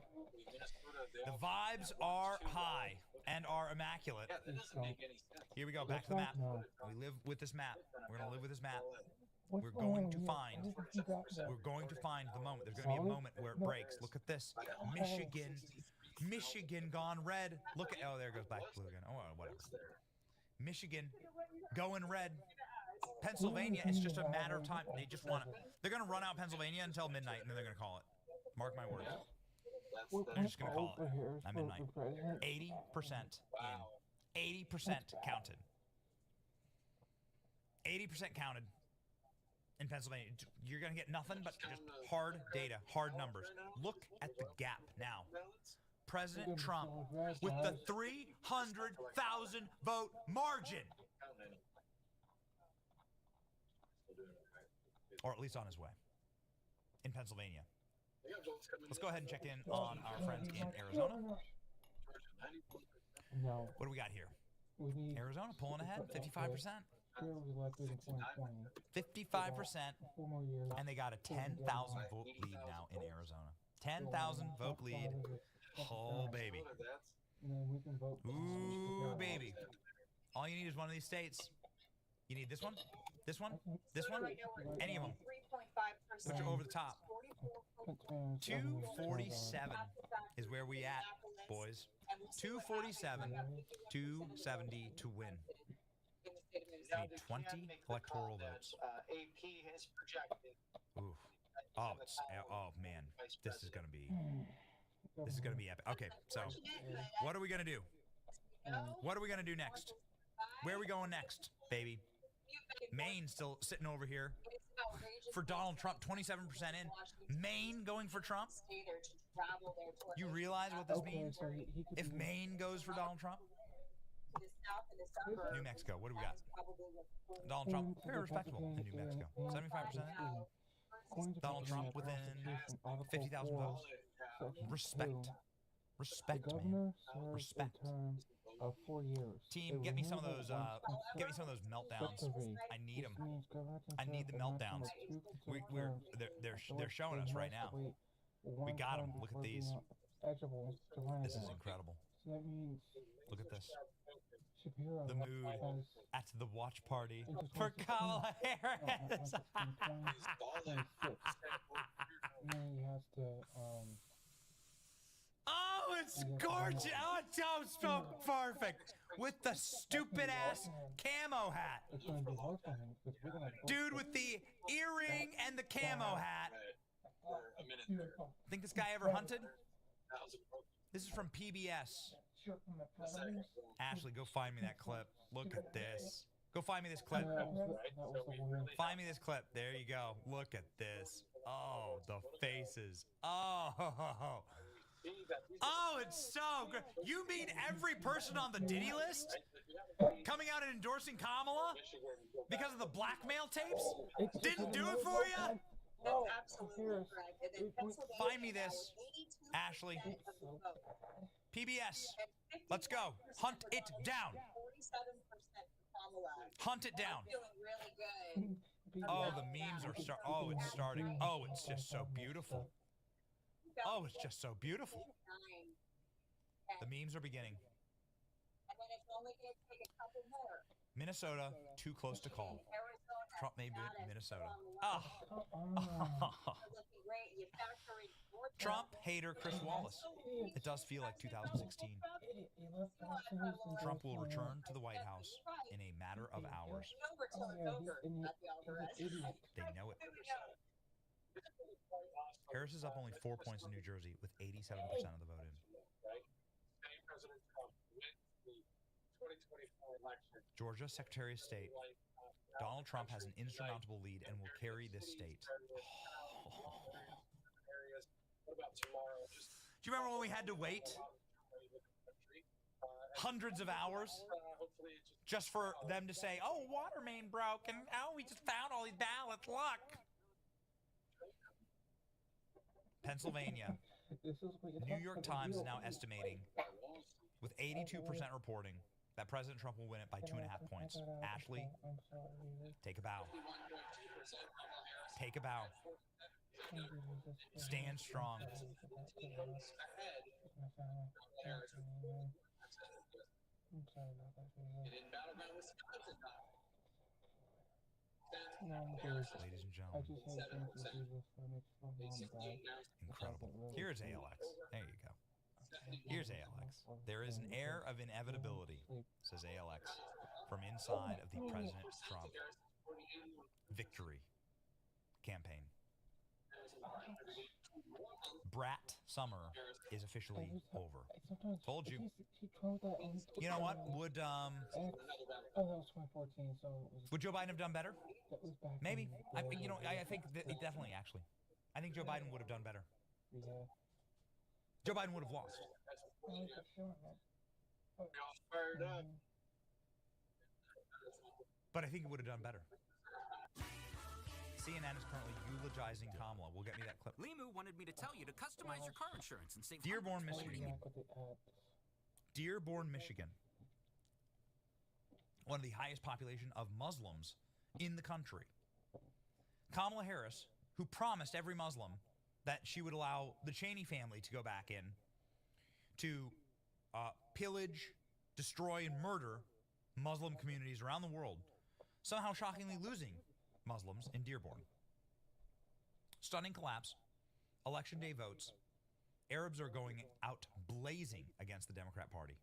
Speaker 5: The vibes are high and are immaculate. Here we go. Back to the map. We live with this map. We're going to live with this map. We're going to find the moment. There's going to be a moment where it breaks. Look at this. Michigan gone red. Look at, oh, there goes back blue again. Oh, whatever. Michigan going red. Pennsylvania, it's just a matter of time. They just want to, they're going to run out Pennsylvania until midnight, and then they're going to call it. Mark my words. They're just going to call it at midnight. 80% in. 80% counted. 80% counted in Pennsylvania. You're going to get nothing but just hard data, hard numbers. Look at the gap now. President Trump with the 300,000 vote margin. Or at least on his way in Pennsylvania. Let's go ahead and check in on our friends in Arizona.
Speaker 3: No.
Speaker 5: What do we got here? Arizona pulling ahead, 55%. 55%, and they got a 10,000 vote lead now in Arizona. 10,000 vote lead. Oh, baby. Ooh, baby. All you need is one of these states. You need this one, this one, this one, any of them. Put you over the top. 247 is where we at, boys. 247, 270 to win. Need 20 electoral votes. Oof. Oh, oh man, this is gonna be epic. Okay, so what are we gonna do? What are we gonna do next? Where are we going next, baby? Maine still sitting over here for Donald Trump, 27% in. Maine going for Trump? You realize what this means? If Maine goes for Donald Trump? New Mexico, what do we got? Donald Trump, very respectable in New Mexico. 75%. Donald Trump within 50,000 votes. Respect. Respect, man. Respect.
Speaker 3: Of 4 years.
Speaker 5: Team, get me some of those meltdowns. I need them. I need the meltdowns. They're showing us right now. We got them. Look at these. This is incredible. Look at this. The mood at the watch party for Kamala Harris. Oh, it's gorgeous. Oh, it's so perfect. With the stupid ass camo hat. Dude with the earring and the camo hat. Think this guy ever hunted? This is from PBS. Ashley, go find me that clip. Look at this. Go find me this clip. Find me this clip. There you go. Look at this. Oh, the faces. Oh. Oh, it's so good. You mean every person on the Diddy list coming out and endorsing Kamala because of the blackmail tapes didn't do it for you?
Speaker 18: That's absolutely correct. And then Pennsylvania
Speaker 5: Find me
Speaker 18: now
Speaker 5: this,
Speaker 18: with 82%
Speaker 5: Ashley.
Speaker 18: of the vote.
Speaker 5: PBS.
Speaker 18: And
Speaker 5: Let's go.
Speaker 18: 51%
Speaker 5: Hunt
Speaker 18: for
Speaker 5: it
Speaker 18: Donald
Speaker 5: down.
Speaker 18: Trump, 47% for Kamala.
Speaker 5: Hunt it down.
Speaker 18: I'm feeling really good.
Speaker 5: Oh, the memes are it's starting. Oh, it's just so beautiful. Oh, it's just so beautiful. The memes are beginning.
Speaker 18: And then it's only going to take a couple more.
Speaker 5: Minnesota, too close to call.
Speaker 18: Arizona,
Speaker 5: Trump made
Speaker 18: not as
Speaker 5: Minnesota.
Speaker 18: strong.
Speaker 5: Ah.
Speaker 18: Looking great. You factor in Georgia.
Speaker 5: Trump hater Chris Wallace. It does feel like 2016. Trump will return to the White House in a matter of hours. They know it. Harris is up only 4 points in New Jersey with 87% of the vote in.
Speaker 11: President Trump wins the 2024 election.
Speaker 5: Georgia Secretary of State. Donald Trump has an insurmountable lead and will carry this state.
Speaker 11: What about tomorrow?
Speaker 5: Do you remember when we had to wait hundreds of hours just for them to say, oh, water main broke, and oh, we just found all these ballots, look. Pennsylvania. New York Times is now estimating, with 82% reporting, that President Trump will win it by 2.5 points. Ashley, take a bow. Take a bow. Stand strong. Ladies and gentlemen. Incredible. Here's ALX. There you go. Here's ALX. There is an air of inevitability, says ALX, from inside of the President Trump victory campaign. Brat summer is officially over. Told you. You know what? Would would Joe Biden have done better? Maybe. I think definitely, actually. I think Joe Biden would have done better. Joe Biden would have lost. But I think he would have done better. CNN is currently eulogizing Kamala. We'll get me that clip.
Speaker 7: Limu wanted me to tell you to customize your car insurance and save
Speaker 5: Dearborn,
Speaker 7: hundreds
Speaker 5: Michigan. Dearborn, Michigan. One of the highest population of Muslims in the country. Kamala Harris, who promised every Muslim that she would allow the Cheney family to go back in to pillage, destroy, and murder Muslim communities around the world, somehow shockingly losing Muslims in Dearborn. Stunning collapse. Election day votes. Arabs are going out blazing against the Democrat Party.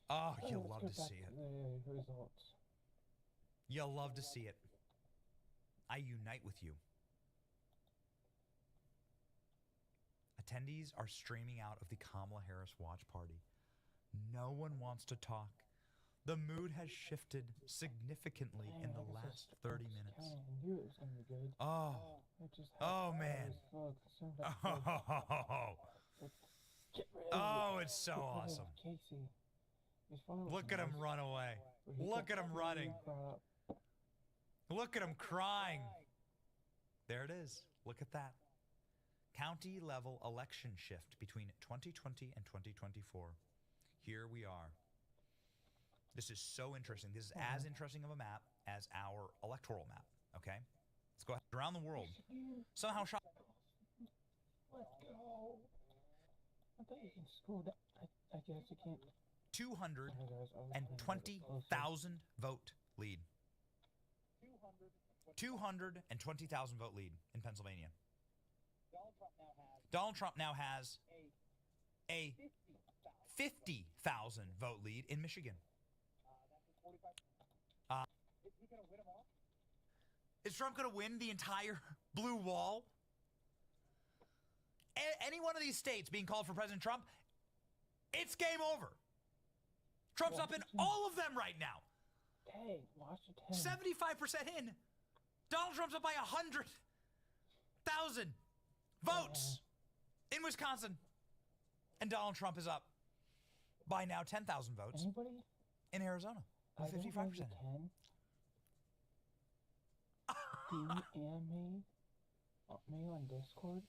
Speaker 5: Oh, you'll love to see it. You'll love to see it. I unite with you. Attendees are streaming out of the Kamala Harris watch party. No one wants to talk. The mood has shifted significantly in the last 30 minutes. Oh man. Oh, it's so awesome. Look at him run away. Look at him running. Look at him crying. There it is. Look at that. County level election shift between 2020 and 2024. Here we are. This is so interesting. This is as interesting of a map as our electoral map. Okay? Let's go around the world. Somehow shot.
Speaker 3: Let's go. I thought you can scroll down. I guess you can't.
Speaker 5: 220,000 vote lead. 220,000 vote lead in Pennsylvania. Donald Trump now has a 50,000 vote lead in Michigan. Is Trump going to win the entire blue wall? Any one of these states being called for President Trump, it's game over. Trump's up in all of them right now.
Speaker 3: Hey, Washington.
Speaker 5: 75% in. Donald Trump's up by 100,000 votes in Wisconsin. And Donald Trump is up by now 10,000 votes.
Speaker 3: Anybody?
Speaker 5: In Arizona. With 55%.
Speaker 3: DM me on Discord.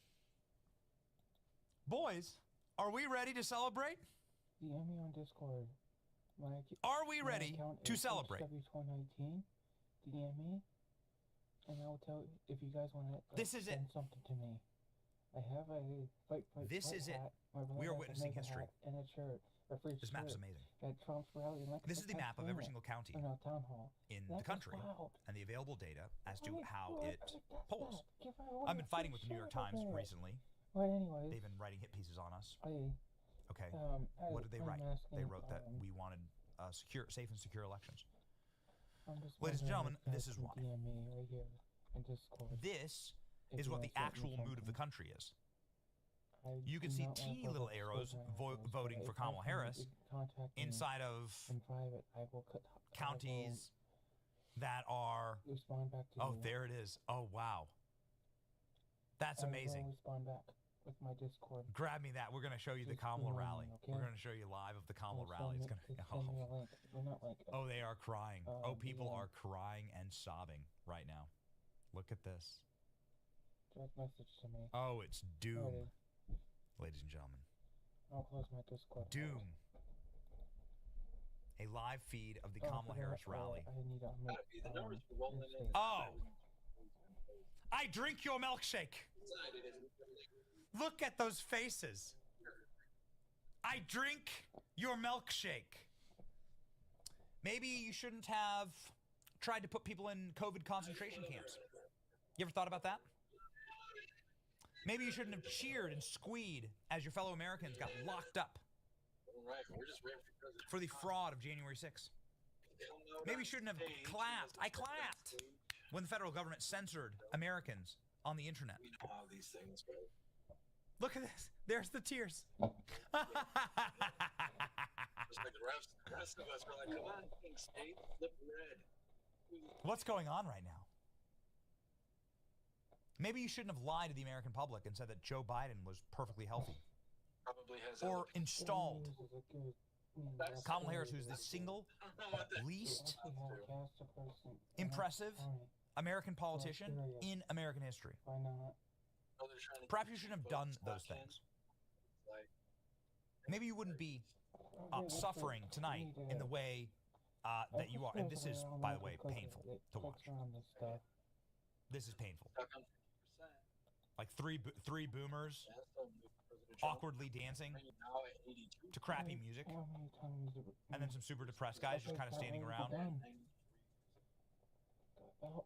Speaker 5: Boys, are we ready to celebrate?
Speaker 3: DM me on Discord.
Speaker 5: Are we ready to celebrate?
Speaker 3: W2019. DM me, and I will tell you if you guys want to.
Speaker 5: This is
Speaker 3: send
Speaker 5: it.
Speaker 3: something to me. I have a fight.
Speaker 5: This is it. We are witnessing history.
Speaker 3: And a shirt.
Speaker 5: This map is amazing.
Speaker 3: At Trump's rally in
Speaker 5: This is the map of every single county
Speaker 3: town hall
Speaker 5: in the country and the available data as to how it polls. I've been fighting with the New York Times recently.
Speaker 3: But anyways,
Speaker 5: they've been writing hit pieces on us. Okay. What did they write? They wrote that we wanted safe and secure elections. Ladies and gentlemen, this is why. This is what the actual mood of the country is. You can see teeny little arrows voting for Kamala Harris inside of counties that are. Oh, there it is. Oh, wow. That's amazing.
Speaker 3: Respond back with my Discord.
Speaker 5: Grab me that. We're going to show you the Kamala rally.
Speaker 3: Okay?
Speaker 5: We're going to show you live of the Kamala rally. It's going to. Oh, they are crying. Oh, people are crying and sobbing right now. Look at this.
Speaker 3: Direct message to me.
Speaker 5: Oh, it's doom. Ladies and gentlemen.
Speaker 3: I'll close my Discord.
Speaker 5: Doom. A live feed of the Kamala Harris rally.
Speaker 3: I need to
Speaker 5: Oh! I drink your milkshake. Look at those faces. I drink your milkshake. Maybe you shouldn't have tried to put people in COVID concentration camps. You ever thought about that? Maybe you shouldn't have cheered and squeed as your fellow Americans got locked up for the fraud of January 6th. Maybe you shouldn't have clapped. I clapped when the federal government censored Americans on the internet.
Speaker 11: We know how these things go.
Speaker 5: Look at this. There's the tears.
Speaker 11: Just like the rest of us were like, come on, pink state, flip red.
Speaker 5: What's going on right now? Maybe you shouldn't have lied to the American public and said that Joe Biden was perfectly healthy.
Speaker 11: Probably has
Speaker 5: or installed Kamala Harris, who's the single least impressive American politician in American history.
Speaker 3: Why not?
Speaker 5: Perhaps you shouldn't have done those things. Maybe you wouldn't be suffering tonight in the way that you are. And this is, by the way, painful to watch. This is painful. Like three boomers awkwardly dancing to crappy music, and then some super depressed guys just kind of standing around.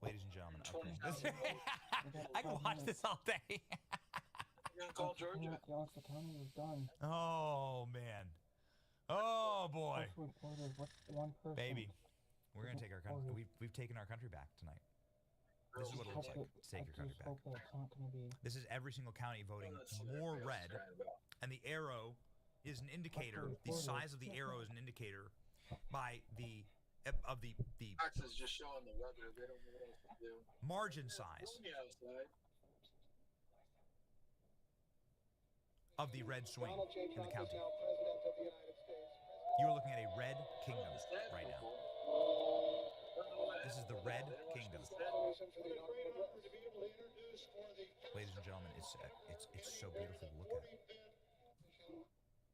Speaker 5: Ladies and gentlemen, okay. I can watch this all day.
Speaker 11: You're gonna call Georgia.
Speaker 5: Oh man. Oh boy. Baby, we're gonna take our country. We've taken our country back tonight. This is what it looks like to take your country back. This is every single county voting more red, and the arrow is an indicator. The size of the arrow is an indicator by the
Speaker 11: Fox is just showing the weather. They don't know what else to do.
Speaker 5: Margin size of the red swing in the county. You are looking at a red kingdom right now. This is the red kingdom. Ladies and gentlemen, it's so beautiful to look at.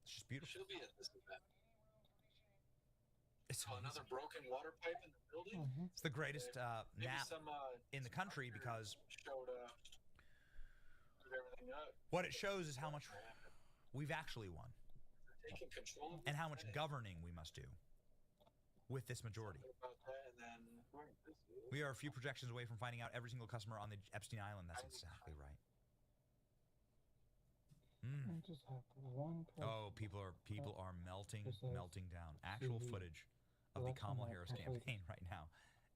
Speaker 5: It's just beautiful.
Speaker 11: She'll be at this event. It's another broken water pipe in the building.
Speaker 5: It's the greatest map in the country because what it shows is how much we've actually won and how much governing we must do with this majority. We are a few projections away from finding out every single customer on the Epstein Island. That's exactly right.
Speaker 3: Just have one
Speaker 5: oh, people are melting down. Actual footage of the Kamala Harris campaign right now.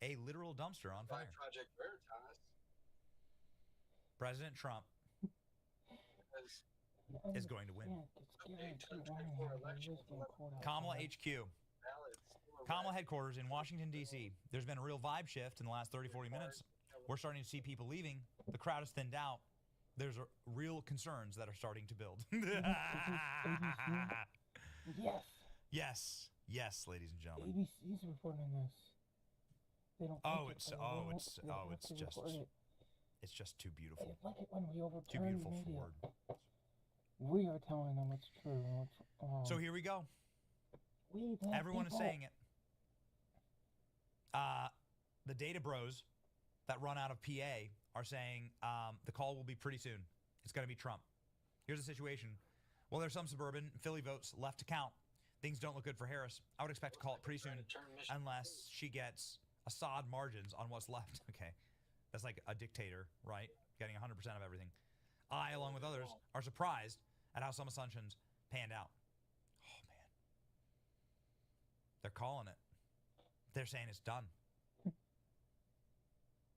Speaker 5: A literal dumpster on fire.
Speaker 11: Project Veritas.
Speaker 5: President Trump is going to win. Kamala HQ. Kamala headquarters in Washington, D.C. There's been a real vibe shift in the last 30, 40 minutes. We're starting to see people leaving. The crowd is thinned out. There's real concerns that are starting to build.
Speaker 3: Yes.
Speaker 5: Yes, ladies and gentlemen.
Speaker 3: ABC's reporting this. They don't
Speaker 5: Oh,
Speaker 3: like
Speaker 5: it's
Speaker 3: it,
Speaker 5: it's just too beautiful.
Speaker 3: They like it when we
Speaker 5: Too
Speaker 3: overturn
Speaker 5: beautiful for
Speaker 3: media.
Speaker 5: word.
Speaker 3: We are telling them what's true and what's wrong.
Speaker 5: So here we go.
Speaker 3: We the
Speaker 5: Everyone
Speaker 3: people.
Speaker 5: is saying it. The data bros that run out of PA are saying the call will be pretty soon. It's going to be Trump. Here's the situation. Well, there's some suburban Philly votes left to count. Things don't look good for Harris. I would expect to call it pretty soon unless she gets Assad margins on what's left. Okay. That's like a dictator, right? Getting 100% of everything. I, along with others, are surprised at how some assumptions panned out. Oh, man. They're calling it. They're saying it's done.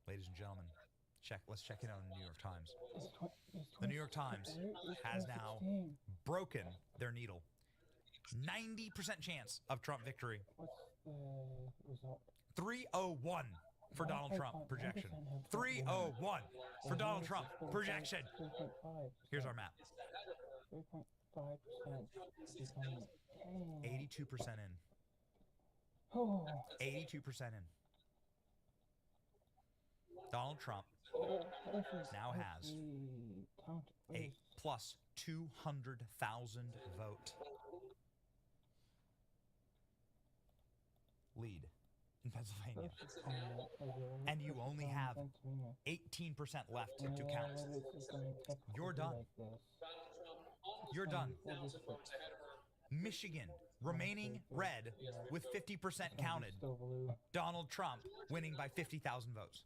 Speaker 5: Ladies and gentlemen, let's check in on the New York Times. The New York Times has now broken their needle. 90% chance of Trump victory.
Speaker 3: What's the result?
Speaker 5: 301 for Donald Trump projection. 301 for Donald Trump projection.
Speaker 3: 3.5.
Speaker 5: Here's our map.
Speaker 3: 3.5% becoming
Speaker 5: 82% in.
Speaker 3: Oh.
Speaker 5: 82% in. Donald Trump now has a plus 200,000 vote lead in Pennsylvania. And you only have 18% left to count. You're done. You're done. Michigan remaining red with 50% counted. Donald Trump winning by 50,000 votes.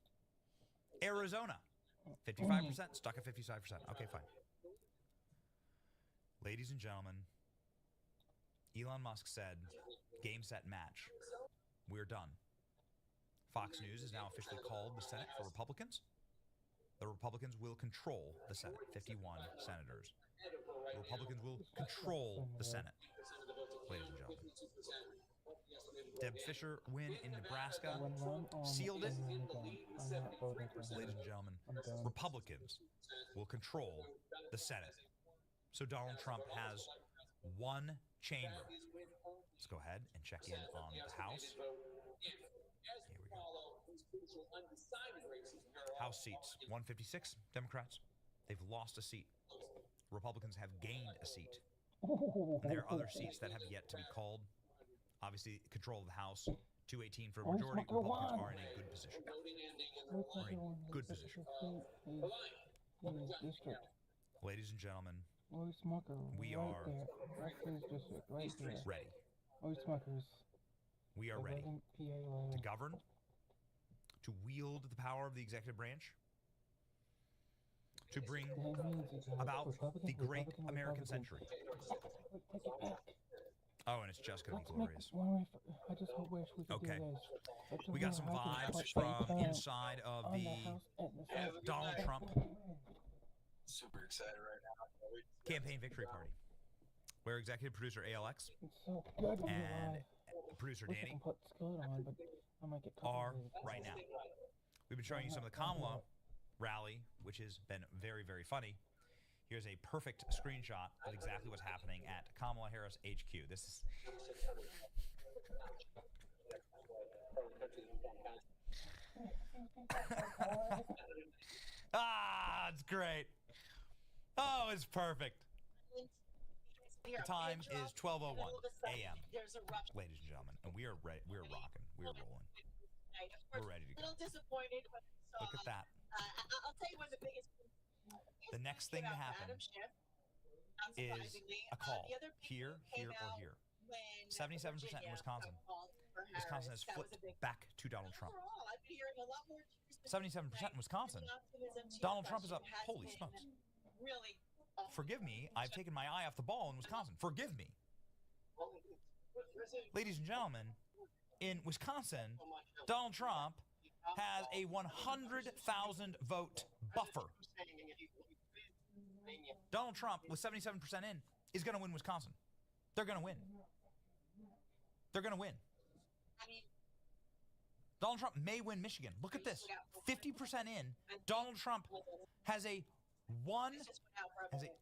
Speaker 5: Arizona, 55%, stuck at 55%. Okay, fine. Ladies and gentlemen, Elon Musk said, game, set, match. We're done. Fox News has now officially called the Senate for Republicans. The Republicans will control the Senate, 51 senators. The Republicans will control the Senate, ladies and gentlemen. Deb Fischer win in Nebraska, sealed it. Ladies and gentlemen, Republicans will control the Senate. So Donald Trump has one chamber. Let's go ahead and check in on the House. Here we go. House seats, 156 Democrats. They've lost a seat. Republicans have gained a seat. And there are other seats that have yet to be called. Obviously, control of the House, 218 for a majority. Republicans are in a good position. Are in a good position. Ladies and gentlemen, we are ready. We are ready to govern, to wield the power of the executive branch, to bring about the great American century. Oh, and it's just going to be glorious.
Speaker 3: I just wish we could
Speaker 5: okay.
Speaker 3: do this.
Speaker 5: We got some vibes from inside of the Donald Trump
Speaker 11: super excited right now.
Speaker 5: Campaign Victory Party, where executive producer ALX and producer Danny are right now. We've been showing you some of the Kamala rally, which has been very, very funny. Here's a perfect screenshot of exactly what's happening at Kamala Harris HQ. This is... it's great. Oh, it's perfect. The time is 12:01 a.m. Ladies and gentlemen, and we are ready. We're rocking. We're rolling. We're ready to go.
Speaker 8: Disappointed when I saw,
Speaker 5: look at that.
Speaker 8: I'll tell you one of the biggest.
Speaker 5: The next thing to happen is a call here, here, or here. 77% in Wisconsin. Wisconsin has flipped back to Donald Trump. 77% in Wisconsin. Donald Trump is up. Holy smokes. Forgive me, I've taken my eye off the ball in Wisconsin. Forgive me. Ladies and gentlemen, in Wisconsin, Donald Trump has a 100,000 vote buffer. Donald Trump, with 77% in, is going to win Wisconsin. They're going to win. They're going to win. Donald Trump may win Michigan. Look at this. 50% in, Donald Trump has a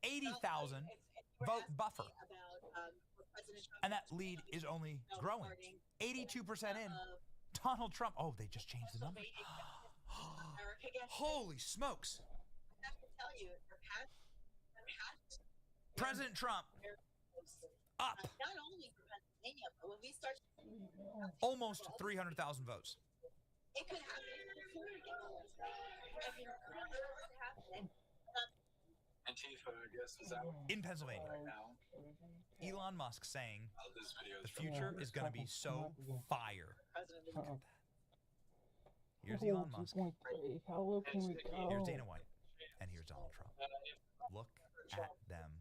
Speaker 5: 80,000 vote buffer. And that lead is only growing. 82% in, Donald Trump. Oh, they just changed the number. Holy smokes.
Speaker 8: I have to tell you,
Speaker 5: President Trump up.
Speaker 8: Not only for Pennsylvania, but when we start
Speaker 5: Almost 300,000 votes.
Speaker 8: it could happen before it gets I mean, it's happening.
Speaker 11: Antifa, I guess, is out
Speaker 5: In Pennsylvania.
Speaker 11: right now.
Speaker 5: Elon Musk saying
Speaker 11: This video
Speaker 5: the future is going to be so fire. Look at that. Here's Elon Musk.
Speaker 3: How low can we go?
Speaker 5: Here's Dana White. And here's Donald Trump. Look at them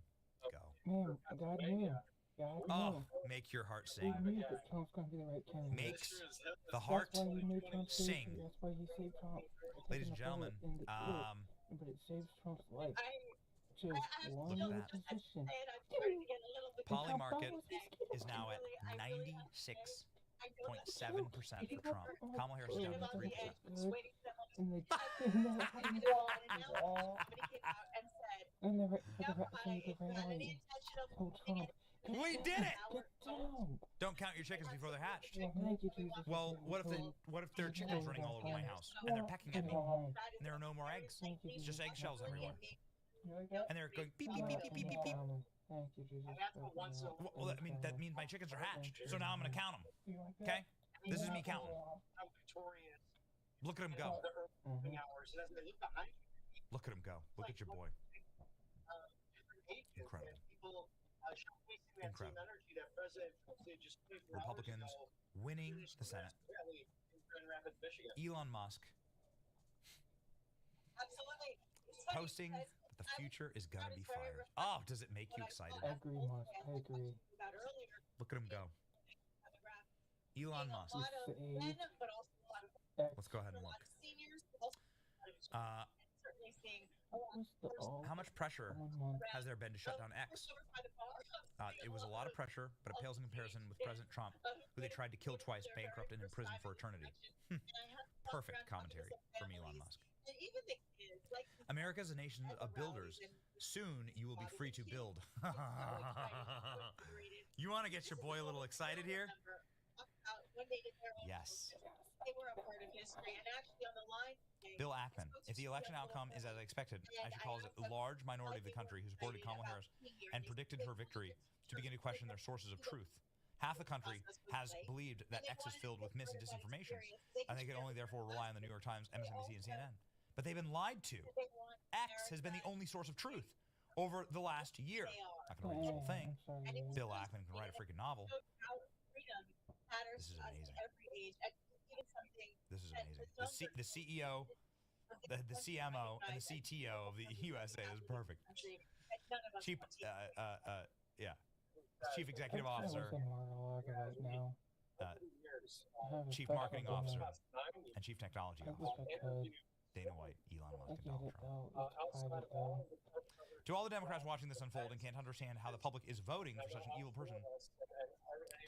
Speaker 5: go.
Speaker 3: Man, God knew. God
Speaker 5: Oh,
Speaker 3: knew.
Speaker 5: make your heart
Speaker 3: He
Speaker 5: sing.
Speaker 3: knew that Trump's going to be the right candidate.
Speaker 5: Makes the heart
Speaker 3: That's why he made Trump
Speaker 5: sing.
Speaker 3: That's why he saved Trump.
Speaker 5: Ladies and gentlemen,
Speaker 3: But it saves Trump's life. Just one
Speaker 5: look
Speaker 3: little
Speaker 5: at that.
Speaker 3: position.
Speaker 5: Poly market is now at 96.7% for Trump. Kamala Harris is down to 3%.
Speaker 3: And they rally told Trump,
Speaker 5: We did it!
Speaker 3: get down.
Speaker 5: Don't count your chickens before they're hatched.
Speaker 3: Thank you, Jesus.
Speaker 5: Well, what if there are chickens running all over my house and they're pecking at me and there are no more eggs? It's just eggshells everywhere. And they're going beep beep beep beep beep beep beep.
Speaker 3: Thank you, Jesus.
Speaker 5: Well, I mean that means my chickens are hatched. So now I'm gonna count them. Okay? This is me counting. Look at him go. Look at him go. Look at your boy. Incredible. Incredible. Republicans winning the Senate. Elon Musk posting that the future is gonna be fire. Oh, does it make you excited?
Speaker 3: I agree, Musk. I agree.
Speaker 5: Look at him go. Elon Musk. Let's go ahead and look. How much pressure has there been to shut down X? It was a lot of pressure, but it pales in comparison with President Trump, who they tried to kill twice, bankrupt, and imprisoned for eternity. Perfect commentary from Elon Musk. America is a nation of builders. Soon you will be free to build. You want to get your boy a little excited here? Yes. Bill Ackman. If the election outcome is as expected, I should call it a large minority of the country who supported Kamala Harris and predicted her victory to begin to question their sources of truth. Half the country has believed that X is filled with mis and disinformation, and they can only therefore rely on the New York Times, MSNBC, and CNN. But they've been lied to. X has been the only source of truth over the last year. Not gonna read this whole thing. Bill Ackman can write a freaking novel. This is amazing. This is amazing. The CEO, the CMO, and the CTO of the USA is perfect. Chief, Chief Executive Officer, Chief Marketing Officer, and Chief Technology Officer. Dana White, Elon Musk, and Donald Trump. To all the Democrats watching this unfold and can't understand how the public is voting for such an evil person,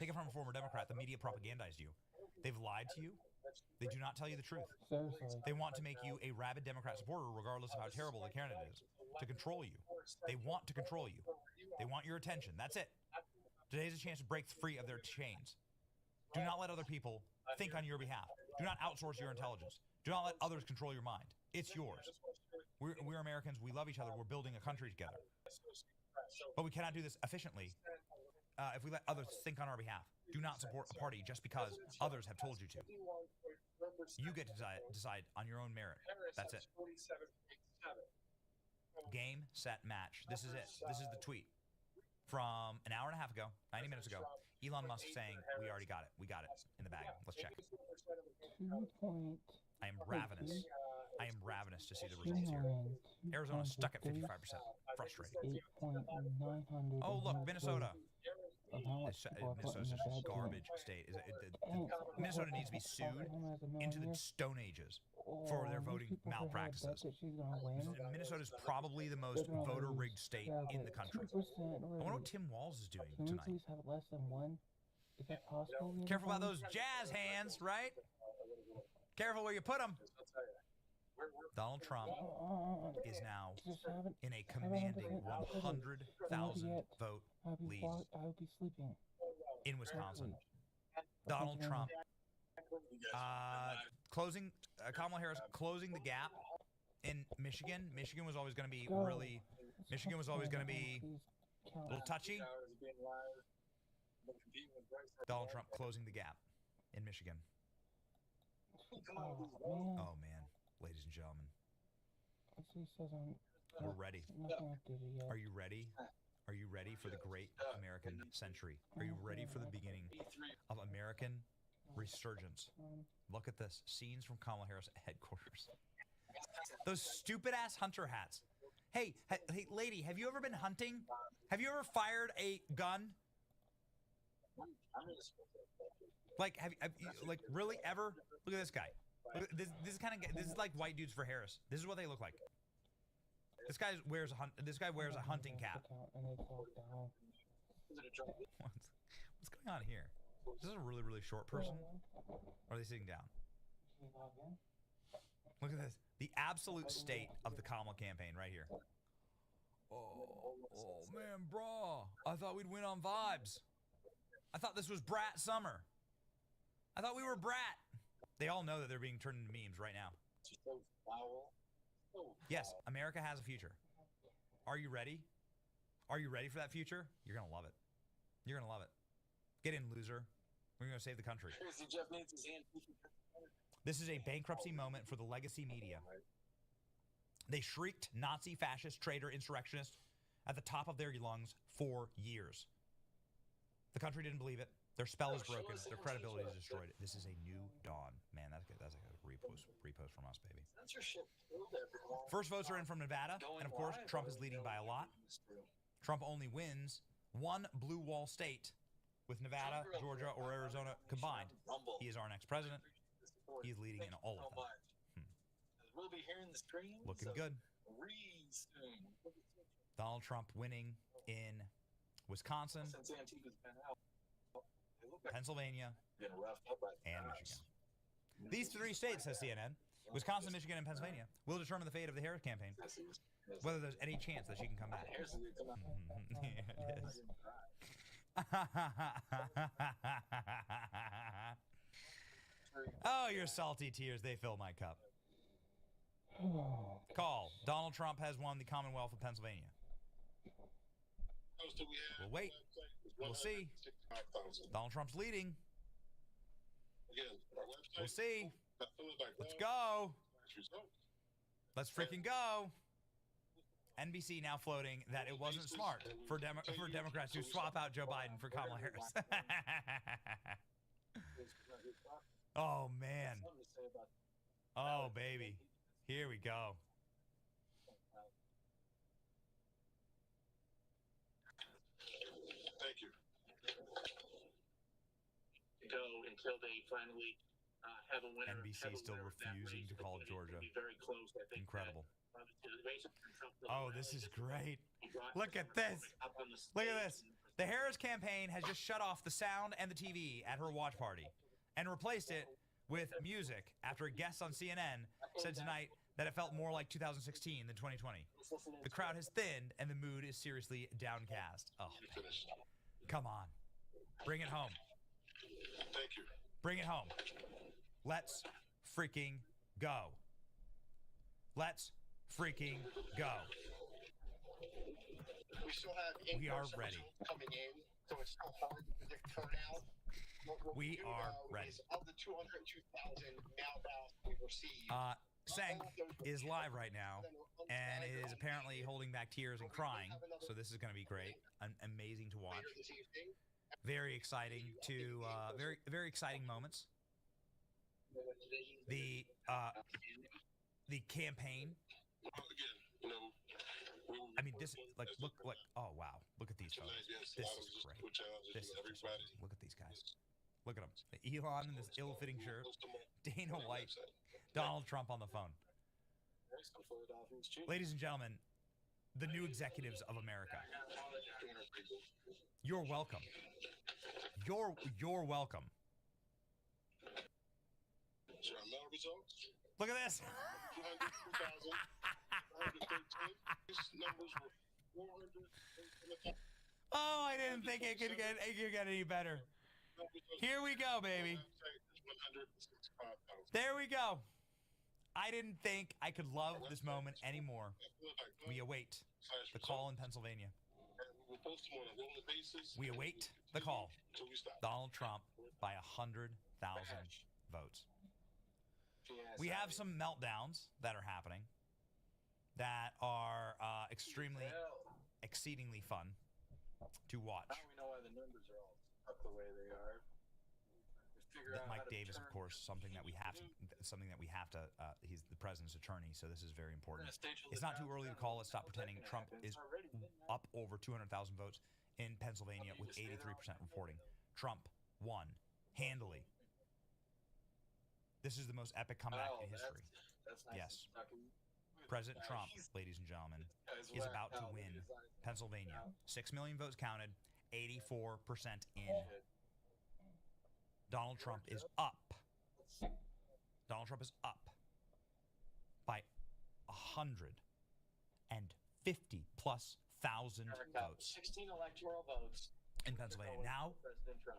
Speaker 5: take it from a former Democrat. The media propagandized you. They've lied to you. They do not tell you the truth. They want to make you a rabid Democrat supporter regardless of how terrible the candidate is, to control you. They want to control you. They want your attention. That's it. Today's a chance to break free of their chains. Do not let other people think on your behalf. Do not outsource your intelligence. Do not let others control your mind. It's yours. We're Americans. We love each other. We're building a country together. But we cannot do this efficiently if we let others think on our behalf. Do not support a party just because others have told you to. You get to decide on your own merit. That's it. Game, set, match. This is it. This is the tweet from an hour and a half ago, 90 minutes ago. Elon Musk saying, we already got it. We got it in the bag. Let's check. I am ravenous. I am ravenous to see the results here. Arizona stuck at 55%. Frustrating. Oh, look, Minnesota. Minnesota's such a garbage state. Minnesota needs to be sued into the Stone Ages for their voting malpractices. Minnesota's probably the most voter-rigged state in the country. I wonder what Tim Walz is doing tonight. Careful about those jazz hands, right? Careful where you put them. Donald Trump is now in a commanding 100,000 vote lead in Wisconsin. Donald Trump Closing Kamala Harris closing the gap in Michigan. Michigan was always going to be really. Michigan was always going to be a little touchy. Donald Trump closing the gap in Michigan. Oh man, ladies and gentlemen, we're ready. Are you ready? Are you ready for the great American century? Are you ready for the beginning of American resurgence? Look at this. Scenes from Kamala Harris headquarters. Those stupid ass hunter hats. Hey, hey, lady, have you ever been hunting? Have you ever fired a gun? Like, have you, like, really ever? Look at this guy. Look, this is kind of, this is like white dudes for Harris. This is what they look like. This guy wears a hunting cap. What's going on here? Is this a really, really short person? Or are they sitting down? Look at this. The absolute state of the Kamala campaign right here. Oh man, brah. I thought we'd win on vibes. I thought this was Brat summer. I thought we were Brat. They all know that they're being turned into memes right now. Yes, America has a future. Are you ready? Are you ready for that future? You're going to love it. You're going to love it. Get in, loser. We're going to save the country. This is a bankruptcy moment for the legacy media. They shrieked Nazi, fascist, traitor, insurrectionist at the top of their lungs for years. The country didn't believe it. Their spell is broken. Their credibility is destroyed. This is a new dawn. Man, that's good. That's like a repost from us, baby. First votes are in from Nevada. And of course, Trump is leading by a lot. Trump only wins one blue wall state with Nevada, Georgia, or Arizona combined. He is our next president. He's leading in all of them. Looking good. Donald Trump winning in Wisconsin, Pennsylvania, and Michigan. These three states, says CNN, Wisconsin, Michigan, and Pennsylvania, will determine the fate of the Harris campaign, whether there's any chance that she can come back. Yeah, it is. Oh, your salty tears, they fill my cup. Call. Donald Trump has won the Commonwealth of Pennsylvania. We'll wait. We'll see. Donald Trump's leading. We'll see. Let's go. Let's freaking go. NBC now floating that it wasn't smart for Democrats to swap out Joe Biden for Kamala Harris. Oh, man. Oh, baby. Here we go.
Speaker 11: Thank you.
Speaker 18: Go until they finally have a winner.
Speaker 5: NBC still refusing to call Georgia.
Speaker 18: Very close, I think.
Speaker 5: Incredible. Oh, this is great. Look at this. Look at this. The Harris campaign has just shut off the sound and the TV at her watch party and replaced it with music after a guest on CNN said tonight that it felt more like 2016 than 2020. The crowd has thinned and the mood is seriously downcast. Oh, man. Come on. Bring it home.
Speaker 11: Thank you.
Speaker 5: Bring it home. Let's freaking go. Let's freaking go.
Speaker 18: We still have
Speaker 5: we are ready.
Speaker 18: Coming in, so it's still hard to predict turnout.
Speaker 5: We are ready.
Speaker 18: Of the 202,000 mail ballots we received.
Speaker 5: Senk is live right now and is apparently holding back tears and crying. So this is going to be great. Amazing to watch. Very exciting to very exciting moments. The campaign. I mean, this look. Oh wow, look at these photos. This is great. This is look at these guys. Look at them. Elon in this ill-fitting shirt. Dana White. Donald Trump on the phone. Ladies and gentlemen, the new executives of America. You're welcome. You're welcome. Look at this. Oh, I didn't think it could get any better. Here we go, baby. There we go. I didn't think I could love this moment anymore. We await the call in Pennsylvania. We await the call. Donald Trump by 100,000 votes. We have some meltdowns that are happening that are exceedingly fun to watch.
Speaker 11: Now we know why the numbers are all up the way they are.
Speaker 5: Mike Davis, of course, something that we have to. He's the president's attorney, so this is very important. It's not too early to call. Let's stop pretending. Trump is up over 200,000 votes in Pennsylvania with 83% reporting. Trump won handily. This is the most epic comeback in history.
Speaker 11: That's nice.
Speaker 5: Yes. President Trump, ladies and gentlemen, is about to win Pennsylvania. 6 million votes counted, 84% in. Donald Trump is up. Donald Trump is up by 150 plus thousand votes.
Speaker 18: 16 electoral votes
Speaker 5: in Pennsylvania. Now,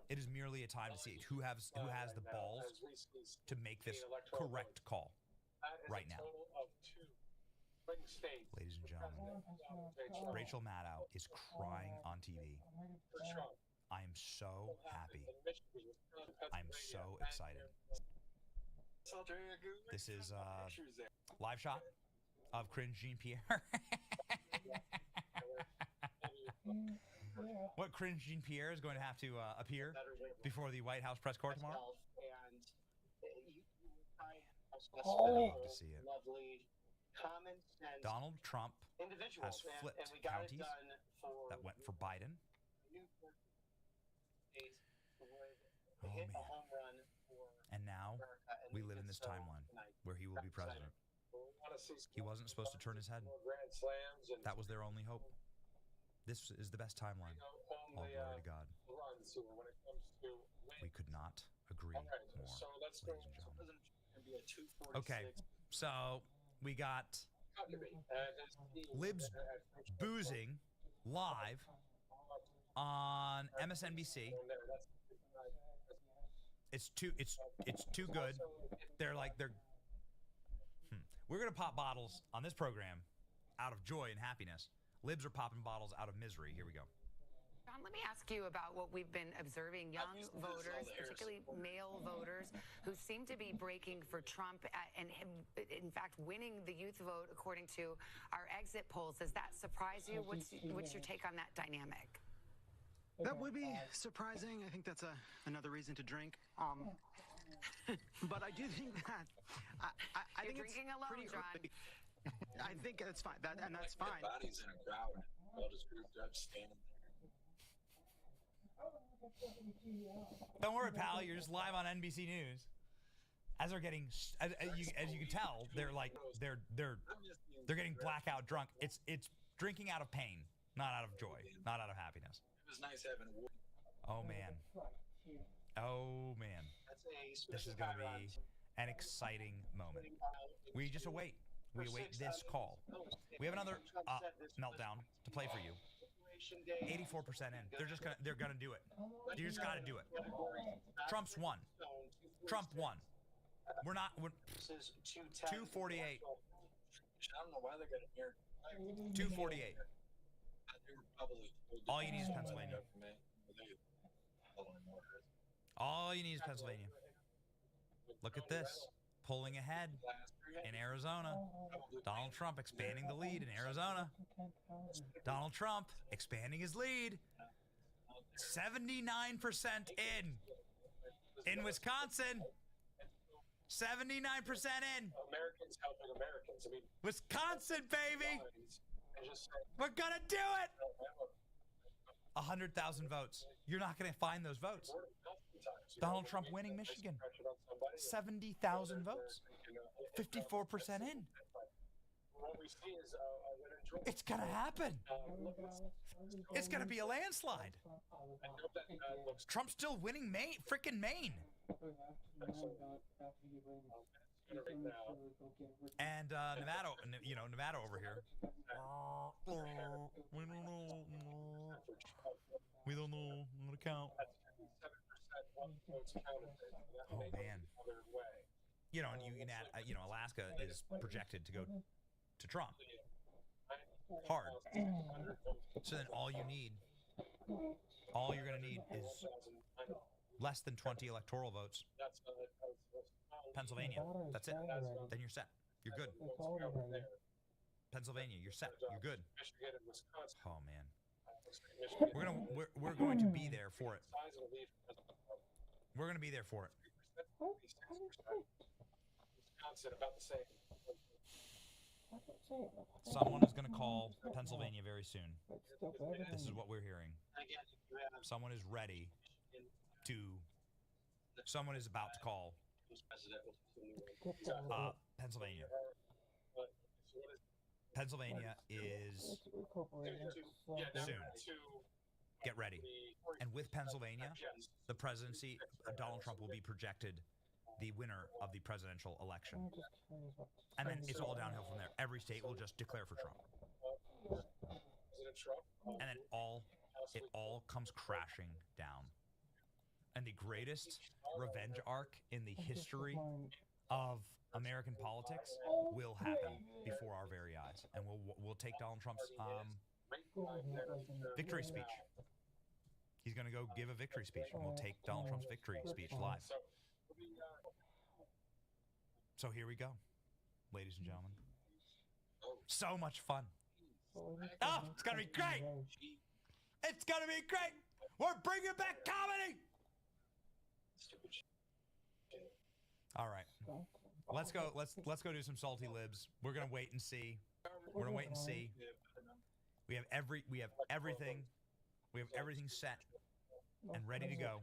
Speaker 5: it is merely a time to see who has the balls to make this correct call right now. Ladies and gentlemen, Rachel Maddow is crying on TV. I am so happy. I'm so excited. This is a live shot of Cringe Jean-Pierre. What Cringe Jean-Pierre is going to have to appear before the White House press corps tomorrow? I love to see it. Donald Trump has flipped counties that went for Biden. Oh, man. And now we live in this timeline where he will be president. He wasn't supposed to turn his head. That was their only hope. This is the best timeline. All glory to God. We could not agree more, ladies and gentlemen. Okay, so we got libs boozing live on MSNBC. It's too good. We're gonna pop bottles on this program out of joy and happiness. Libs are popping bottles out of misery. Here we go.
Speaker 1: John, let me ask you about what we've been observing. Young voters, particularly male voters, who seem to be breaking for Trump and him, in fact, winning the youth vote according to our exit polls. Does that surprise you? What's your take on that dynamic?
Speaker 21: That would be surprising. I think that's another reason to drink. But I do think that I think
Speaker 1: drinking
Speaker 21: it's
Speaker 1: alone,
Speaker 21: pretty
Speaker 1: John.
Speaker 21: early. I think that's fine. That's fine.
Speaker 11: Bodies in a crowd. All just grouped up, standing there.
Speaker 5: Don't worry, pal. You're just live on NBC News. As they're getting, as you can tell, they're getting blackout drunk. It's drinking out of pain, not out of joy, not out of happiness.
Speaker 11: It was nice having a word.
Speaker 5: Oh man. Oh man. This is going to be an exciting moment. We just await. We await this call. We have another meltdown to play for you. 84% in. They're gonna do it. You just gotta do it. Trump's won. Trump won. We're 248.
Speaker 11: I don't know why they got it here.
Speaker 5: 248. All you need is Pennsylvania. All you need is Pennsylvania. Look at this. Pulling ahead in Arizona. Donald Trump expanding the lead in Arizona. Donald Trump expanding his lead. 79% in Wisconsin. 79% in.
Speaker 11: Americans helping Americans. I mean,
Speaker 5: Wisconsin, baby. We're gonna do it. 100,000 votes. You're not gonna find those votes. Donald Trump winning Michigan. 70,000 votes. 54% in. It's gonna happen. It's gonna be a landslide. Trump's still winning freaking Maine. And Nevada over here. We don't know. We don't know. I'm gonna count.
Speaker 11: votes counted. That
Speaker 5: Oh,
Speaker 11: may go
Speaker 5: man.
Speaker 11: the other way.
Speaker 5: You know, and you can add, Alaska is projected to go to Trump. Hard. So then all you're going to need is less than 20 electoral votes. Pennsylvania. That's it. Then you're set. You're good. Pennsylvania, you're set. You're good. Oh man. We're going to be there for it. We're going to be there for it.
Speaker 11: Wisconsin about the same.
Speaker 5: Someone is going to call Pennsylvania very soon. This is what we're hearing. Someone is ready to. Someone is about to call Pennsylvania. Pennsylvania is soon. Get ready. And with Pennsylvania, the presidency, Donald Trump will be projected the winner of the presidential election. And then it's all downhill from there. Every state will just declare for Trump. And then it all comes crashing down. And the greatest revenge arc in the history of American politics will happen before our very eyes. And we'll take Donald Trump's victory speech. He's going to go give a victory speech, and we'll take Donald Trump's victory speech live. So here we go, ladies and gentlemen. So much fun. Oh, it's going to be great. It's going to be great. We're bringing back comedy. All right. Let's go. Let's go do some salty libs. We're going to wait and see. We're going to wait and see. We have everything. We have everything set and ready to go.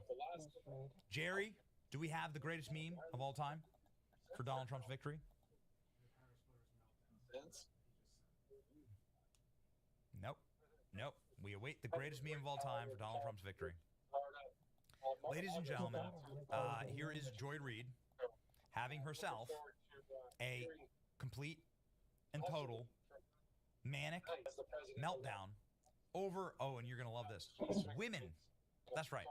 Speaker 5: Jerry, do we have the greatest meme of all time for Donald Trump's victory? Nope. We await the greatest meme of all time for Donald Trump's victory. Ladies and gentlemen, here is Joy Reid having herself a complete and total manic meltdown over, and you're going to love this, women. That's right.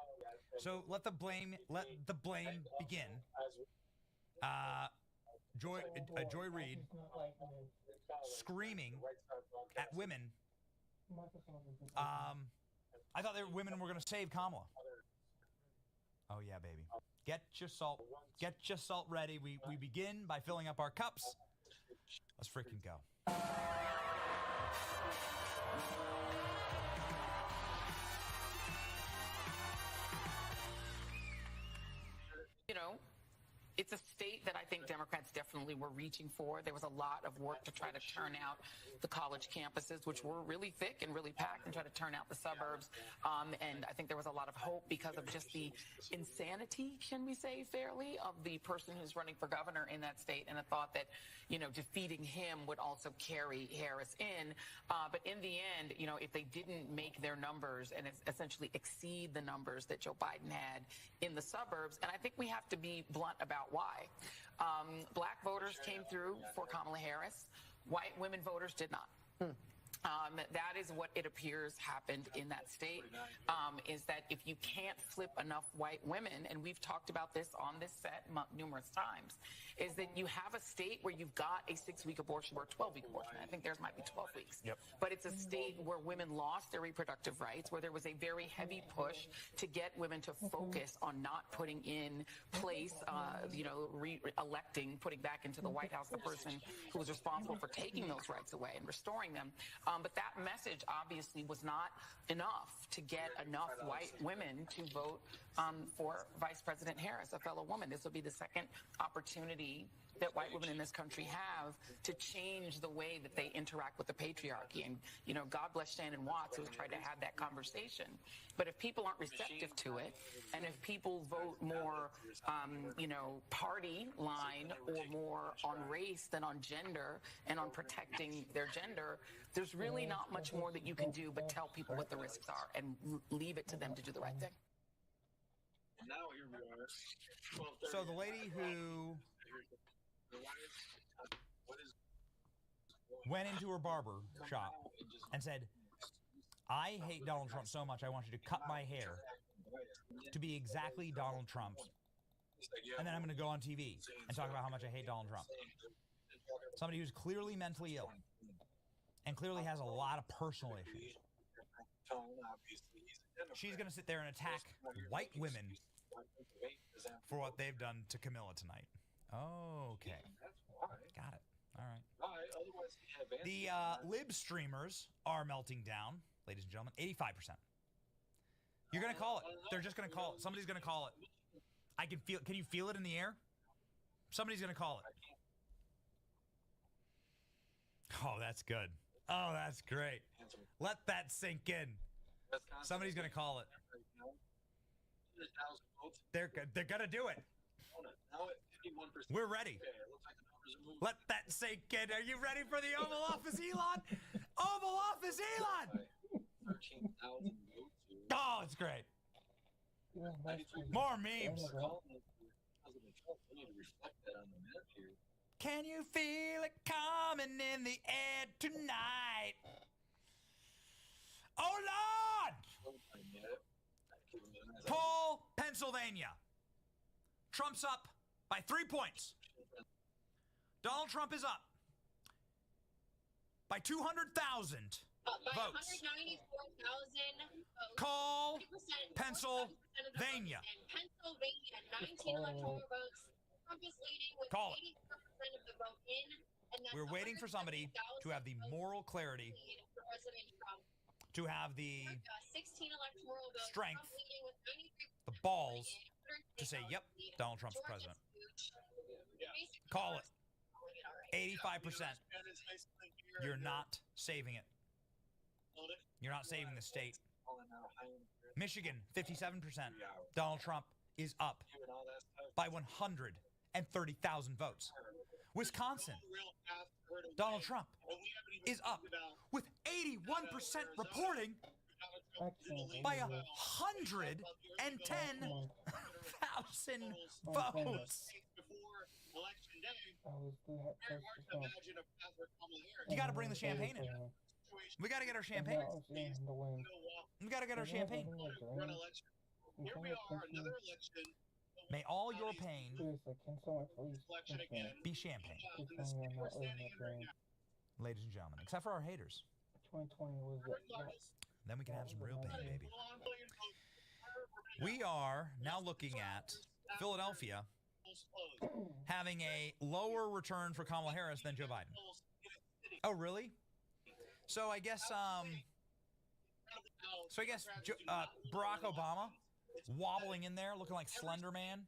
Speaker 5: So let the blame begin. Joy Reid screaming at women. I thought women were going to save Kamala. Oh yeah, baby. Get your salt ready. We begin by filling up our cups. Let's freaking go.
Speaker 20: You know, it's a state that I think Democrats definitely were reaching for. There was a lot of work to try to turn out the college campuses, which were really thick and really packed, and try to turn out the suburbs. And I think there was a lot of hope because of just the insanity, can we say fairly, of the person who's running for governor in that state, and a thought that, defeating him would also carry Harris in. But in the end, if they didn't make their numbers and essentially exceed the numbers that Joe Biden had in the suburbs, and I think we have to be blunt about why. Black voters came through for Kamala Harris. White women voters did not. That is what it appears happened in that state, is that if you can't flip enough white women, and we've talked about this on this set numerous times, is that you have a state where you've got a 6-week abortion or a 12-week abortion. I think theirs might be 12 weeks.
Speaker 5: Yep.
Speaker 20: But it's a state where women lost their reproductive rights, where there was a very heavy push to get women to focus on not putting in place, re-electing, putting back into the White House the person who was responsible for taking those rights away and restoring them. But that message obviously was not enough to get enough white women to vote for Vice President Harris, a fellow woman. This will be the second opportunity that white women in this country have to change the way that they interact with the patriarchy. And, God bless Shannon Watts, who has tried to have that conversation. But if people aren't receptive to it, and if people vote more, party line or more on race than on gender and on protecting their gender, there's really not much more that you can do but tell people what the risks are and leave it to them to do the right thing.
Speaker 11: Now here we are.
Speaker 5: So the lady who went into her barber shop and said, I hate Donald Trump so much, I want you to cut my hair to be exactly Donald Trump's. And then I'm going to go on TV and talk about how much I hate Donald Trump. Somebody who's clearly mentally ill and clearly has a lot of personal issues. She's going to sit there and attack white women for what they've done to Camilla tonight. Okay. Got it. All right. The lib streamers are melting down, ladies and gentlemen. 85%. You're going to call it. They're just going to call it. Somebody's going to call it. I can feel. Can you feel it in the air? Somebody's going to call it. Oh, that's good. Oh, that's great. Let that sink in. Somebody's going to call it. They're going to do it. We're ready. Let that sink in. Are you ready for the Oval Office, Elon? Oval Office, Elon! Oh, it's great. More memes. Can you feel it coming in the air tonight? Oh, Lord! Poll, Pennsylvania. Trump's up by 3 points. Donald Trump is up by 200,000 votes.
Speaker 8: 194,000 votes.
Speaker 5: Call Pennsylvania.
Speaker 8: Pennsylvania, 19 electoral votes. Trump is leading with 84% of the vote in. And that's
Speaker 5: We're waiting for somebody to have the moral clarity,
Speaker 8: for President Trump.
Speaker 5: to have the
Speaker 8: 16 electoral votes.
Speaker 5: strength,
Speaker 8: Trump leading with 93%.
Speaker 5: the balls to say, yep, Donald Trump's president. Call it. 85%. You're not saving it. You're not saving the state. Michigan, 57%. Donald Trump is up by 130,000 votes. Wisconsin, Donald Trump is up with 81% reporting by 110,000 votes. You got to bring the champagne in. We got to get our champagne. We got to get our champagne. May all your pain be champagne. Ladies and gentlemen, except for our haters.
Speaker 3: 2020 was
Speaker 5: Then we can have some real pain, baby. We are now looking at Philadelphia having a lower return for Kamala Harris than Joe Biden. Oh, really? So I guess Barack Obama wobbling in there, looking like Slender Man,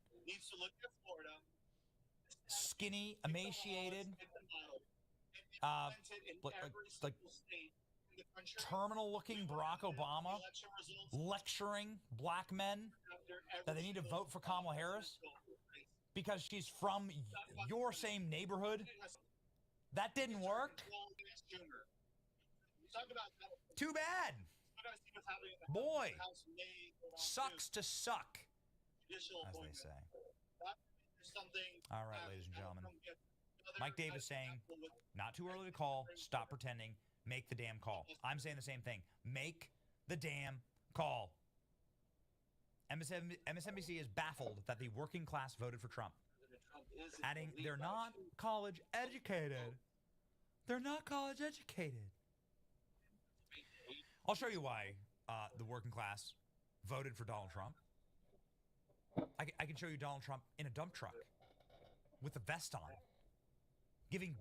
Speaker 5: skinny, emaciated, like terminal-looking Barack Obama lecturing black men that they need to vote for Kamala Harris because she's from your same neighborhood. That didn't work. Too bad. Boy, sucks to suck, as they say. All right, ladies and gentlemen. Mike Davis saying, not too early to call, stop pretending, make the damn call. I'm saying the same thing. Make the damn call. MSNBC is baffled that the working class voted for Trump, adding they're not college educated. They're not college educated. I'll show you why the working class voted for Donald Trump. I can show you Donald Trump in a dump truck with a vest on, giving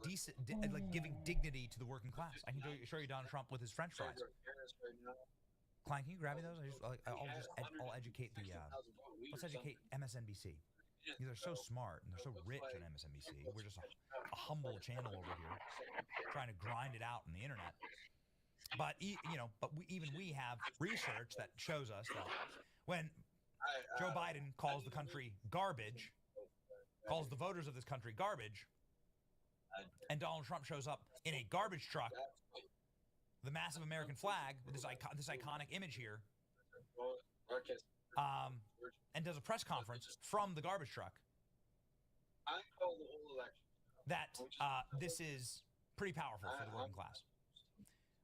Speaker 5: dignity to the working class. I can show you Donald Trump with his French fries. Klein, can you grab me those? I'll educate the. Let's educate MSNBC. They're so smart and they're so rich on MSNBC. We're just a humble channel over here, trying to grind it out on the internet. But we have research that shows us that when Joe Biden calls the country garbage, calls the voters of this country garbage, and Donald Trump shows up in a garbage truck, the massive American flag with this iconic image here, and does a press conference from the garbage truck, that this is pretty powerful for the working class.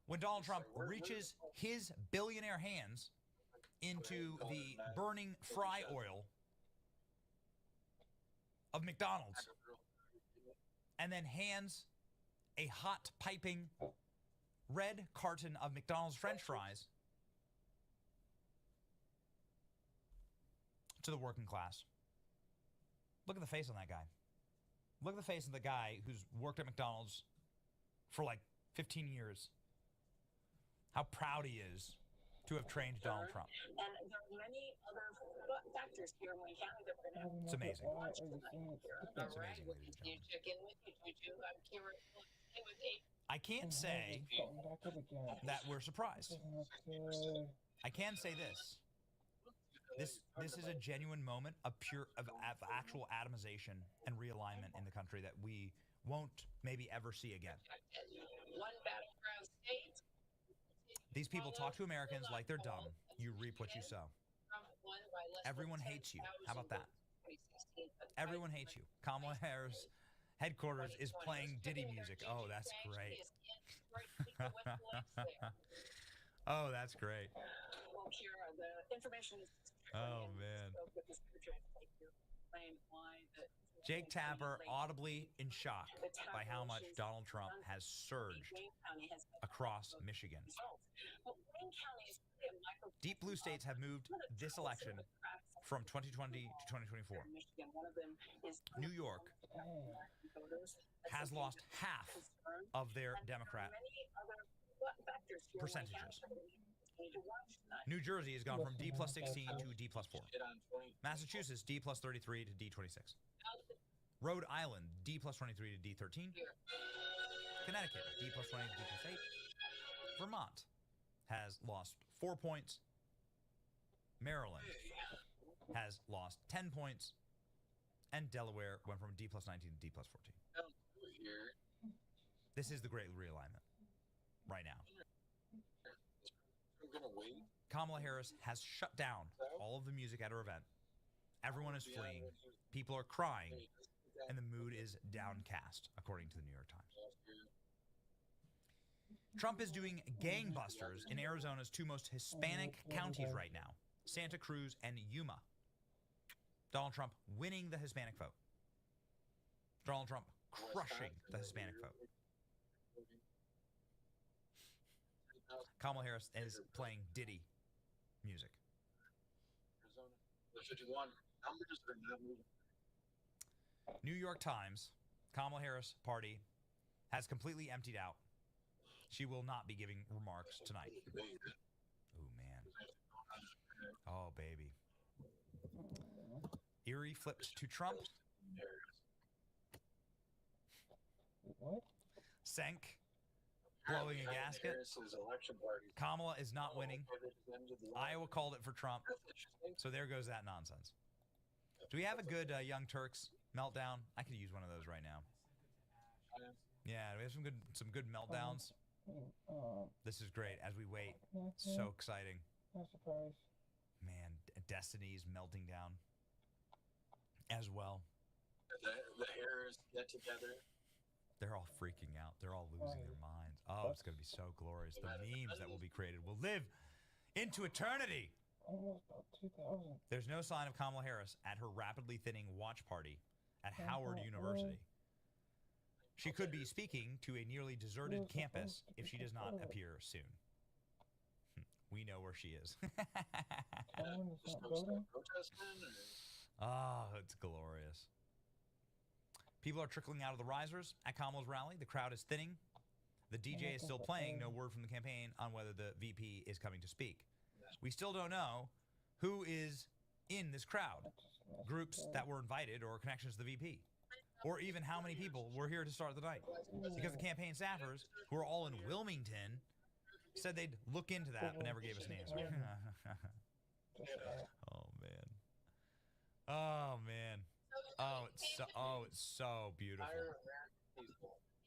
Speaker 5: When Donald Trump reaches his billionaire hands into the burning fry oil of McDonald's and then hands a hot, piping red carton of McDonald's French fries to the working class. Look at the face on that guy. Look at the face of the guy who's worked at McDonald's for like 15 years. How proud he is to have trained Donald Trump.
Speaker 6: And there are many other factors here in Wayne County that we're going to have
Speaker 5: It's amazing.
Speaker 6: watch tonight here.
Speaker 5: It's amazing, ladies and gentlemen.
Speaker 6: Check in with you, Juju. I'm here with Dave.
Speaker 5: I can't say that we're surprised. I can say this. This is a genuine moment of actual atomization and realignment in the country that we won't maybe ever see again.
Speaker 6: One battleground state.
Speaker 5: These people talk to Americans like they're dumb. You reap what you sow. Everyone hates you. How about that? Everyone hates you. Kamala Harris headquarters is playing Diddy music. Oh, that's great. Oh, that's great.
Speaker 6: Well, Kira, the information is.
Speaker 5: Oh, man. Jake Tapper audibly in shock by how much Donald Trump has surged across Michigan. Deep blue states have moved this election from 2020 to 2024. New York has lost half of their Democrat percentages. New Jersey has gone from D plus 16 to D plus 4. Massachusetts, D plus 33 to D 26. Rhode Island, D plus 23 to D 13. Connecticut, D plus 20 to D plus 8. Vermont has lost 4 points. Maryland has lost 10 points. And Delaware went from D plus 19 to D plus 14. This is the great realignment right now. Kamala Harris has shut down all of the music at her event. Everyone is fleeing. People are crying. And the mood is downcast, according to the New York Times. Trump is doing gangbusters in Arizona's two most Hispanic counties right now, Santa Cruz and Yuma. Donald Trump winning the Hispanic vote. Donald Trump crushing the Hispanic vote. Kamala Harris is playing Diddy music. New York Times, Kamala Harris party has completely emptied out. She will not be giving remarks tonight. Oh, man. Oh, baby. Erie flipped to Trump.
Speaker 3: What?
Speaker 5: Sank. Blowing a gasket. Kamala is not winning. Iowa called it for Trump. So there goes that nonsense. Do we have a good Young Turks meltdown? I could use one of those right now. Yeah, we have some good meltdowns. This is great as we wait. So exciting.
Speaker 3: No surprise.
Speaker 5: Man, Destiny's melting down as well.
Speaker 11: The Harris get together.
Speaker 5: They're all freaking out. They're all losing their minds. Oh, it's going to be so glorious. The memes that will be created will live into eternity.
Speaker 3: Almost about 2,000.
Speaker 5: There's no sign of Kamala Harris at her rapidly thinning watch party at Howard University. She could be speaking to a nearly deserted campus if she does not appear soon. We know where she is. Oh, it's glorious. People are trickling out of the risers at Kamala's rally. The crowd is thinning. The DJ is still playing. No word from the campaign on whether the VP is coming to speak. We still don't know who is in this crowd, groups that were invited or connections to the VP, or even how many people were here to start the night. Because the campaign staffers, who are all in Wilmington, said they'd look into that but never gave us names. Oh, man. Oh, man. Oh, it's so beautiful.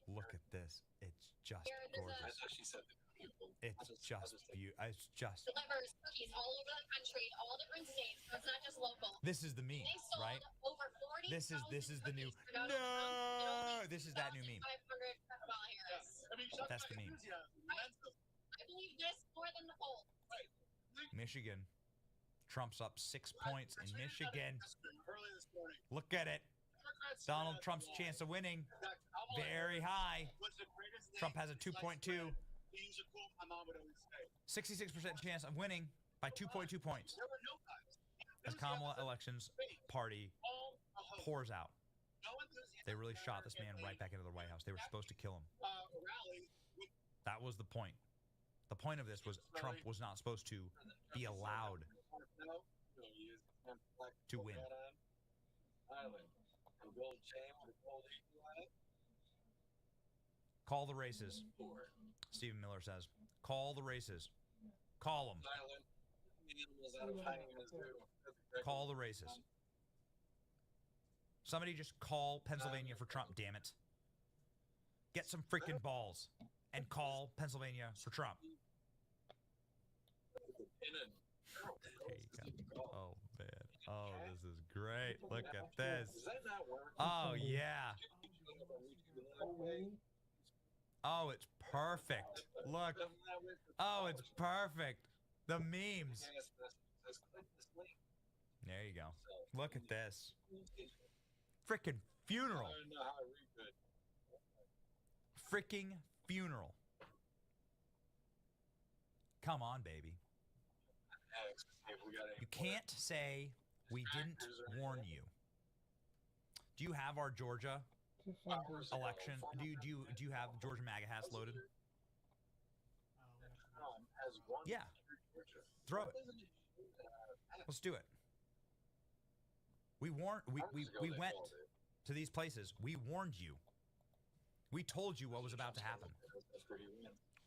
Speaker 5: Look at this. It's just gorgeous. It's just beautiful. It's just.
Speaker 8: Delivers cookies all over the country, all different states. So it's not just local.
Speaker 5: This is the meme, right?
Speaker 8: Over 40.
Speaker 5: This is the new. No, this is that new meme. That's the meme.
Speaker 8: I believe this more than the poll.
Speaker 5: Michigan. Trump's up 6 points in Michigan.
Speaker 11: Early this morning.
Speaker 5: Look at it. Donald Trump's chance of winning very high. Trump has a 2.2. 66% chance of winning by 2.2 points. As Kamala elections party pours out. They really shot this man right back into the White House. They were supposed to kill him. That was the point. The point of this was Trump was not supposed to be allowed to win. Call the races. Stephen Miller says, call the races. Call them. Call the races. Somebody just call Pennsylvania for Trump, damn it. Get some freaking balls and call Pennsylvania for Trump. Oh, man. Oh, this is great. Look at this. Oh, yeah. Oh, it's perfect. Look. Oh, it's perfect. The memes. There you go. Look at this. Freaking funeral. Freaking funeral. Come on, baby. You can't say we didn't warn you. Do you have our Georgia election? Do you have Georgia MAGA hats loaded? Yeah. Throw it. Let's do it. We went to these places. We warned you. We told you what was about to happen.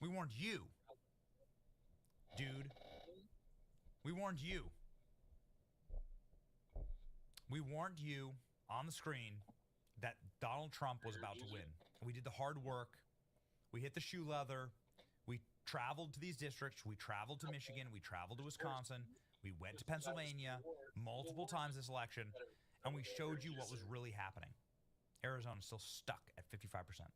Speaker 5: We warned you. Dude. We warned you. We warned you on the screen that Donald Trump was about to win. We did the hard work. We hit the shoe leather. We traveled to these districts. We traveled to Michigan. We traveled to Wisconsin. We went to Pennsylvania multiple times this election, and we showed you what was really happening. Arizona's still stuck at 55%.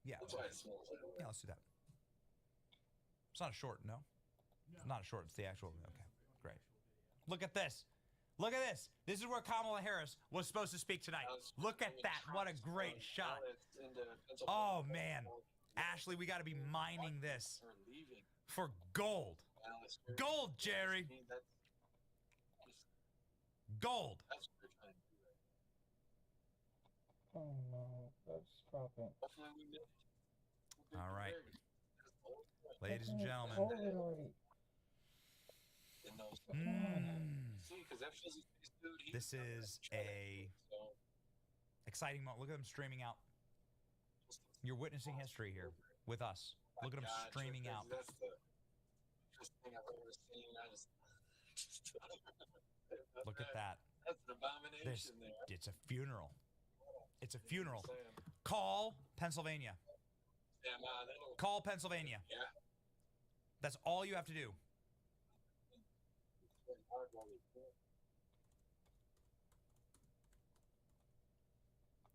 Speaker 5: Yeah, let's do that. It's not a short, no? It's not a short, it's the actual, okay, great. Look at this. Look at this. This is where Kamala Harris was supposed to speak tonight. Look at that. What a great shot. Oh, man. Ashley, we got to be mining this for gold. Gold, Jerry. Gold.
Speaker 3: Oh, no. That's dropping.
Speaker 5: All right. Ladies and gentlemen. This is a exciting moment. Look at them streaming out. You're witnessing history here with us. Look at them streaming out.
Speaker 11: That's the first thing I've ever seen.
Speaker 5: Look at that.
Speaker 11: That's an abomination there.
Speaker 5: It's a funeral. It's a funeral. Call Pennsylvania. Call Pennsylvania.
Speaker 11: Yeah.
Speaker 5: That's all you have to do.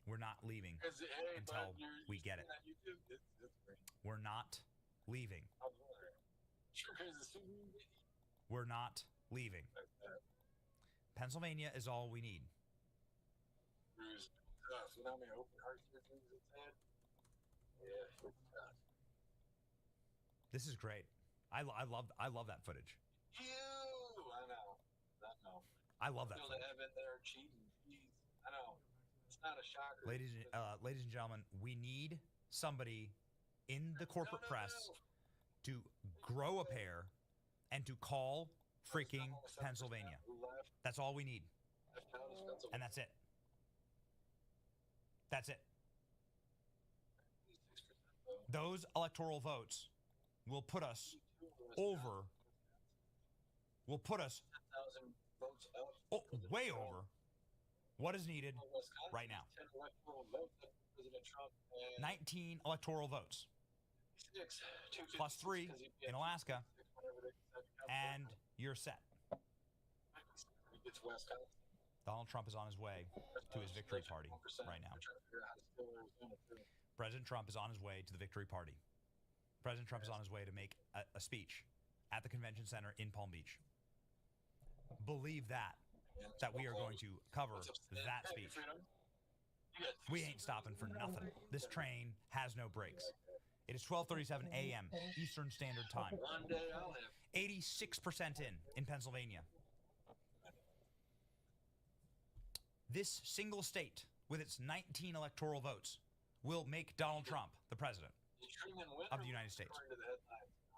Speaker 5: We're not leaving until we get it. We're not leaving. We're not leaving. Pennsylvania is all we need. This is great. I love that footage. I love that footage.
Speaker 11: I know. It's not a shocker.
Speaker 5: Ladies and gentlemen, we need somebody in the corporate press to grow a pair and to call freaking Pennsylvania. That's all we need. And that's it. That's it. Those electoral votes will put us over. Will put us way over what is needed right now. 19 electoral votes. Plus 3 in Alaska. And you're set. Donald Trump is on his way to his victory party right now. President Trump is on his way to the victory party. President Trump is on his way to make a speech at the convention center in Palm Beach. Believe that we are going to cover that speech. We ain't stopping for nothing. This train has no brakes. It is 12:37 a.m. Eastern Standard Time. 86% in Pennsylvania. This single state, with its 19 electoral votes, will make Donald Trump the president of the United States.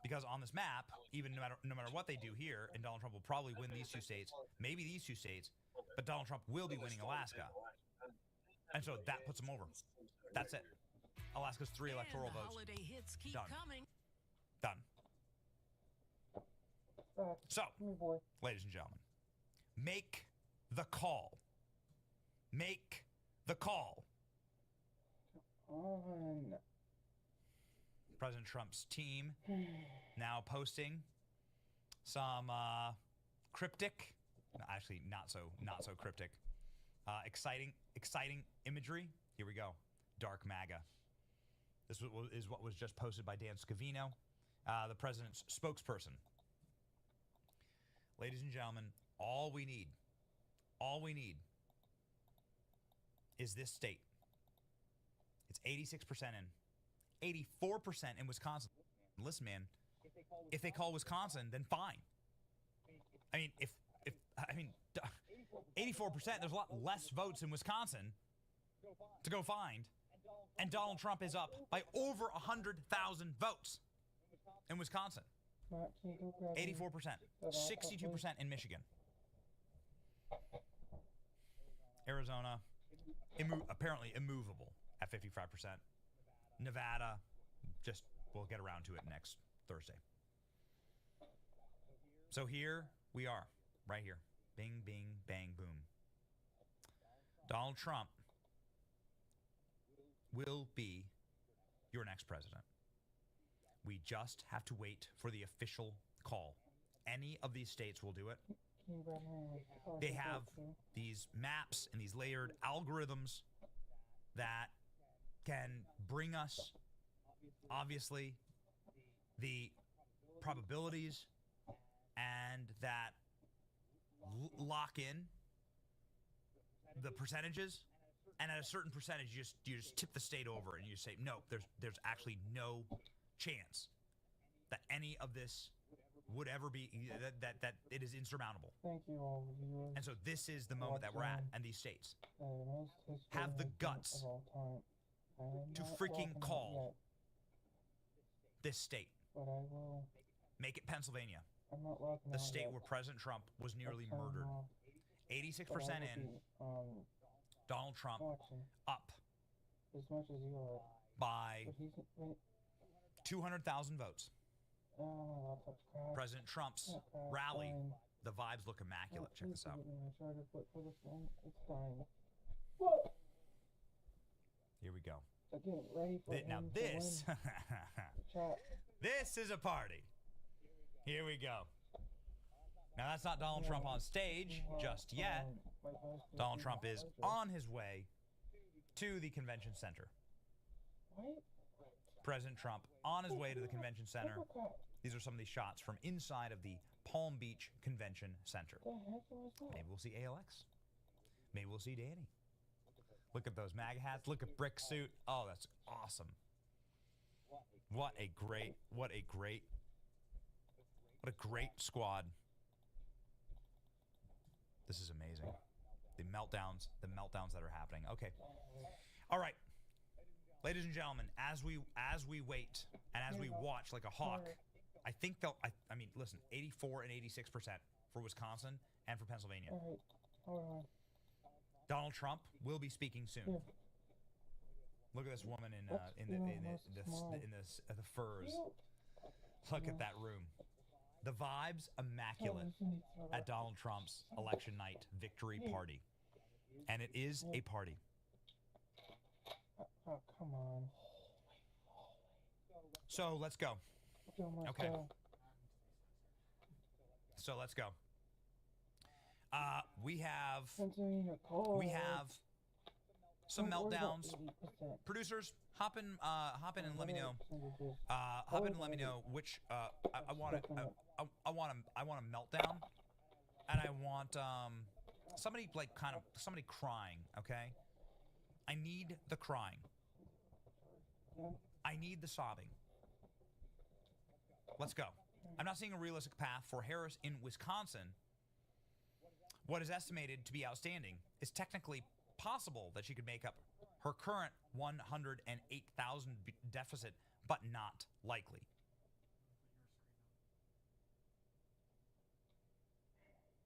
Speaker 5: Because on this map, even no matter what they do here, and Donald Trump will probably win these 2 states, maybe these 2 states, but Donald Trump will be winning Alaska. And so that puts him over. That's it. Alaska's 3 electoral votes. Done. Done. So, ladies and gentlemen, make the call. Make the call. President Trump's team now posting some cryptic, actually not so cryptic, exciting imagery. Here we go. Dark MAGA. This is what was just posted by Dan Scavino, the president's spokesperson. Ladies and gentlemen, all we need is this state. It's 86% in, 84% in Wisconsin. Listen, man, if they call Wisconsin, then fine. I mean, if 84%, there's a lot less votes in Wisconsin to go find, and Donald Trump is up by over 100,000 votes in Wisconsin. 84%, 62% in Michigan. Arizona, apparently immovable at 55%. Nevada, we'll get around to it next Thursday. So here we are, right here. Bing, bing, bang, boom. Donald Trump will be your next president. We just have to wait for the official call. Any of these states will do it. They have these maps and these layered algorithms that can bring us, obviously, the probabilities and that lock in the percentages. And at a certain percentage, you just tip the state over and you say, no, there's actually no chance that any of this would ever be, that it is insurmountable.
Speaker 3: Thank you all, viewers.
Speaker 5: And so this is the moment that we're at, and these states have the guts to freaking call this state.
Speaker 3: But I will.
Speaker 5: Make it Pennsylvania,
Speaker 3: I'm not
Speaker 5: the state where President Trump was nearly murdered. 86% in, Donald Trump up
Speaker 3: as much as you are
Speaker 5: by 200,000 votes. President Trump's rally, the vibes look immaculate. Check this out. Here we go. Now this, this is a party. Here we go. Now that's not Donald Trump on stage just yet. Donald Trump is on his way to the convention center. President Trump on his way to the convention center. These are some of these shots from inside of the Palm Beach Convention Center. Maybe we'll see ALX. Maybe we'll see Danny. Look at those MAGA hats. Look at Brick Suit. Oh, that's awesome. What a great squad. This is amazing. The meltdowns that are happening. Okay. All right. Ladies and gentlemen, as we wait and as we watch like a hawk, I think they'll, I mean, listen, 84 and 86% for Wisconsin and for Pennsylvania.
Speaker 3: All right.
Speaker 5: Donald Trump will be speaking soon. Look at this woman in the furs. Look at that room. The vibes immaculate at Donald Trump's election night victory party. And it is a party.
Speaker 3: Oh, come on.
Speaker 5: So let's go. Okay. So let's go. We have some meltdowns. Producers, hop in and let me know. Hop in and let me know which I want a meltdown, and I want somebody like somebody crying. Okay, I need the crying. I need the sobbing. Let's go. I'm not seeing a realistic path for Harris in Wisconsin. What is estimated to be outstanding is technically possible that she could make up her current 108,000 deficit, but not likely.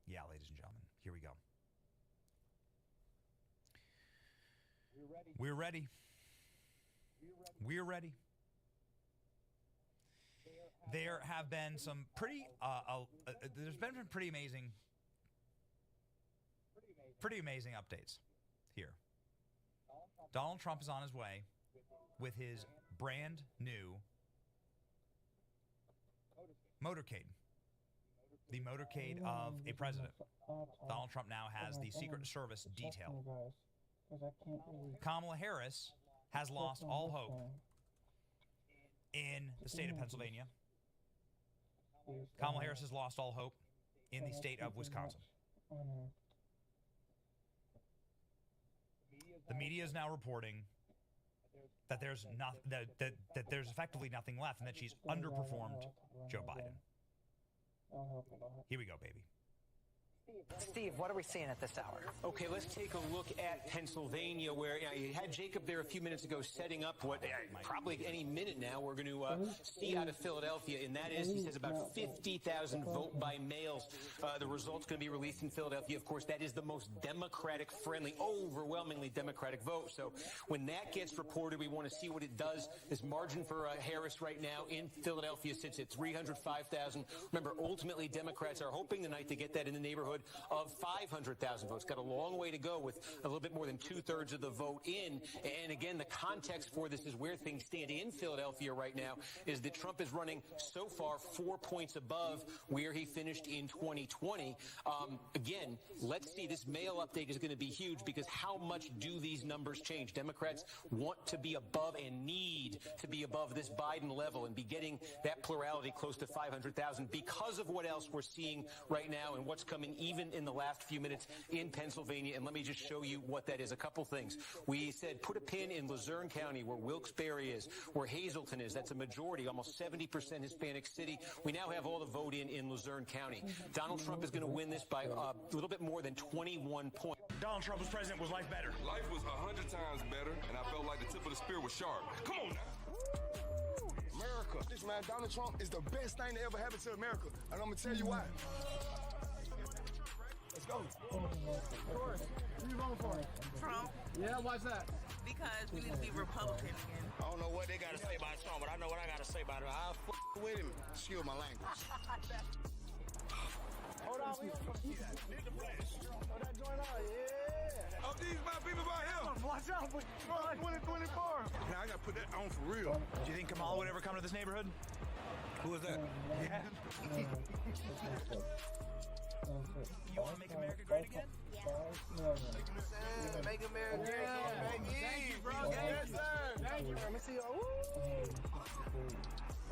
Speaker 5: Yeah, ladies and gentlemen, here we go. We're ready. We're ready. There have been some pretty, there's been pretty amazing updates here. Donald Trump is on his way with his brand new motorcade. The motorcade of a president. Donald Trump now has the Secret Service detail. Kamala Harris has lost all hope in the state of Pennsylvania. Kamala Harris has lost all hope in the state of Wisconsin. The media is now reporting that there's that there's effectively nothing left and that she's underperformed Joe Biden. Here we go, baby.
Speaker 9: Steve, what are we seeing at this hour?
Speaker 17: Okay, let's take a look at Pennsylvania, where you had Jacob there a few minutes ago setting up what probably any minute now we're going to see out of Philadelphia, and that is, he says, about 50,000 vote by mails. The results going to be released in Philadelphia. Of course, that is the most Democratic-friendly, overwhelmingly Democratic vote. So when that gets reported, we want to see what it does. This margin for Harris right now in Philadelphia sits at 305,000. Remember, ultimately, Democrats are hoping tonight to get that in the neighborhood of 500,000 votes. Got a long way to go with a little bit more than 2/3 of the vote in. And again, the context for this is where things stand in Philadelphia right now is that Trump is running so far 4 points above where he finished in 2020. Again, let's see. This mail update is going to be huge because how much do these numbers change? Democrats want to be above and need to be above this Biden level and be getting that plurality close to 500,000 because of what else we're seeing right now and what's coming even in the last few minutes in Pennsylvania. And let me just show you what that is. A couple things. We said put a pin in Luzerne County, where Wilkes-Barre is, where Hazleton is. That's a majority, almost 70% Hispanic city. We now have all the vote in Luzerne County. Donald Trump is going to win this by a little bit more than 21 points.
Speaker 15: Donald Trump was president. Was life better? Life was 100 times better, and I felt like the tip of the spear was sharp. Come on now. America. This man, Donald Trump is the best thing that ever happened to America, and I'm going to tell you why. Let's go. Of course. Who you voting for?
Speaker 10: Trump.
Speaker 15: Yeah, why's that?
Speaker 10: Because we need to be Republican again.
Speaker 15: I don't know what they got to say about Trump, but I know what I got to say about him. I'll with him. Excuse my language. Hold on, we oh, that joint out, yeah. Oh, these my people right here. Watch out, 2024. Now I got to put that on for real.
Speaker 5: Do you think Kamala would ever come to this neighborhood?
Speaker 15: Who is that?
Speaker 5: Yeah. You want to make America great again?
Speaker 15: Make America great again. Make bro. Yes, sir. Thank you. Let me see you.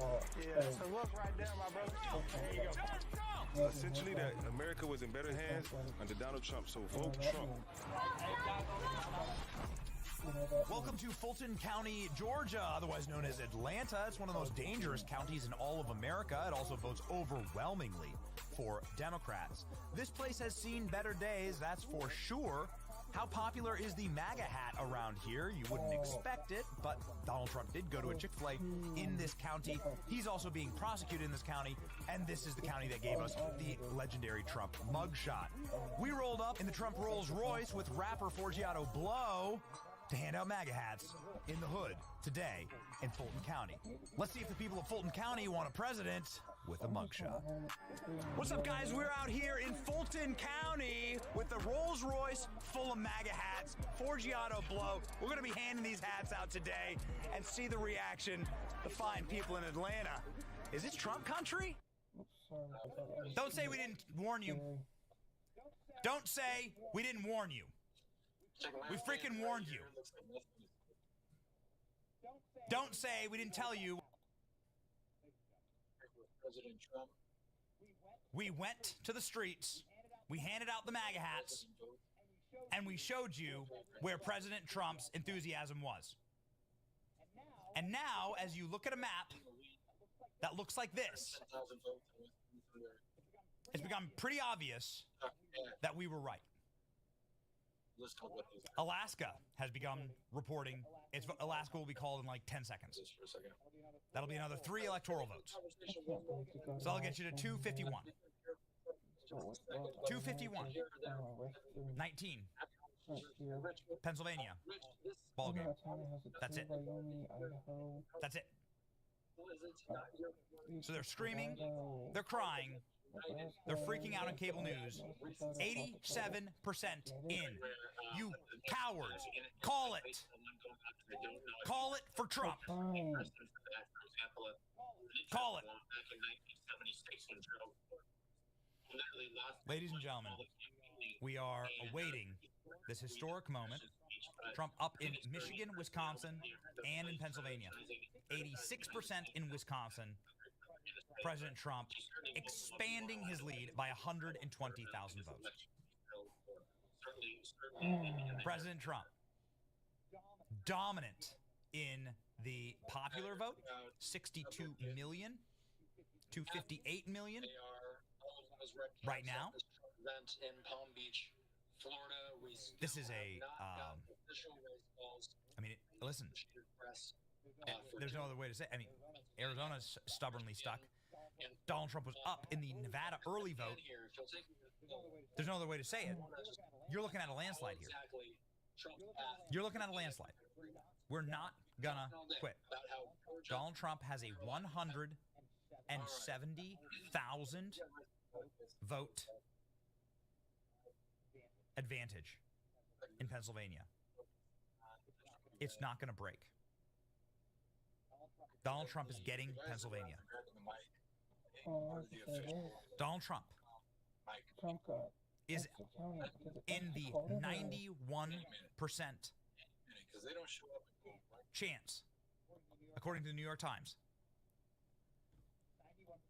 Speaker 15: Yeah, that's a look right there, my brother. There you go. Essentially, that America was in better hands under Donald Trump, so vote Trump.
Speaker 5: Welcome to Fulton County, Georgia, otherwise known as Atlanta. It's one of the most dangerous counties in all of America. It also votes overwhelmingly for Democrats. This place has seen better days, that's for sure. How popular is the MAGA hat around here? You wouldn't expect it, but Donald Trump did go to a Chick-fil-A in this county. He's also being prosecuted in this county, and this is the county that gave us the legendary Trump mugshot. We rolled up in the Trump Rolls Royce with rapper Forgiato Blow to hand out MAGA hats in the hood today in Fulton County. Let's see if the people of Fulton County want a president with a mugshot. What's up, guys? We're out here in Fulton County with the Rolls Royce full of MAGA hats, Forgiato Blow. We're going to be handing these hats out today and see the reaction the fine people in Atlanta. Is this Trump country? Don't say we didn't warn you. Don't say we didn't warn you. We freaking warned you. Don't say we didn't tell you.
Speaker 11: President Trump.
Speaker 5: We went to the streets, we handed out the MAGA hats, and we showed you where President Trump's enthusiasm was. And now, as you look at a map that looks like this, it's become pretty obvious that we were right. Alaska has begun reporting. Alaska will be called in like 10 seconds. That'll be another 3 electoral votes. So that'll get you to 251. 251. 19. Pennsylvania. Ball game. That's it. That's it. So they're screaming. They're crying. They're freaking out on cable news. 87% in. You cowards. Call it. Call it for Trump. Call it. Ladies and gentlemen, we are awaiting this historic moment. Trump up in Michigan, Wisconsin, and in Pennsylvania. 86% in Wisconsin. President Trump expanding his lead by 120,000 votes. President Trump dominant in the popular vote, 62 million to 58 million right now.
Speaker 18: In Palm Beach, Florida,
Speaker 5: this is a, I mean, listen, there's no other way to say it. I mean, Arizona's stubbornly stuck. Donald Trump was up in the Nevada early vote. There's no other way to say it. You're looking at a landslide here. You're looking at a landslide. We're not gonna quit. Donald Trump has a 170,000 vote advantage in Pennsylvania. It's not going to break. Donald Trump is getting Pennsylvania. Donald Trump is in the 91% chance, according to the New York Times,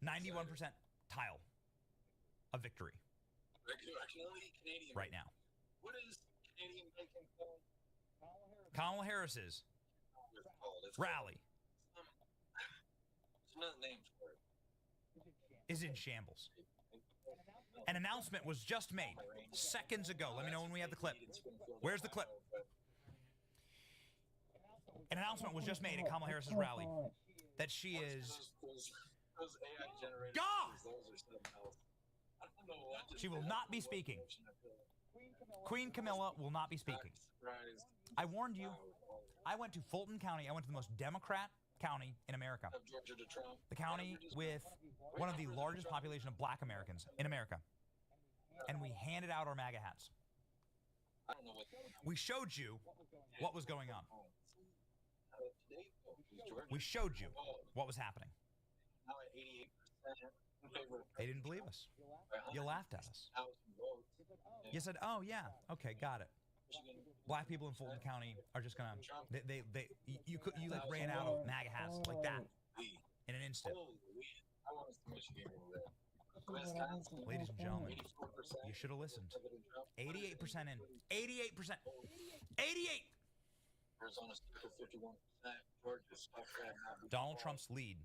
Speaker 5: 91% tile of victory right now.
Speaker 11: What is Canadian bacon called?
Speaker 5: Kamala Harris's rally
Speaker 11: Another name for it.
Speaker 5: is in shambles. An announcement was just made seconds ago. Let me know when we have the clip. Where's the clip? An announcement was just made at Kamala Harris's rally that she is God. She will not be speaking. Queen Camilla will not be speaking. I warned you. I went to Fulton County. I went to the most Democrat county in America. The county with one of the largest population of black Americans in America. And we handed out our MAGA hats. We showed you what was going on. We showed you what was happening. They didn't believe us. You laughed at us. You said, "Oh yeah, okay, got it." Black people in Fulton County are just gonna you like ran out of MAGA hats like that in an instant. Ladies and gentlemen, you should have listened. 88% in. 88%. 88. Donald Trump's lead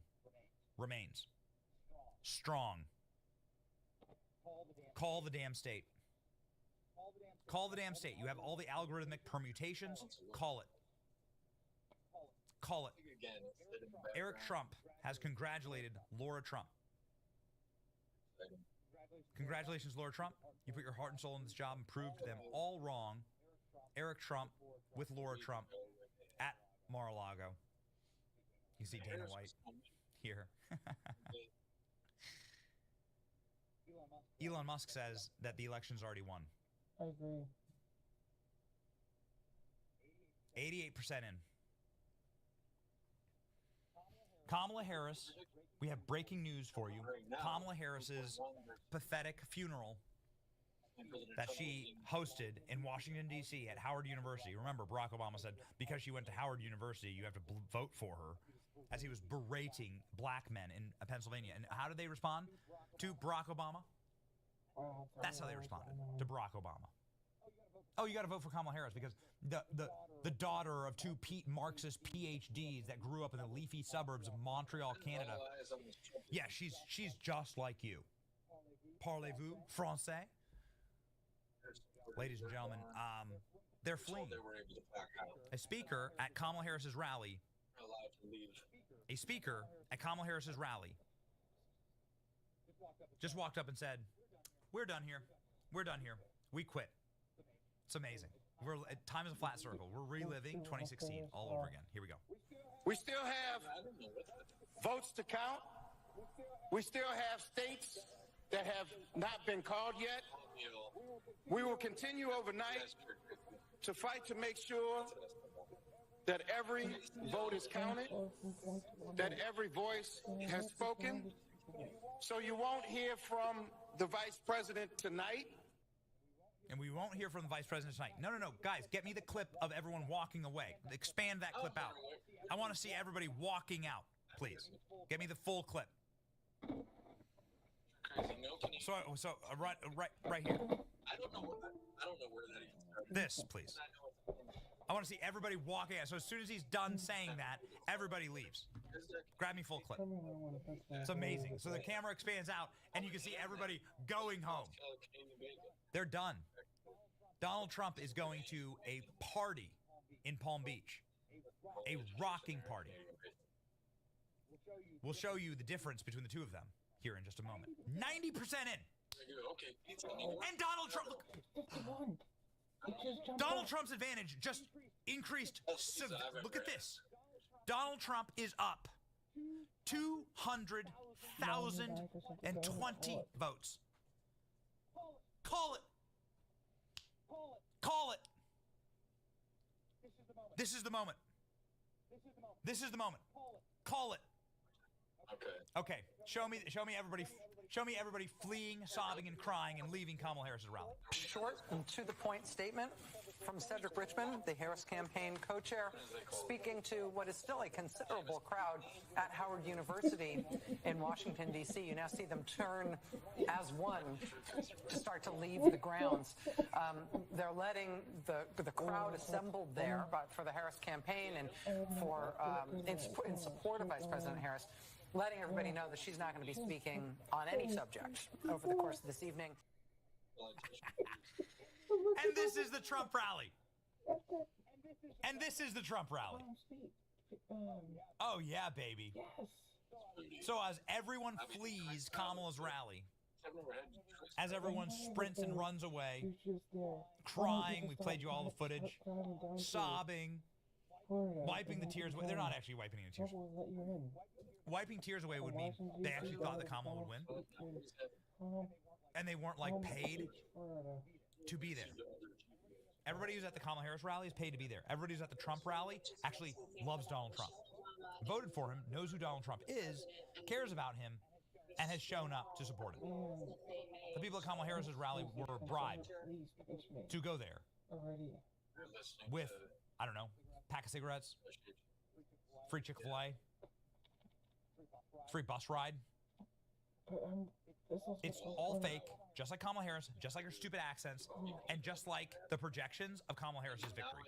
Speaker 5: remains strong. Call the damn state. Call the damn state. You have all the algorithmic permutations. Call it. Call it. Eric Trump has congratulated Laura Trump. Congratulations, Laura Trump. You put your heart and soul in this job and proved them all wrong. Eric Trump with Laura Trump at Mar-a-Lago. You see Dana White here. Elon Musk says that the election's already won.
Speaker 3: I agree.
Speaker 5: 88% in. Kamala Harris, we have breaking news for you. Kamala Harris's pathetic funeral that she hosted in Washington, D.C. at Howard University. Remember, Barack Obama said because she went to Howard University, you have to vote for her, as he was berating black men in Pennsylvania. And how did they respond to Barack Obama? That's how they responded to Barack Obama. Oh, you got to vote for Kamala Harris because the daughter of two Marxist PhDs that grew up in the leafy suburbs of Montreal, Canada. Yeah, she's just like you. Parlez-vous français? Ladies and gentlemen, they're fleeing. A speaker at Kamala Harris's rally. A speaker at Kamala Harris's rally just walked up and said, "We're done here. We're done here. We quit." It's amazing. Time is a flat circle. We're reliving 2016 all over again. Here we go.
Speaker 12: We still have votes to count. We still have states that have not been called yet. We will continue overnight to fight to make sure that every vote is counted, that every voice has spoken. So you won't hear from the vice president tonight.
Speaker 5: And we won't hear from the vice president tonight. No. Guys, get me the clip of everyone walking away. Expand that clip out. I want to see everybody walking out, please. Get me the full clip. So right here.
Speaker 11: I don't know where that even started.
Speaker 5: This, please. I want to see everybody walking out. So as soon as he's done saying that, everybody leaves. Grab me full clip. It's amazing. So the camera expands out, and you can see everybody going home. They're done. Donald Trump is going to a party in Palm Beach. A rocking party. We'll show you the difference between the two of them here in just a moment. 90% in. And Donald Trump, look. Donald Trump's advantage just increased. Look at this. Donald Trump is up 200,020 votes. Call it. Call it. This is the moment. This is the moment. Call it. Okay. Show me everybody fleeing, sobbing, and crying and leaving Kamala Harris's rally.
Speaker 9: Short and to the point statement from Cedric Richmond, the Harris campaign co-chair, speaking to what is still a considerable crowd at Howard University in Washington, D.C. You now see them turn as one to start to leave the grounds. They're letting the crowd assembled there for the Harris campaign and for in support of Vice President Harris, letting everybody know that she's not going to be speaking on any subject over the course of this evening.
Speaker 5: And this is the Trump rally. And this is the Trump rally. Oh, yeah, baby. So as everyone flees Kamala's rally, as everyone sprints and runs away, crying, we played you all the footage, sobbing, wiping the tears away. They're not actually wiping the tears. Wiping tears away would mean they actually thought that Kamala would win. And they weren't, like, paid to be there. Everybody who's at the Kamala Harris rally is paid to be there. Everybody who's at the Trump rally actually loves Donald Trump. Voted for him, knows who Donald Trump is, cares about him, and has shown up to support him. The people at Kamala Harris's rally were bribed to go there with, I don't know, pack of cigarettes, free Chick-fil-A, free bus ride. It's all fake, just like Kamala Harris, just like her stupid accents, and just like the projections of Kamala Harris's victory.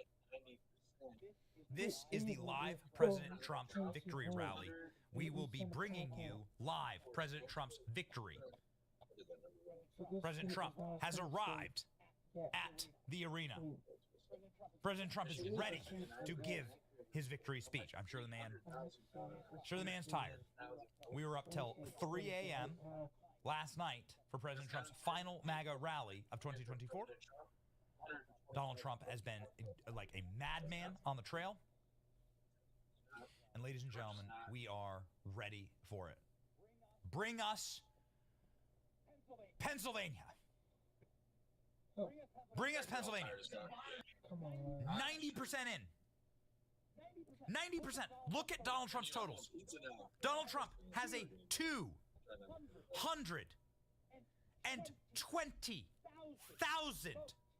Speaker 5: This is the live President Trump victory rally. We will be bringing you live President Trump's victory. President Trump has arrived at the arena. President Trump is ready to give his victory speech. I'm sure the man's tired. We were up till 3 a.m. last night for President Trump's final MAGA rally of 2024. Donald Trump has been like a madman on the trail. And ladies and gentlemen, we are ready for it. Bring us Pennsylvania. Bring us Pennsylvania. 90% in. 90%. Look at Donald Trump's totals. Donald Trump has a 220,000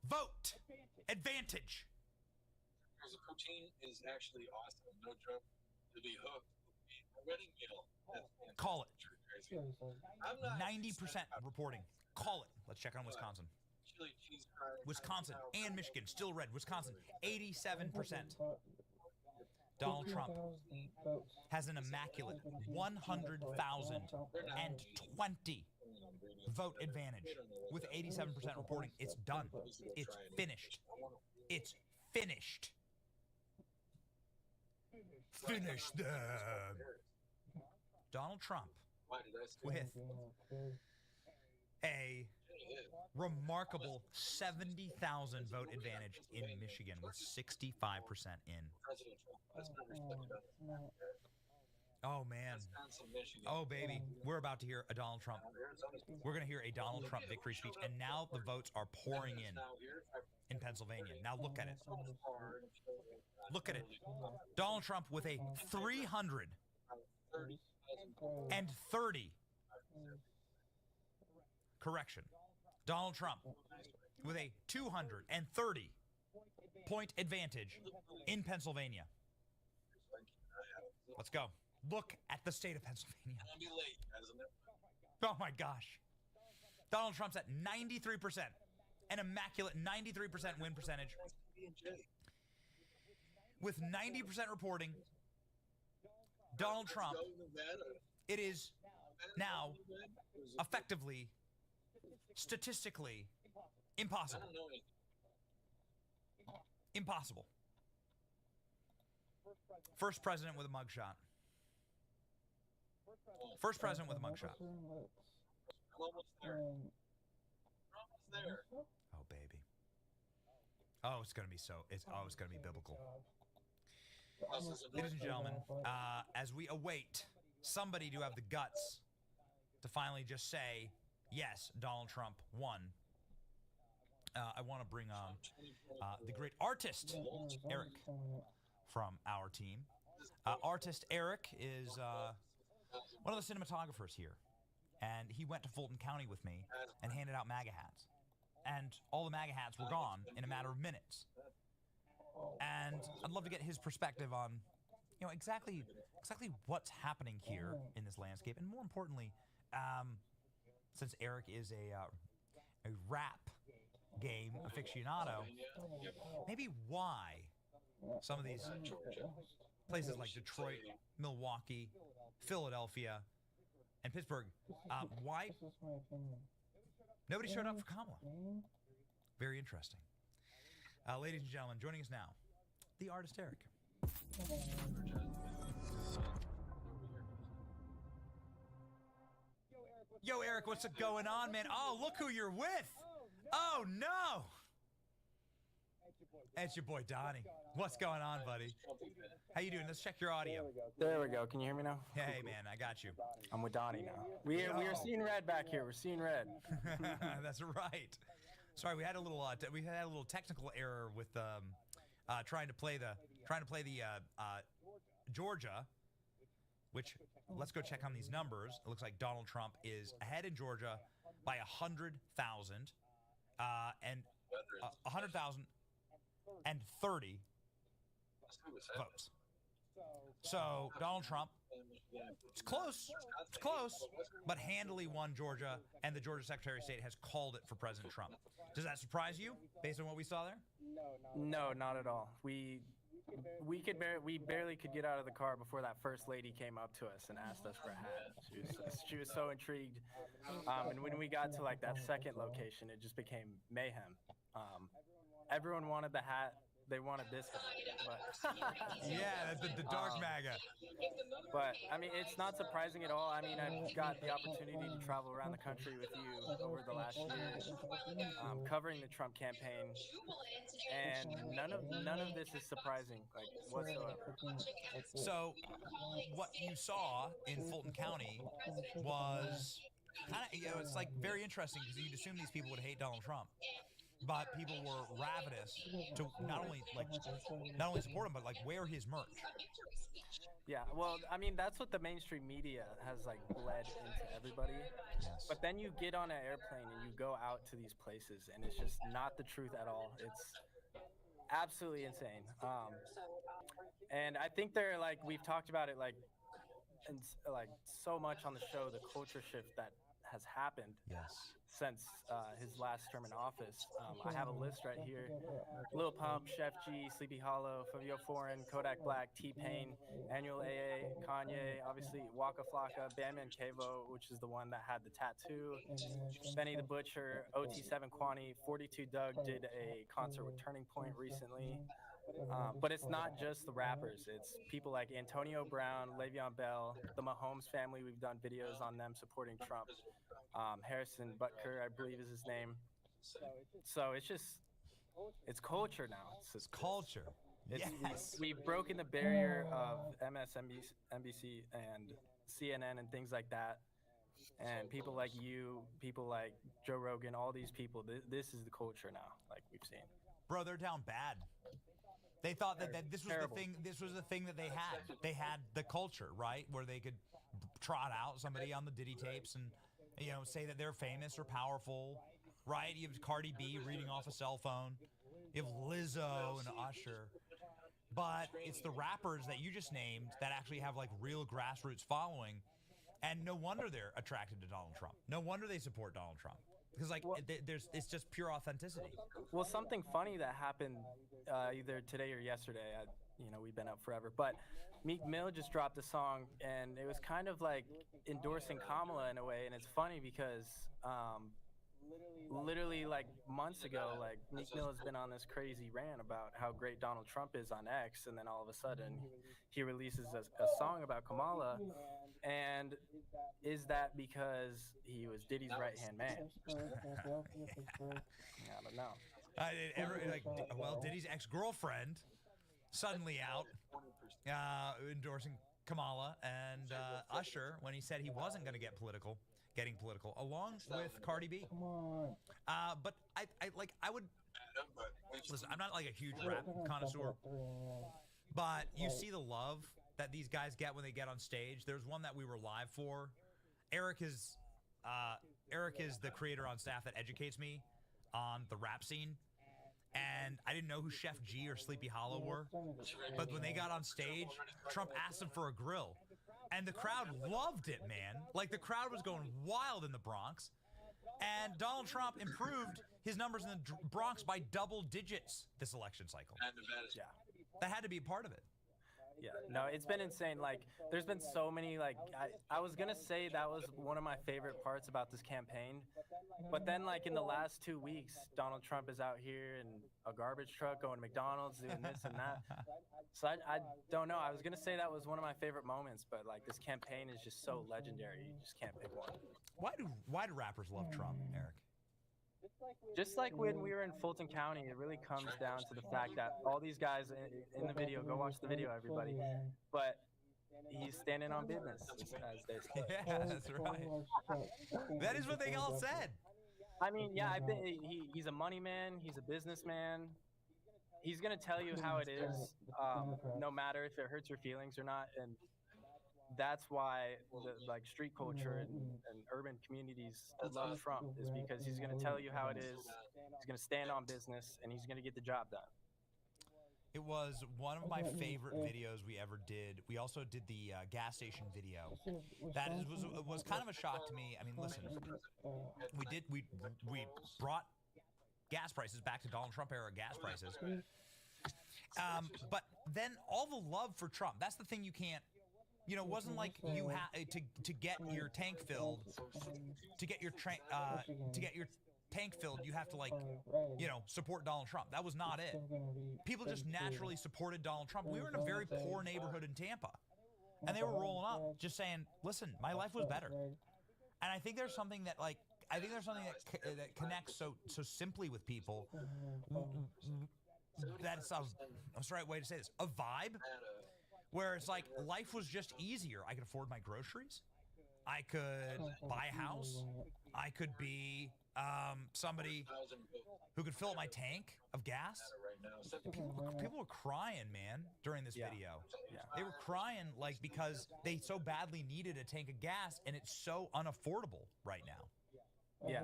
Speaker 5: vote advantage.
Speaker 11: Because the poutine is actually awesome. No joke. To be hooked. A wedding meal.
Speaker 5: Call it.
Speaker 11: I'm not
Speaker 5: 90% reporting. Call it. Let's check on Wisconsin.
Speaker 11: chili cheese fries.
Speaker 5: Wisconsin and Michigan still red. Wisconsin 87%. Donald Trump has an immaculate 100,020 vote advantage with 87% reporting. It's done. It's finished. It's finished. Finish them. Donald Trump with a remarkable 70,000 vote advantage in Michigan with 65% in. Oh, man. Oh, baby. We're about to hear a Donald Trump. We're going to hear a Donald Trump victory speech, and now the votes are pouring in Pennsylvania. Now look at it. Look at it. Donald Trump with a 330. Correction. Donald Trump with a 230 point advantage in Pennsylvania. Let's go. Look at the state of Pennsylvania. Oh my gosh. Donald Trump's at 93%. An immaculate 93% win percentage. With 90% reporting, Donald Trump, it is now effectively, statistically, impossible. Impossible. First president with a mugshot. First president with a mugshot. Oh, baby. Oh, it's going to be it's going to be biblical. Ladies and gentlemen, as we await somebody to have the guts to finally just say, yes, Donald Trump won, I want to bring on the great artist, Eric, from our team. Artist Eric is one of the cinematographers here, and he went to Fulton County with me and handed out MAGA hats. And all the MAGA hats were gone in a matter of minutes. And I'd love to get his perspective on, exactly what's happening here in this landscape, and more importantly, since Eric is a rap game aficionado, maybe why some of these places like Detroit, Milwaukee, Philadelphia, and Pittsburgh, why nobody showed up for Kamala. Very interesting. Ladies and gentlemen, joining us now, the artist Eric. Yo, Eric, what's going on, man? Oh, look who you're with. Oh, no. It's your boy, Donnie. What's going on, buddy? How you doing? Let's check your audio.
Speaker 4: There we go. Can you hear me now?
Speaker 5: Hey, man, I got you.
Speaker 4: I'm with Donnie now. We are seeing red back here. We're seeing red.
Speaker 5: That's right. Sorry, we had a little technical error with trying to play the Georgia, which let's go check on these numbers. It looks like Donald Trump is ahead in Georgia by 100,000 and 100,030 votes. So Donald Trump, it's close, but handily won Georgia, and the Georgia Secretary of State has called it for President Trump. Does that surprise you, based on what we saw there?
Speaker 4: No, not at all. We barely could get out of the car before that first lady came up to us and asked us for a hat. She was so intrigued. And when we got to like that second location, it just became mayhem. Everyone wanted the hat. They wanted this guy, but
Speaker 5: yeah, the dark MAGA.
Speaker 4: But I mean, it's not surprising at all. I mean, I've got the opportunity to travel around the country with you over the last year, covering the Trump campaign, and none of this is surprising, like whatsoever.
Speaker 5: So, what you saw in Fulton County was kind of, it's like very interesting because you'd assume these people would hate Donald Trump. But people were ravenous to not only support him, but like wear his merch.
Speaker 4: Yeah, well, I mean, that's what the mainstream media has like bled into everybody.
Speaker 5: Yes.
Speaker 4: But then you get on an airplane and you go out to these places, and it's just not the truth at all. It's absolutely insane. And I think they're like, we've talked about it like, and like so much on the show, the culture shift that has happened.
Speaker 5: Yes.
Speaker 4: Since his last term in office. I have a list right here. Lil Pump, Chef G, Sleepy Hollow, Fabio Foreign, Kodak Black, T-Pain, Annual AA, Kanye, obviously Waka Flocka, Bam and Kevo, which is the one that had the tattoo, Benny the Butcher, OT7 Quani, 42 Doug did a concert with Turning Point recently. But it's not just the rappers. It's people like Antonio Brown, Le'Veon Bell, the Mahomes family. We've done videos on them supporting Trump. Harrison Butker, I believe is his name. So it's just, it's culture now.
Speaker 5: It's culture. Yes.
Speaker 4: We've broken the barrier of MSNBC and CNN and things like that. And people like you, people like Joe Rogan, all these people, this is the culture now, like we've seen.
Speaker 5: Bro, they're down bad. They thought that this was the thing. This was the thing that they had. They had the culture, right, where they could trot out somebody on the Diddy tapes and, you know, say that they're famous or powerful, right? You have Cardi B reading off a cell phone. You have Lizzo and Usher. But it's the rappers that you just named that actually have like real grassroots following, and no wonder they're attracted to Donald Trump. No wonder they support Donald Trump. Because like it's just pure authenticity.
Speaker 4: Well, something funny that happened either today or yesterday. We've been up forever, but Meek Mill just dropped a song, and it was kind of like endorsing Kamala in a way. And it's funny because literally like months ago, like Meek Mill has been on this crazy rant about how great Donald Trump is on X, and then all of a sudden he releases a song about Kamala. And is that because he was Diddy's right-hand man? I don't know.
Speaker 5: Diddy's ex-girlfriend suddenly out endorsing Kamala and Usher when he said he wasn't going to getting political, along with Cardi B. But I would listen. I'm not like a huge rap connoisseur, but you see the love that these guys get when they get on stage. There's one that we were live for. Eric is the creator on staff that educates me on the rap scene. And I didn't know who Chef G or Sleepy Hollow were. But when they got on stage, Trump asked them for a grill. And the crowd loved it, man. Like, the crowd was going wild in the Bronx. And Donald Trump improved his numbers in the Bronx by double digits this election cycle.
Speaker 4: Yeah.
Speaker 5: That had to be a part of it.
Speaker 4: Yeah, no, it's been insane. Like, there's been so many, like, I was going to say that was one of my favorite parts about this campaign. But then, like, in the last 2 weeks, Donald Trump is out here in a garbage truck going to McDonald's, doing this and that. So I don't know. I was going to say that was one of my favorite moments, but, like, this campaign is just so legendary. You just can't pick one.
Speaker 5: Why do rappers love Trump, Eric?
Speaker 4: Just like when we were in Fulton County, it really comes down to the fact that all these guys in the video, go watch the video, everybody, but he's standing on business, as they say.
Speaker 5: Yeah, that's right. That is what they all said.
Speaker 4: I mean, yeah, I think he's a money man, he's a businessman. He's going to tell you how it is, no matter if it hurts your feelings or not, and that's why like street culture and urban communities love Trump, is because he's going to tell you how it is. He's going to stand on business, and he's going to get the job done.
Speaker 5: It was one of my favorite videos we ever did. We also did the gas station video. That was kind of a shock to me. I mean, listen, we brought gas prices back to Donald Trump era gas prices. But then all the love for Trump, that's the thing you can't. You know, it wasn't like you had to get your tank filled. To get your tank filled, you have to, like, you know, support Donald Trump. That was not it. People just naturally supported Donald Trump. We were in a very poor neighborhood in Tampa, and they were rolling up, just saying, "Listen, my life was better." And I think there's something that, like, that connects so simply with people. That's what's the right way to say this? A vibe. Where it's like life was just easier. I could afford my groceries. I could buy a house. I could be somebody who could fill up my tank of gas. People were crying, man, during this video.
Speaker 4: Yeah.
Speaker 5: They were crying because they so badly needed a tank of gas, and it's so unaffordable right now.
Speaker 4: Yeah.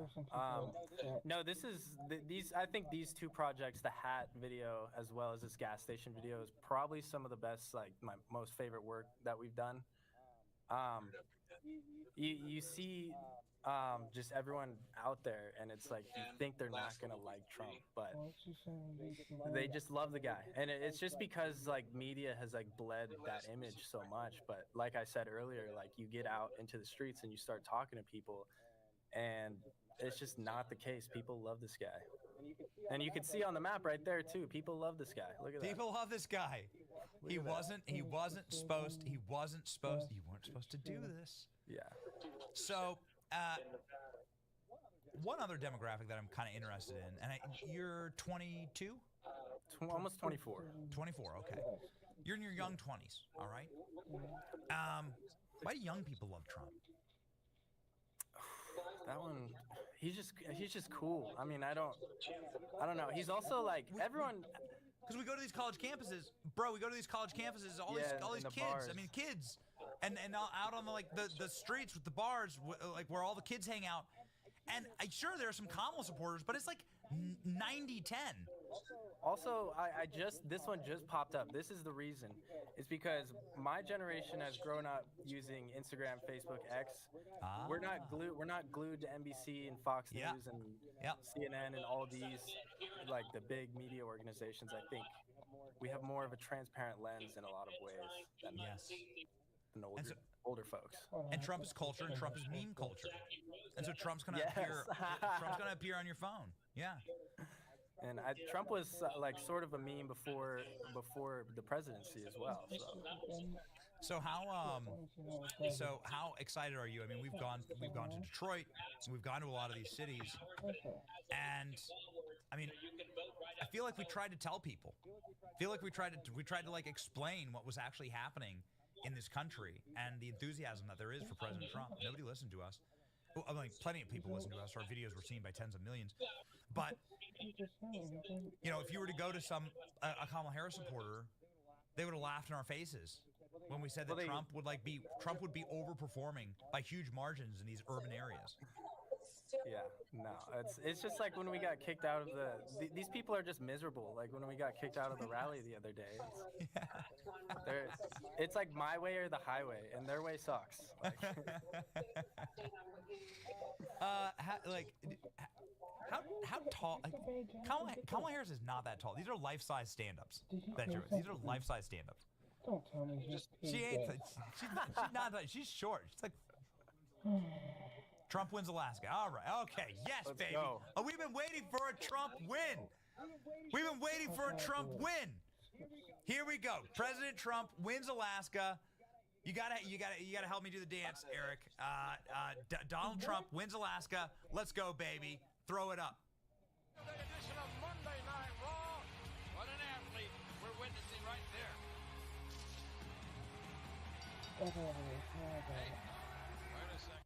Speaker 4: No, this is these. I think these two projects, the hat video as well as this gas station video, is probably some of the best, like my most favorite work that we've done. You see just everyone out there, and it's like you think they're not gonna like Trump, but they just love the guy, and it's just because like media has like bled that image so much. But like I said earlier, like you get out into the streets and you start talking to people, and it's just not the case. People love this guy, and you can see on the map right there too. People love this guy. Look at that.
Speaker 5: People love this guy. You weren't supposed to do this.
Speaker 4: Yeah.
Speaker 5: So, one other demographic that I'm kind of interested in, and you're 22?
Speaker 4: Almost 24.
Speaker 5: 24, okay. You're in your young 20s, all right? Why do young people love Trump?
Speaker 4: That one, he's just cool. I mean, I don't know. He's also like everyone.
Speaker 5: Because we go to these college campuses, bro. We go to these college campuses. All these kids.
Speaker 4: Bars.
Speaker 5: I mean, kids, and out on the streets with the bars, like where all the kids hang out. And sure, there are some Kamala supporters, but it's like 90-10.
Speaker 4: Also, this one just popped up. This is the reason. It's because my generation has grown up using Instagram, Facebook, X. We're not glued to NBC and Fox News and CNN and all these like the big media organizations. I think we have more of a transparent lens in a lot of ways than older folks.
Speaker 5: And Trump is culture, and Trump is meme culture. And so Trump's gonna appear. Trump's gonna appear on your phone. Yeah.
Speaker 4: And Trump was like sort of a meme before the presidency as well.
Speaker 5: So how excited are you? I mean, we've gone to Detroit, we've gone to a lot of these cities, and I mean, I feel like we tried to tell people. I feel like we tried to like explain what was actually happening in this country and the enthusiasm that there is for President Trump. Nobody listened to us. Well, I mean, plenty of people listened to us. Our videos were seen by tens of millions. But you know, if you were to go to a Kamala Harris supporter, they would have laughed in our faces when we said that Trump would be overperforming by huge margins in these urban areas.
Speaker 4: Yeah, no, it's just like when we got kicked out of these people are just miserable. Like when we got kicked out of the rally the other day. It's like my way or the highway, and their way sucks.
Speaker 5: How tall? Like, Kamala Harris is not that tall. These are life-size stand-ups. These are life-size stand-ups.
Speaker 3: Don't tell me
Speaker 5: she ain't. She's not. She's short. She's like. Trump wins Alaska. All right. Okay. Yes,
Speaker 4: Let's
Speaker 5: baby.
Speaker 4: go.
Speaker 5: Oh, we've been waiting for a Trump win. We've been waiting for a Trump win. Here we go. President Trump wins Alaska. You gotta help me do the dance, Eric. Donald Trump wins Alaska. Let's go, baby. Throw it up.
Speaker 2: Another edition of Monday Night Raw. What an athlete we're witnessing right there. Hey, wait a second.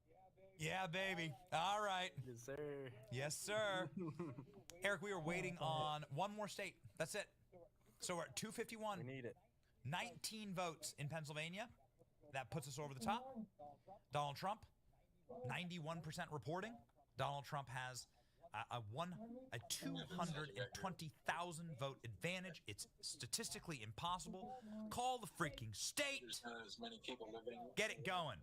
Speaker 5: Yeah, baby. All right.
Speaker 4: Yes, sir.
Speaker 5: Yes, sir. Eric, we are waiting on one more state. That's it. So we're at 251.
Speaker 4: We need it.
Speaker 5: 19 votes in Pennsylvania. That puts us over the top. Donald Trump, 91% reporting. Donald Trump has a 220,000 vote advantage. It's statistically impossible. Call the freaking state.
Speaker 11: There's not as many people living.
Speaker 5: Get it going.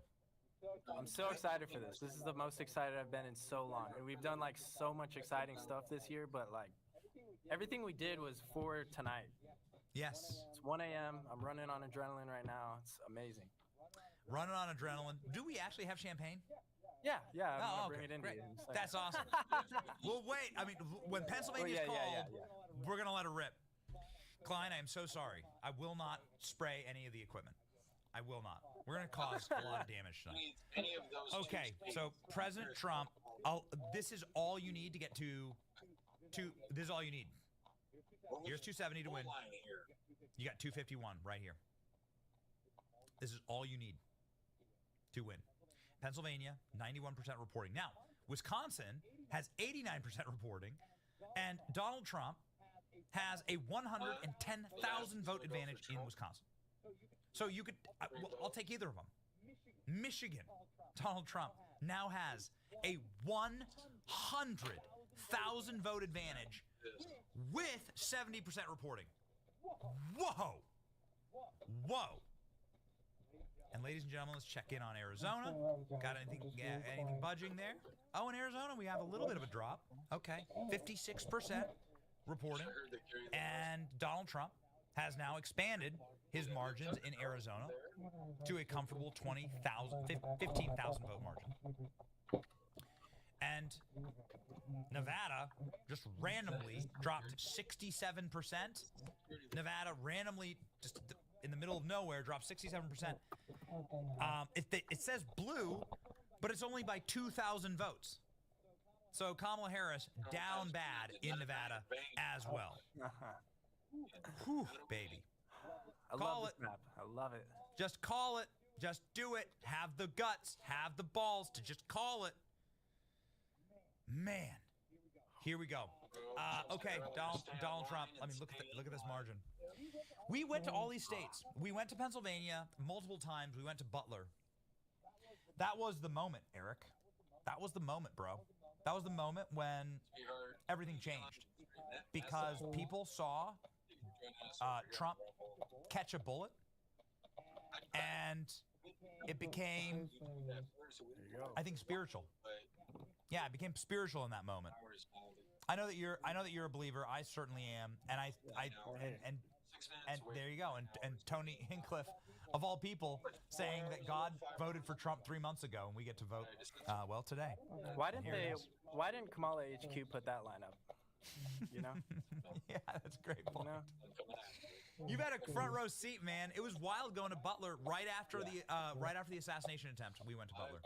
Speaker 4: I'm so excited for this. This is the most excited I've been in so long. And we've done like so much exciting stuff this year, but like everything we did was for tonight.
Speaker 5: Yes.
Speaker 4: It's 1 a.m. I'm running on adrenaline right now. It's amazing.
Speaker 5: Running on adrenaline. Do we actually have champagne?
Speaker 4: Yeah. I'm gonna
Speaker 5: okay,
Speaker 4: bring it in.
Speaker 5: great. That's awesome. We'll wait. I mean, when Pennsylvania's called, we're going to let it rip. Klein, I am so sorry. I will not spray any of the equipment. I will not. We're going to cause a lot of damage tonight.
Speaker 11: Any of those
Speaker 5: Okay, so President Trump, this is all you need to get to this is all you need. Here's 270 to win. You got 251 right here. This is all you need to win. Pennsylvania, 91% reporting. Now, Wisconsin has 89% reporting, and Donald Trump has a 110,000 vote advantage in Wisconsin. So you could, I'll take either of them. Michigan, Donald Trump now has a 100,000 vote advantage with 70% reporting. Whoa! Whoa! And ladies and gentlemen, let's check in on Arizona. Got anything budging there? Oh, in Arizona, we have a little bit of a drop. Okay, 56% reporting. And Donald Trump has now expanded his margins in Arizona to a comfortable 15,000 vote margin. And Nevada just randomly dropped 67%. Nevada randomly, just in the middle of nowhere, dropped 67%. It says blue, but it's only by 2,000 votes. So Kamala Harris down bad in Nevada as well. Whew, baby.
Speaker 4: I love this map. I love it.
Speaker 5: Just call it. Just do it. Have the guts. Have the balls to just call it. Man. Here we go. Okay, Donald Trump. I mean, look at this margin. We went to all these states. We went to Pennsylvania multiple times. We went to Butler. That was the moment, Eric. That was the moment, bro. That was the moment when everything changed. Because people saw Trump catch a bullet, and it became, I think, spiritual. Yeah, it became spiritual in that moment. I know that you're a believer. I certainly am, and and there you go. And Tony Hinchcliffe, of all people, saying that God voted for Trump 3 months ago, and we get to vote well today.
Speaker 4: Why didn't Kamala HQ put that line up? You know?
Speaker 5: Yeah, that's a great point. You've had a front row seat, man. It was wild going to Butler right after the assassination attempt. We went to Butler,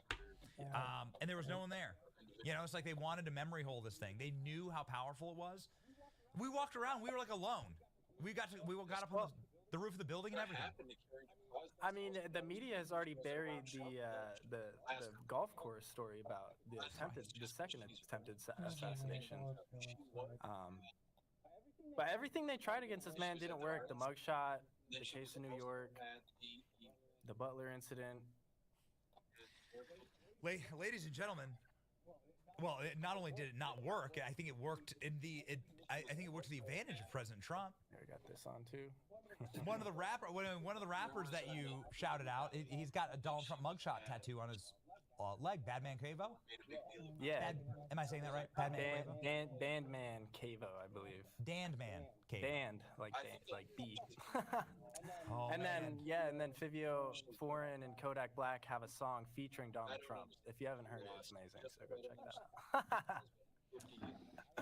Speaker 5: and there was no one there. You know, it's like they wanted to memory hole this thing. They knew how powerful it was. We walked around. We were like alone. We got up on the roof of the building and everything.
Speaker 4: I mean, the media has already buried the golf course story about the second attempted assassination. But everything they tried against this man didn't work. The mugshot, the case in New York, the Butler incident.
Speaker 5: Ladies and gentlemen, well, not only did it not work, I think it worked I think it worked to the advantage of President Trump.
Speaker 4: I got this on too.
Speaker 5: One of the rappers that you shouted out, he's got a Donald Trump mugshot tattoo on his leg. Badman Cavo?
Speaker 4: Yeah.
Speaker 5: Am I saying that right?
Speaker 4: Bandman Cavo, I believe.
Speaker 5: Dandman Cavo.
Speaker 4: Band, like B.
Speaker 5: Oh,
Speaker 4: and then Fivio Foreign and Kodak Black have a song featuring Donald Trump. If you haven't heard it, it's amazing. So go check that out.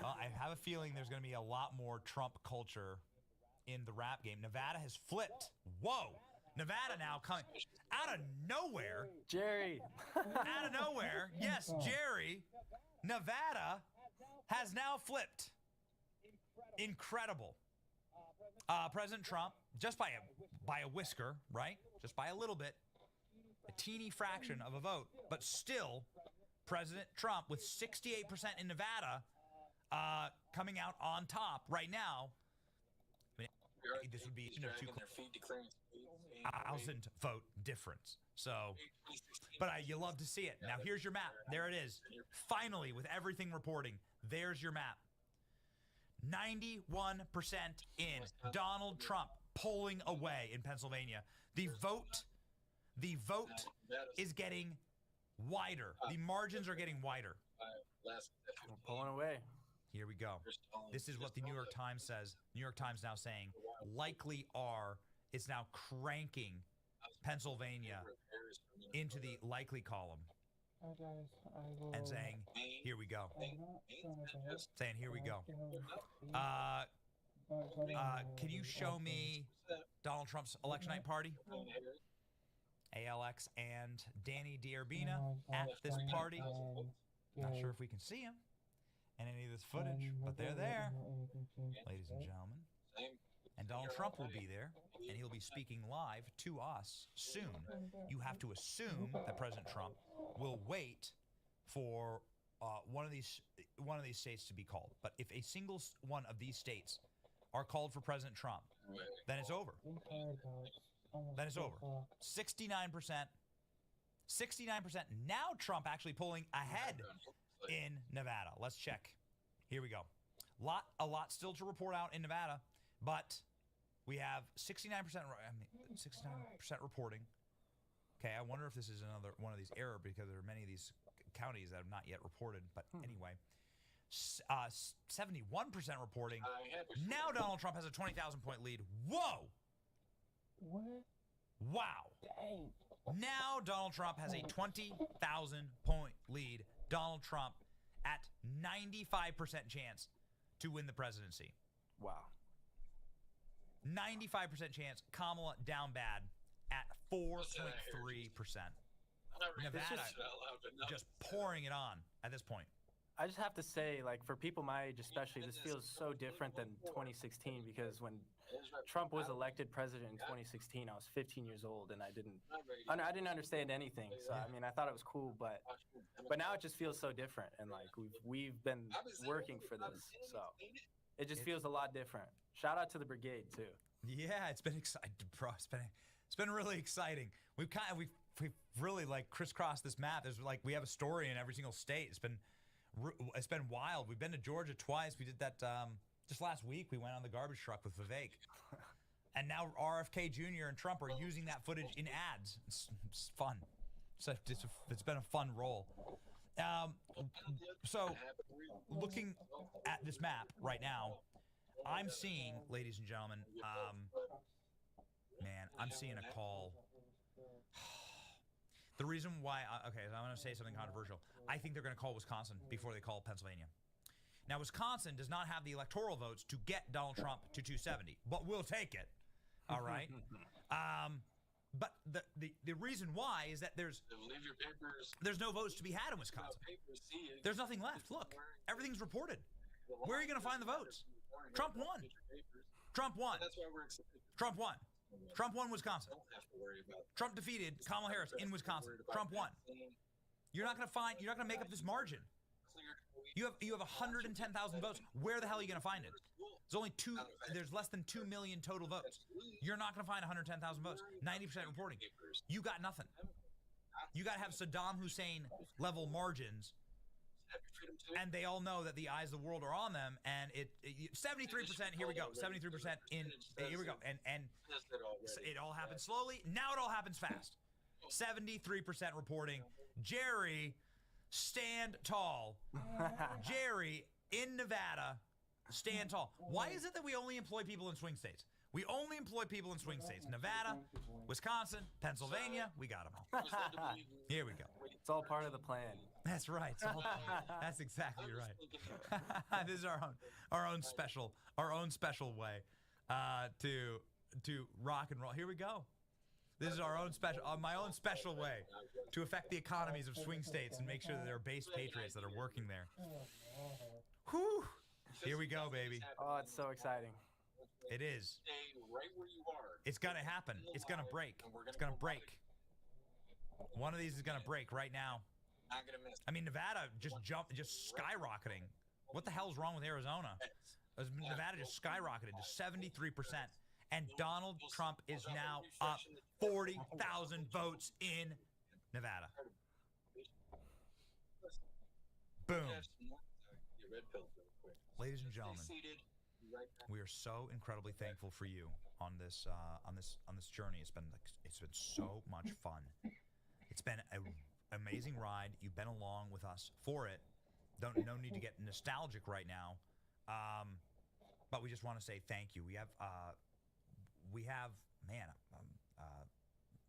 Speaker 5: Well, I have a feeling there's going to be a lot more Trump culture in the rap game. Nevada has flipped. Whoa. Nevada now coming out of nowhere.
Speaker 4: Jerry.
Speaker 5: Out of nowhere. Yes, Jerry. Nevada has now flipped. Incredible. President Trump, just by a whisker, right? Just by a little bit, a teeny fraction of a vote, but still, President Trump with 68% in Nevada, coming out on top right now. I mean, this would be 2,000 vote difference. So, but you love to see it. Now here's your map. There it is. Finally, with everything reporting, there's your map. 91% in. Donald Trump pulling away in Pennsylvania. The vote is getting wider. The margins are getting wider.
Speaker 4: We're pulling away.
Speaker 5: Here we go. This is what the New York Times says. New York Times now saying likely are. It's now cranking Pennsylvania into the likely column. And saying, here we go. Saying, here we go. Can you show me Donald Trump's election night party? ALX and Danny D'Arbina at this party. Not sure if we can see him in any of this footage, but they're there, ladies and gentlemen. And Donald Trump will be there, and he'll be speaking live to us soon. You have to assume that President Trump will wait for one of these states to be called. But if a single one of these states are called for President Trump, then it's over. Then it's over. 69%. 69%. Now Trump actually pulling ahead in Nevada. Let's check. Here we go. A lot still to report out in Nevada, but we have 69%. 69% reporting. Okay, I wonder if this is another one of these error because there are many of these counties that have not yet reported. But anyway, 71% reporting. Now Donald Trump has a 20,000 point lead. Whoa!
Speaker 3: What?
Speaker 5: Wow.
Speaker 3: Dang.
Speaker 5: Now Donald Trump has a 20,000 point lead. Donald Trump at 95% chance to win the presidency.
Speaker 4: Wow.
Speaker 5: 95% chance. Kamala down bad at 4.3%. Nevada just pouring it on at this point.
Speaker 4: I just have to say, like, for people my age especially, this feels so different than 2016 because when Trump was elected president in 2016, I was 15 years old and I didn't understand anything. So I mean, I thought it was cool, but now it just feels so different. And like we've been working for this, so it just feels a lot different. Shout out to the brigade too.
Speaker 5: Yeah, it's been exciting, bro. It's been really exciting. We've really like crisscrossed this map. There's like we have a story in every single state. It's been wild. We've been to Georgia twice. We did that just last week. We went on the garbage truck with Vivek. And now RFK Jr. and Trump are using that footage in ads. It's fun. It's been a fun role. So looking at this map right now, I'm seeing, ladies and gentlemen, I'm seeing a call. The reason why, okay, I'm going to say something controversial. I think they're going to call Wisconsin before they call Pennsylvania. Now, Wisconsin does not have the electoral votes to get Donald Trump to 270, but we'll take it. All right. But the reason why is that there's no votes to be had in Wisconsin. There's nothing left. Look, everything's reported. Where are you going to find the votes? Trump won. Trump won. Trump won. Trump won Wisconsin. Trump defeated Kamala Harris in Wisconsin. Trump won. You're not going to make up this margin. You have 110,000 votes. Where the hell are you going to find it? There's less than 2 million total votes. You're not going to find 110,000 votes. 90% reporting. You got nothing. You got to have Saddam Hussein level margins. And they all know that the eyes of the world are on them. And 73%, here we go. 73% here we go. And it all happens slowly. Now it all happens fast. 73% reporting. Jerry, stand tall. Jerry in Nevada, stand tall. Why is it that we only employ people in swing states? We only employ people in swing states. Nevada, Wisconsin, Pennsylvania, we got them all. Here we go.
Speaker 4: It's all part of the plan.
Speaker 5: That's right. That's exactly right. This is our own special way to rock and roll. Here we go. This is my own special way to affect the economies of swing states and make sure that there are base patriots that are working there. Whew. Here we go, baby.
Speaker 4: Oh, it's so exciting.
Speaker 5: It is. It's going to happen. It's going to break. It's going to break. One of these is going to break right now. I mean, Nevada just skyrocketing. What the hell is wrong with Arizona? Nevada just skyrocketed to 73%. And Donald Trump is now up 40,000 votes in Nevada. Boom. Ladies and gentlemen, we are so incredibly thankful for you on this journey. It's been so much fun. It's been an amazing ride. You've been along with us for it. No need to get nostalgic right now, but we just want to say thank you. We have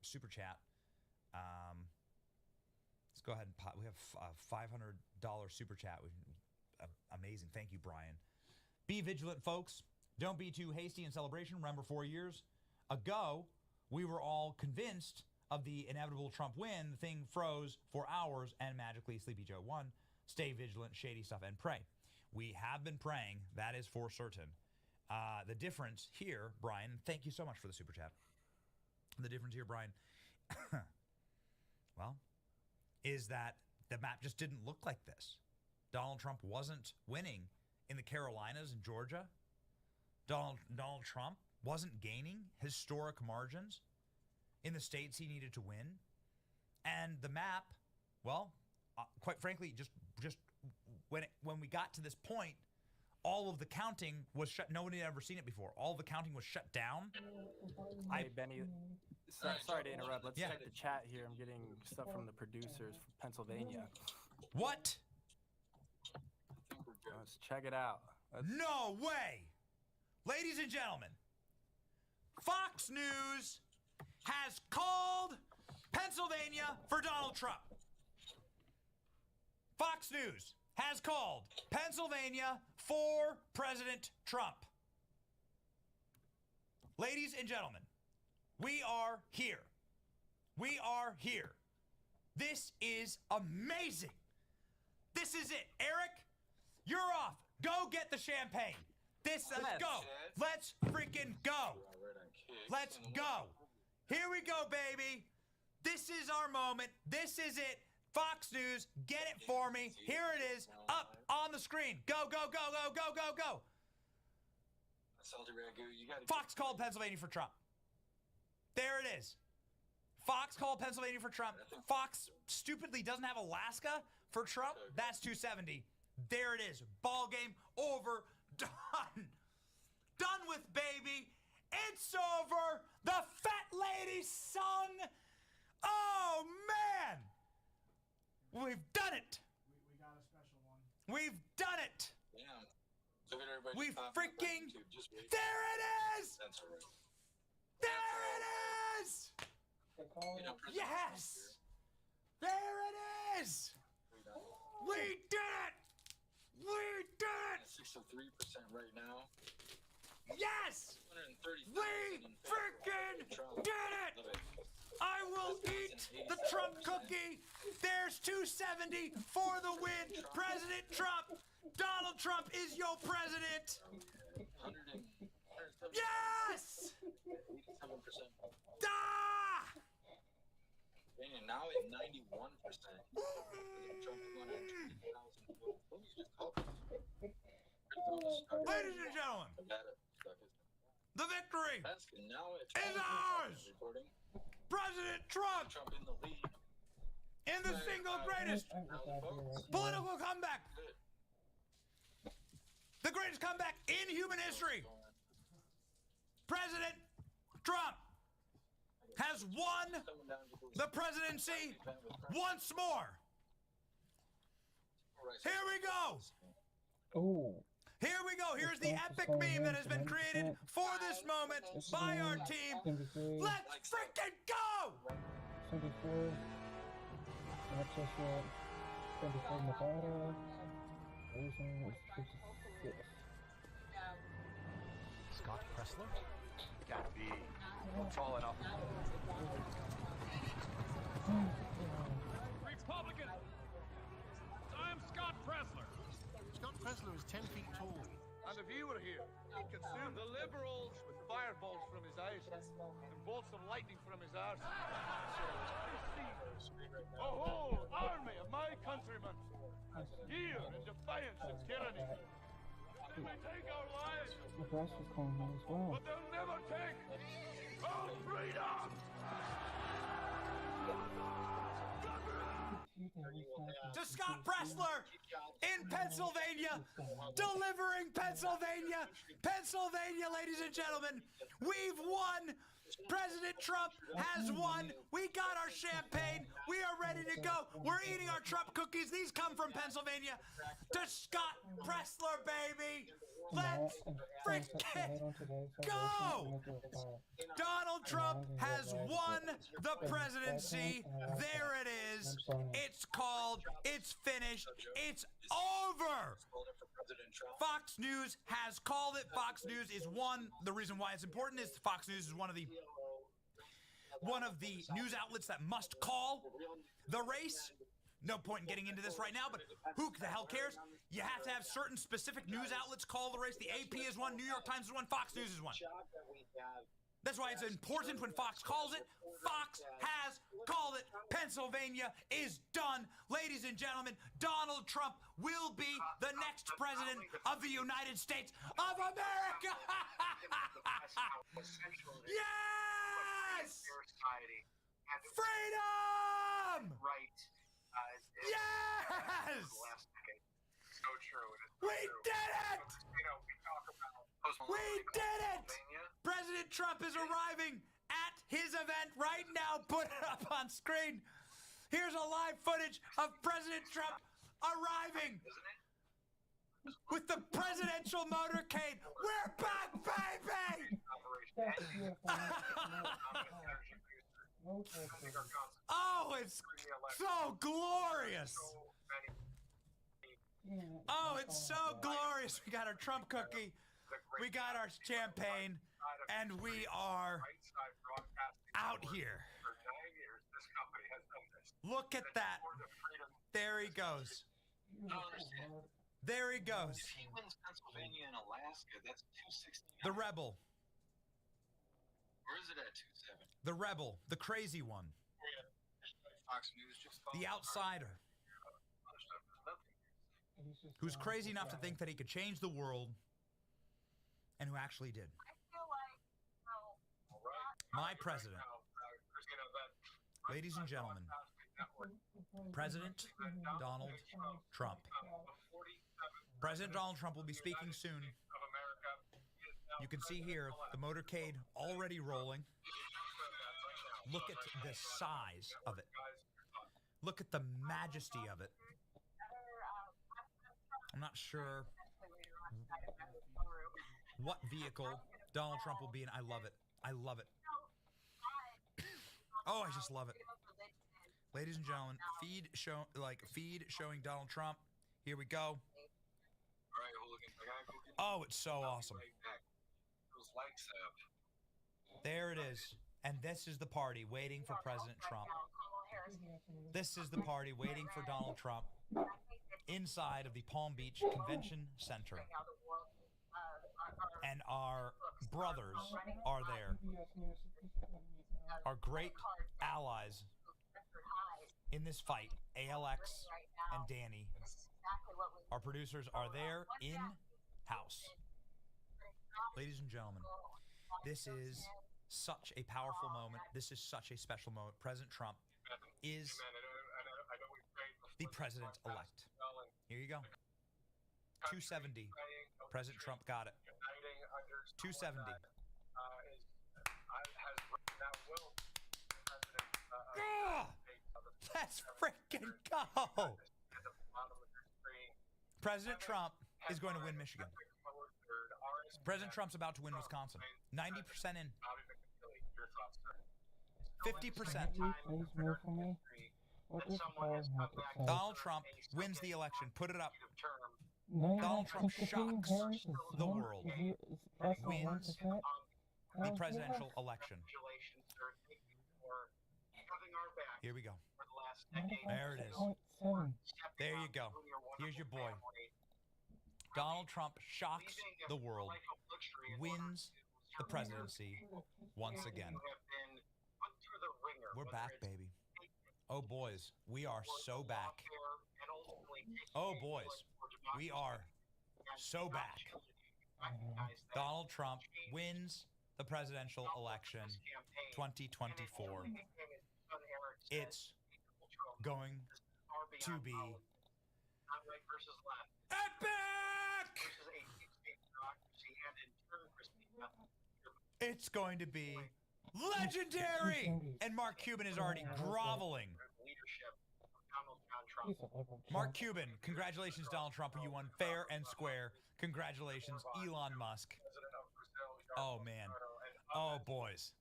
Speaker 5: super chat. Let's go ahead and we have $500 super chat. Amazing. Thank you, Brian. Be vigilant, folks. Don't be too hasty in celebration. Remember, 4 years ago, we were all convinced of the inevitable Trump win. The thing froze for hours, and magically Sleepy Joe won. Stay vigilant, shady stuff, and pray. We have been praying. That is for certain. The difference here, Brian, thank you so much for the super chat. The difference here, Brian, well, is that the map just didn't look like this. Donald Trump wasn't winning in the Carolinas and Georgia. Donald Trump wasn't gaining historic margins in the states he needed to win. And the map, well, quite frankly, just when we got to this point, all of the counting was shut. Nobody had ever seen it before. All the counting was shut down.
Speaker 4: Hey, Benny, sorry to interrupt. Let's check the chat here. I'm getting stuff from the producers from Pennsylvania.
Speaker 5: What?
Speaker 4: Let's check it out.
Speaker 5: No way! Ladies and gentlemen, Fox News has called Pennsylvania for Donald Trump. Fox News has called Pennsylvania for President Trump. Ladies and gentlemen, we are here. We are here. This is amazing. This is it. Eric, you're off. Go get the champagne. Let's go. Let's freaking go. Let's go. Here we go, baby. This is our moment. This is it. Fox News, get it for me. Here it is, up on the screen. Go, go, go, go, go, go, go. Fox called Pennsylvania for Trump. There it is. Fox called Pennsylvania for Trump. Fox stupidly doesn't have Alaska for Trump. That's 270. There it is. Ball game over. Done. Done with, baby. It's over. The fat lady sung. Oh, man. We've done it.
Speaker 3: We got a special one.
Speaker 5: We've done it.
Speaker 11: Yeah. Look at everybody.
Speaker 5: We freaking. There it is. There it is. Yes. There it is. We did it. We did it.
Speaker 11: 63% right now.
Speaker 5: Yes. We freaking did it. I will eat the Trump cookie. There's 270 for the win. President Trump. Donald Trump is your president. Yes! Ah!
Speaker 11: And now at 91%.
Speaker 5: Ladies and gentlemen, the victory is ours. President Trump in the single greatest political comeback. The greatest comeback in human history. President Trump has won the presidency once more. Here we go.
Speaker 3: Oh.
Speaker 5: Here we go. Here's the epic meme that has been created for this moment by our team. Let's freaking go!
Speaker 3: 74. Manchester. 74 Nevada. Arizona is 56.
Speaker 13: Scott Pressler? Gotta be tall enough.
Speaker 2: Republicans! I'm Scott Pressler.
Speaker 13: Scott Pressler is 10 feet tall.
Speaker 2: And if he were here, he'd consume the liberals with fireballs from his eyes and bolts of lightning from his arse. A whole army of my countrymen, here in defiance of tyranny. They may take our lives,
Speaker 3: The press was calling him as well.
Speaker 2: but they'll never take our freedom!
Speaker 5: To Scott Pressler in Pennsylvania, delivering Pennsylvania. Pennsylvania, ladies and gentlemen, we've won. President Trump has won. We got our champagne. We are ready to go. We're eating our Trump cookies. These come from Pennsylvania. To Scott Pressler, baby. Let's freaking go! Donald Trump has won the presidency. There it is. It's called. It's finished. It's over. Fox News has called it. Fox News is one. The reason why it's important is Fox News is one of the news outlets that must call the race. No point in getting into this right now, but who the hell cares? You have to have certain specific news outlets call the race. The AP is one, New York Times is one, Fox News is one. That's why it's important when Fox calls it. Fox has called it. Pennsylvania is done. Ladies Ladies and gentlemen, Donald Trump will be the next president of the United States of America. Yes! Freedom!
Speaker 18: Right.
Speaker 5: Yes!
Speaker 18: So true.
Speaker 5: We did it!
Speaker 18: You know, we talk about
Speaker 5: We did it! President Trump is arriving at his event right now. Put it up on screen. Here's a live footage of President Trump arriving with the presidential motorcade. We're back, baby! Oh, it's so glorious. Oh, it's so glorious. We got our Trump cookie. We got our champagne. And we are out here. Look at that. There he goes. There he goes.
Speaker 18: If he wins Pennsylvania and Alaska, that's 269.
Speaker 5: The rebel.
Speaker 18: Where is it at 27?
Speaker 5: The rebel. The crazy one.
Speaker 18: Fox News just
Speaker 5: The outsider. Who's crazy enough to think that he could change the world and who actually did. My president. Ladies and gentlemen, President Donald Trump. President Donald Trump will be speaking soon. You can see here the motorcade already rolling. Look at the size of it. Look at the majesty of it. I'm not sure what vehicle Donald Trump will be in. I love it. I love it. Oh, I just love it. Ladies and gentlemen, feed showing Donald Trump. Here we go. Oh, it's so awesome. There it is. And this is the party waiting for President Trump. This is the party waiting for Donald Trump inside of the Palm Beach Convention Center. And our brothers are there. Our great allies in this fight, ALX and Danny. Our producers are there in-house. Ladies and gentlemen, this is such a powerful moment. This is such a special moment. President Trump is the president-elect. Here you go. 270. President Trump got it. 270. Let's freaking go! President Trump is going to win Michigan. President Trump's about to win Wisconsin. 90% in. 50%.
Speaker 3: Please move for me. What is
Speaker 5: Donald Trump wins the election. Put it up.
Speaker 3: Donald
Speaker 5: Donald Trump shocks the world. Wins the presidential election. Here we go. There it is. There you go. Here's your boy. Donald Trump shocks the world, wins the presidency once again. We're back, baby. Oh, boys, we are so back. Oh, boys, we are so back. Donald Trump wins the presidential election 2024. It's going to be epic! It's going to be legendary! And Mark Cuban is already groveling. Mark Cuban, congratulations, Donald Trump. You won fair and square. Congratulations, Elon Musk. Oh, man. Oh, boys.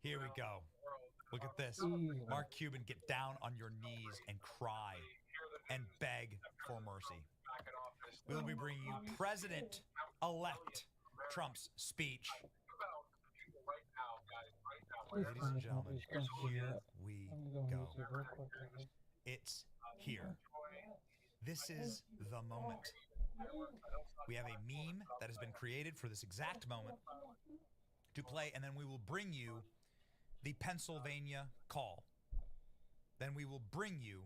Speaker 5: Here we go. Look at this. Mark Cuban, get down on your knees and cry and beg for mercy. We'll be bringing you President-elect Trump's speech. Ladies and gentlemen, here we go. It's here. This is the moment. We have a meme that has been created for this exact moment to play, and then we will bring you the Pennsylvania call. Then we will bring you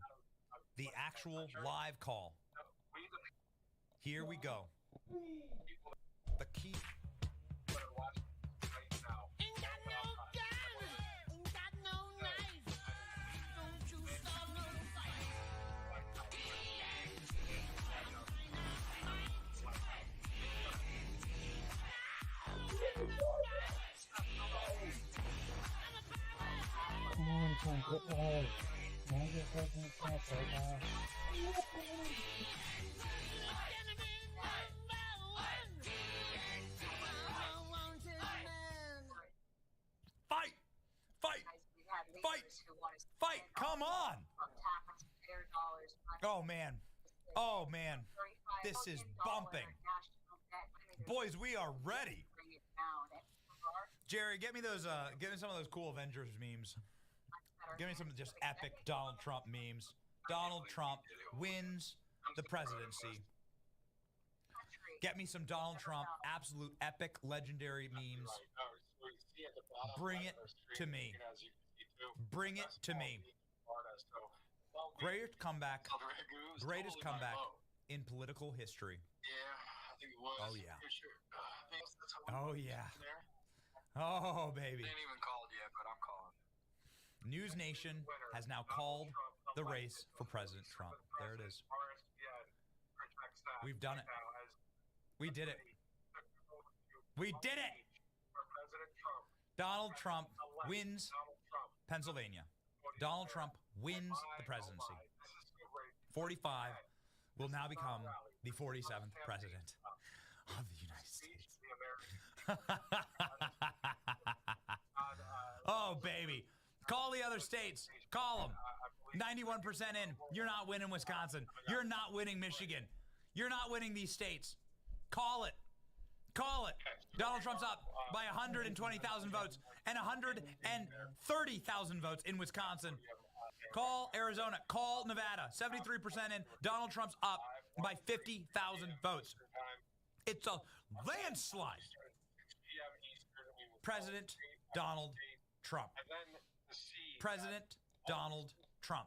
Speaker 5: the actual live call. Here we go. The key.
Speaker 12: Ain't got no gun, ain't got no knife. Don't you start no fight.
Speaker 3: Come on, Trump, get right. Now you're President Trump right now.
Speaker 5: Fight! Fight! Fight! Fight! Come on! Oh, man. Oh, man. This is bumping. Boys, we are ready. Jerry, get me some of those cool Avengers memes. Give me some just epic Donald Trump memes. Donald Trump wins the presidency. Get me some Donald Trump absolute epic legendary memes. Bring it to me. Bring it to me. Greatest comeback in political history. Oh, yeah. Oh, yeah. Oh, baby.
Speaker 11: They ain't even called yet, but I'm calling.
Speaker 5: News Nation has now called the race for President Trump. There it is. We've done it. We did it. We did it. Donald Trump wins Pennsylvania. Donald Trump wins the presidency. 45 will now become the 47th president of the United States. Oh, baby. Call the other states. Call them. 91% in. You're not winning Wisconsin. You're not winning Michigan. You're not winning these states. Call it. Call it. Donald Trump's up by 120,000 votes and 130,000 votes in Wisconsin. Call Arizona. Call Nevada. 73% in. Donald Trump's up by 50,000 votes. It's a landslide. President Donald Trump. President Donald Trump.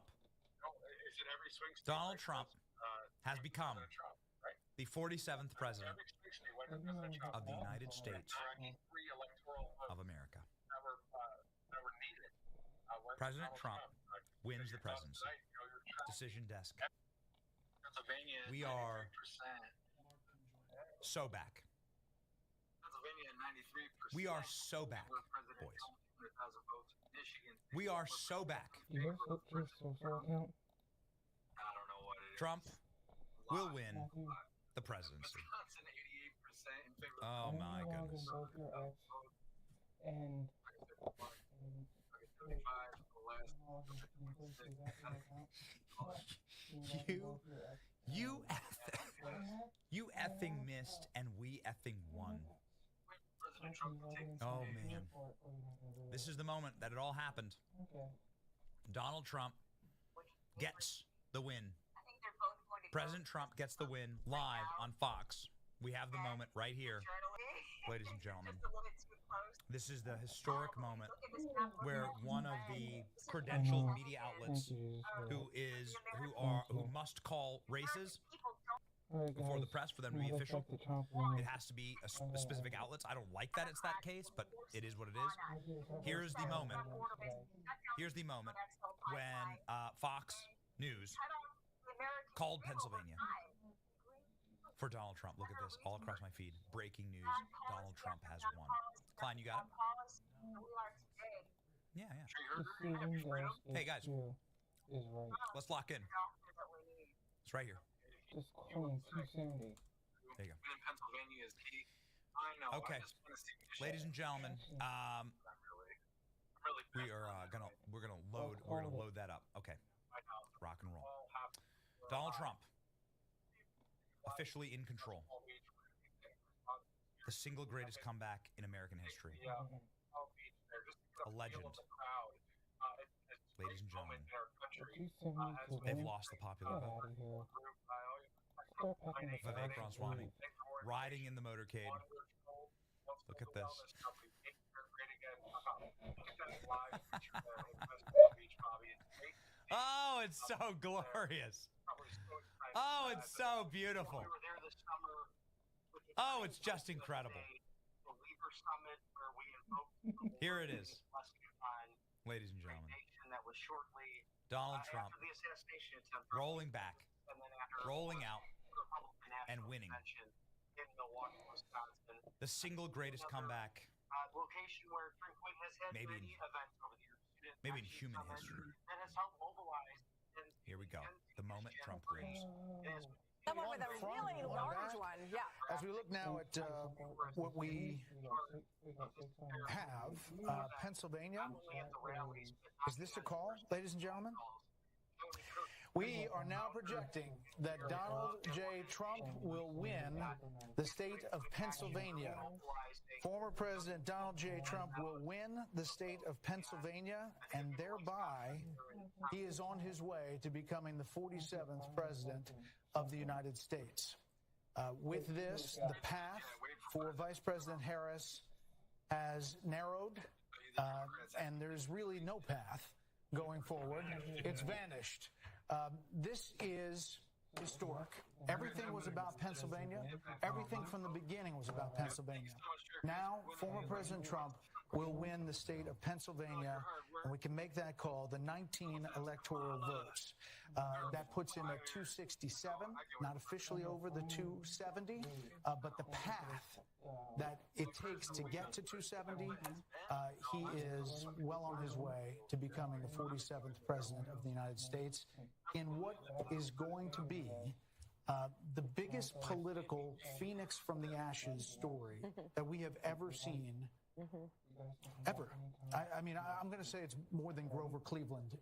Speaker 5: Donald Trump has become the 47th president of the United States of America. President Trump wins the presidency. Decision desk. We are so back. We are so back, boys. We are so back.
Speaker 3: Do you have your social account?
Speaker 5: Trump will win the presidency. Oh my goodness.
Speaker 3: And
Speaker 5: you effing missed and we effing won. Oh man. This is the moment that it all happened. Donald Trump gets the win. President Trump gets the win live on Fox. We have the moment right here, ladies and gentlemen. This is the historic moment where one of the credentialed media outlets who must call races before the press for them to be official. It has to be a specific outlets. I don't like that it's that case, but it is what it is. Here's the moment. Here's the moment when Fox News called Pennsylvania for Donald Trump. Look at this all across my feed. Breaking news. Donald Trump has won. Klein, you got it? Yeah, yeah. Hey, guys. Let's lock in. It's right here.
Speaker 3: Just calling 270.
Speaker 5: There you go. Okay, ladies and gentlemen, we're gonna load that up. Okay, rock and roll. Donald Trump officially in control. The single greatest comeback in American history. A legend. Ladies and gentlemen, they've lost the popular vote. Vivek Ramaswamy riding in the motorcade. Look at this. Oh, it's so glorious. Oh, it's so beautiful.
Speaker 18: We were there this summer.
Speaker 5: Oh, it's just incredible.
Speaker 18: The Weaver Summit, where we invoked
Speaker 5: Here it is,
Speaker 18: on
Speaker 5: ladies and gentlemen.
Speaker 18: that was shortly
Speaker 5: Donald Trump
Speaker 18: after the assassination attempt,
Speaker 5: rolling back,
Speaker 18: and then after
Speaker 5: rolling out,
Speaker 18: the Republican
Speaker 5: and
Speaker 18: National
Speaker 5: winning.
Speaker 18: Convention in Milwaukee, Wisconsin.
Speaker 5: The single greatest comeback
Speaker 18: Location where Drinkway has had
Speaker 5: maybe
Speaker 18: many events over the years.
Speaker 5: maybe in human history.
Speaker 18: That has helped mobilize.
Speaker 5: Here we go. The moment Trump wins.
Speaker 16: Someone with a really large one, yeah.
Speaker 19: As we look now at what we have, Pennsylvania. Is this a call, ladies and gentlemen? We are now projecting that Donald J. Trump will win the state of Pennsylvania. Former President Donald J. Trump will win the state of Pennsylvania, and thereby he is on his way to becoming the 47th president of the United States. With this, the path for Vice President Harris has narrowed, and there's really no path going forward. It's vanished. This is historic. Everything was about Pennsylvania. Everything from the beginning was about Pennsylvania. Now, former President Trump will win the state of Pennsylvania, and we can make that call, the 19 electoral votes. That puts him at 267, not officially over the 270, but the path that it takes to get to 270, he is well on his way to becoming the 47th president of the United States in what is going to be the biggest political phoenix from the ashes story that we have ever seen. Ever. I mean, I'm going to say it's more than Grover Cleveland.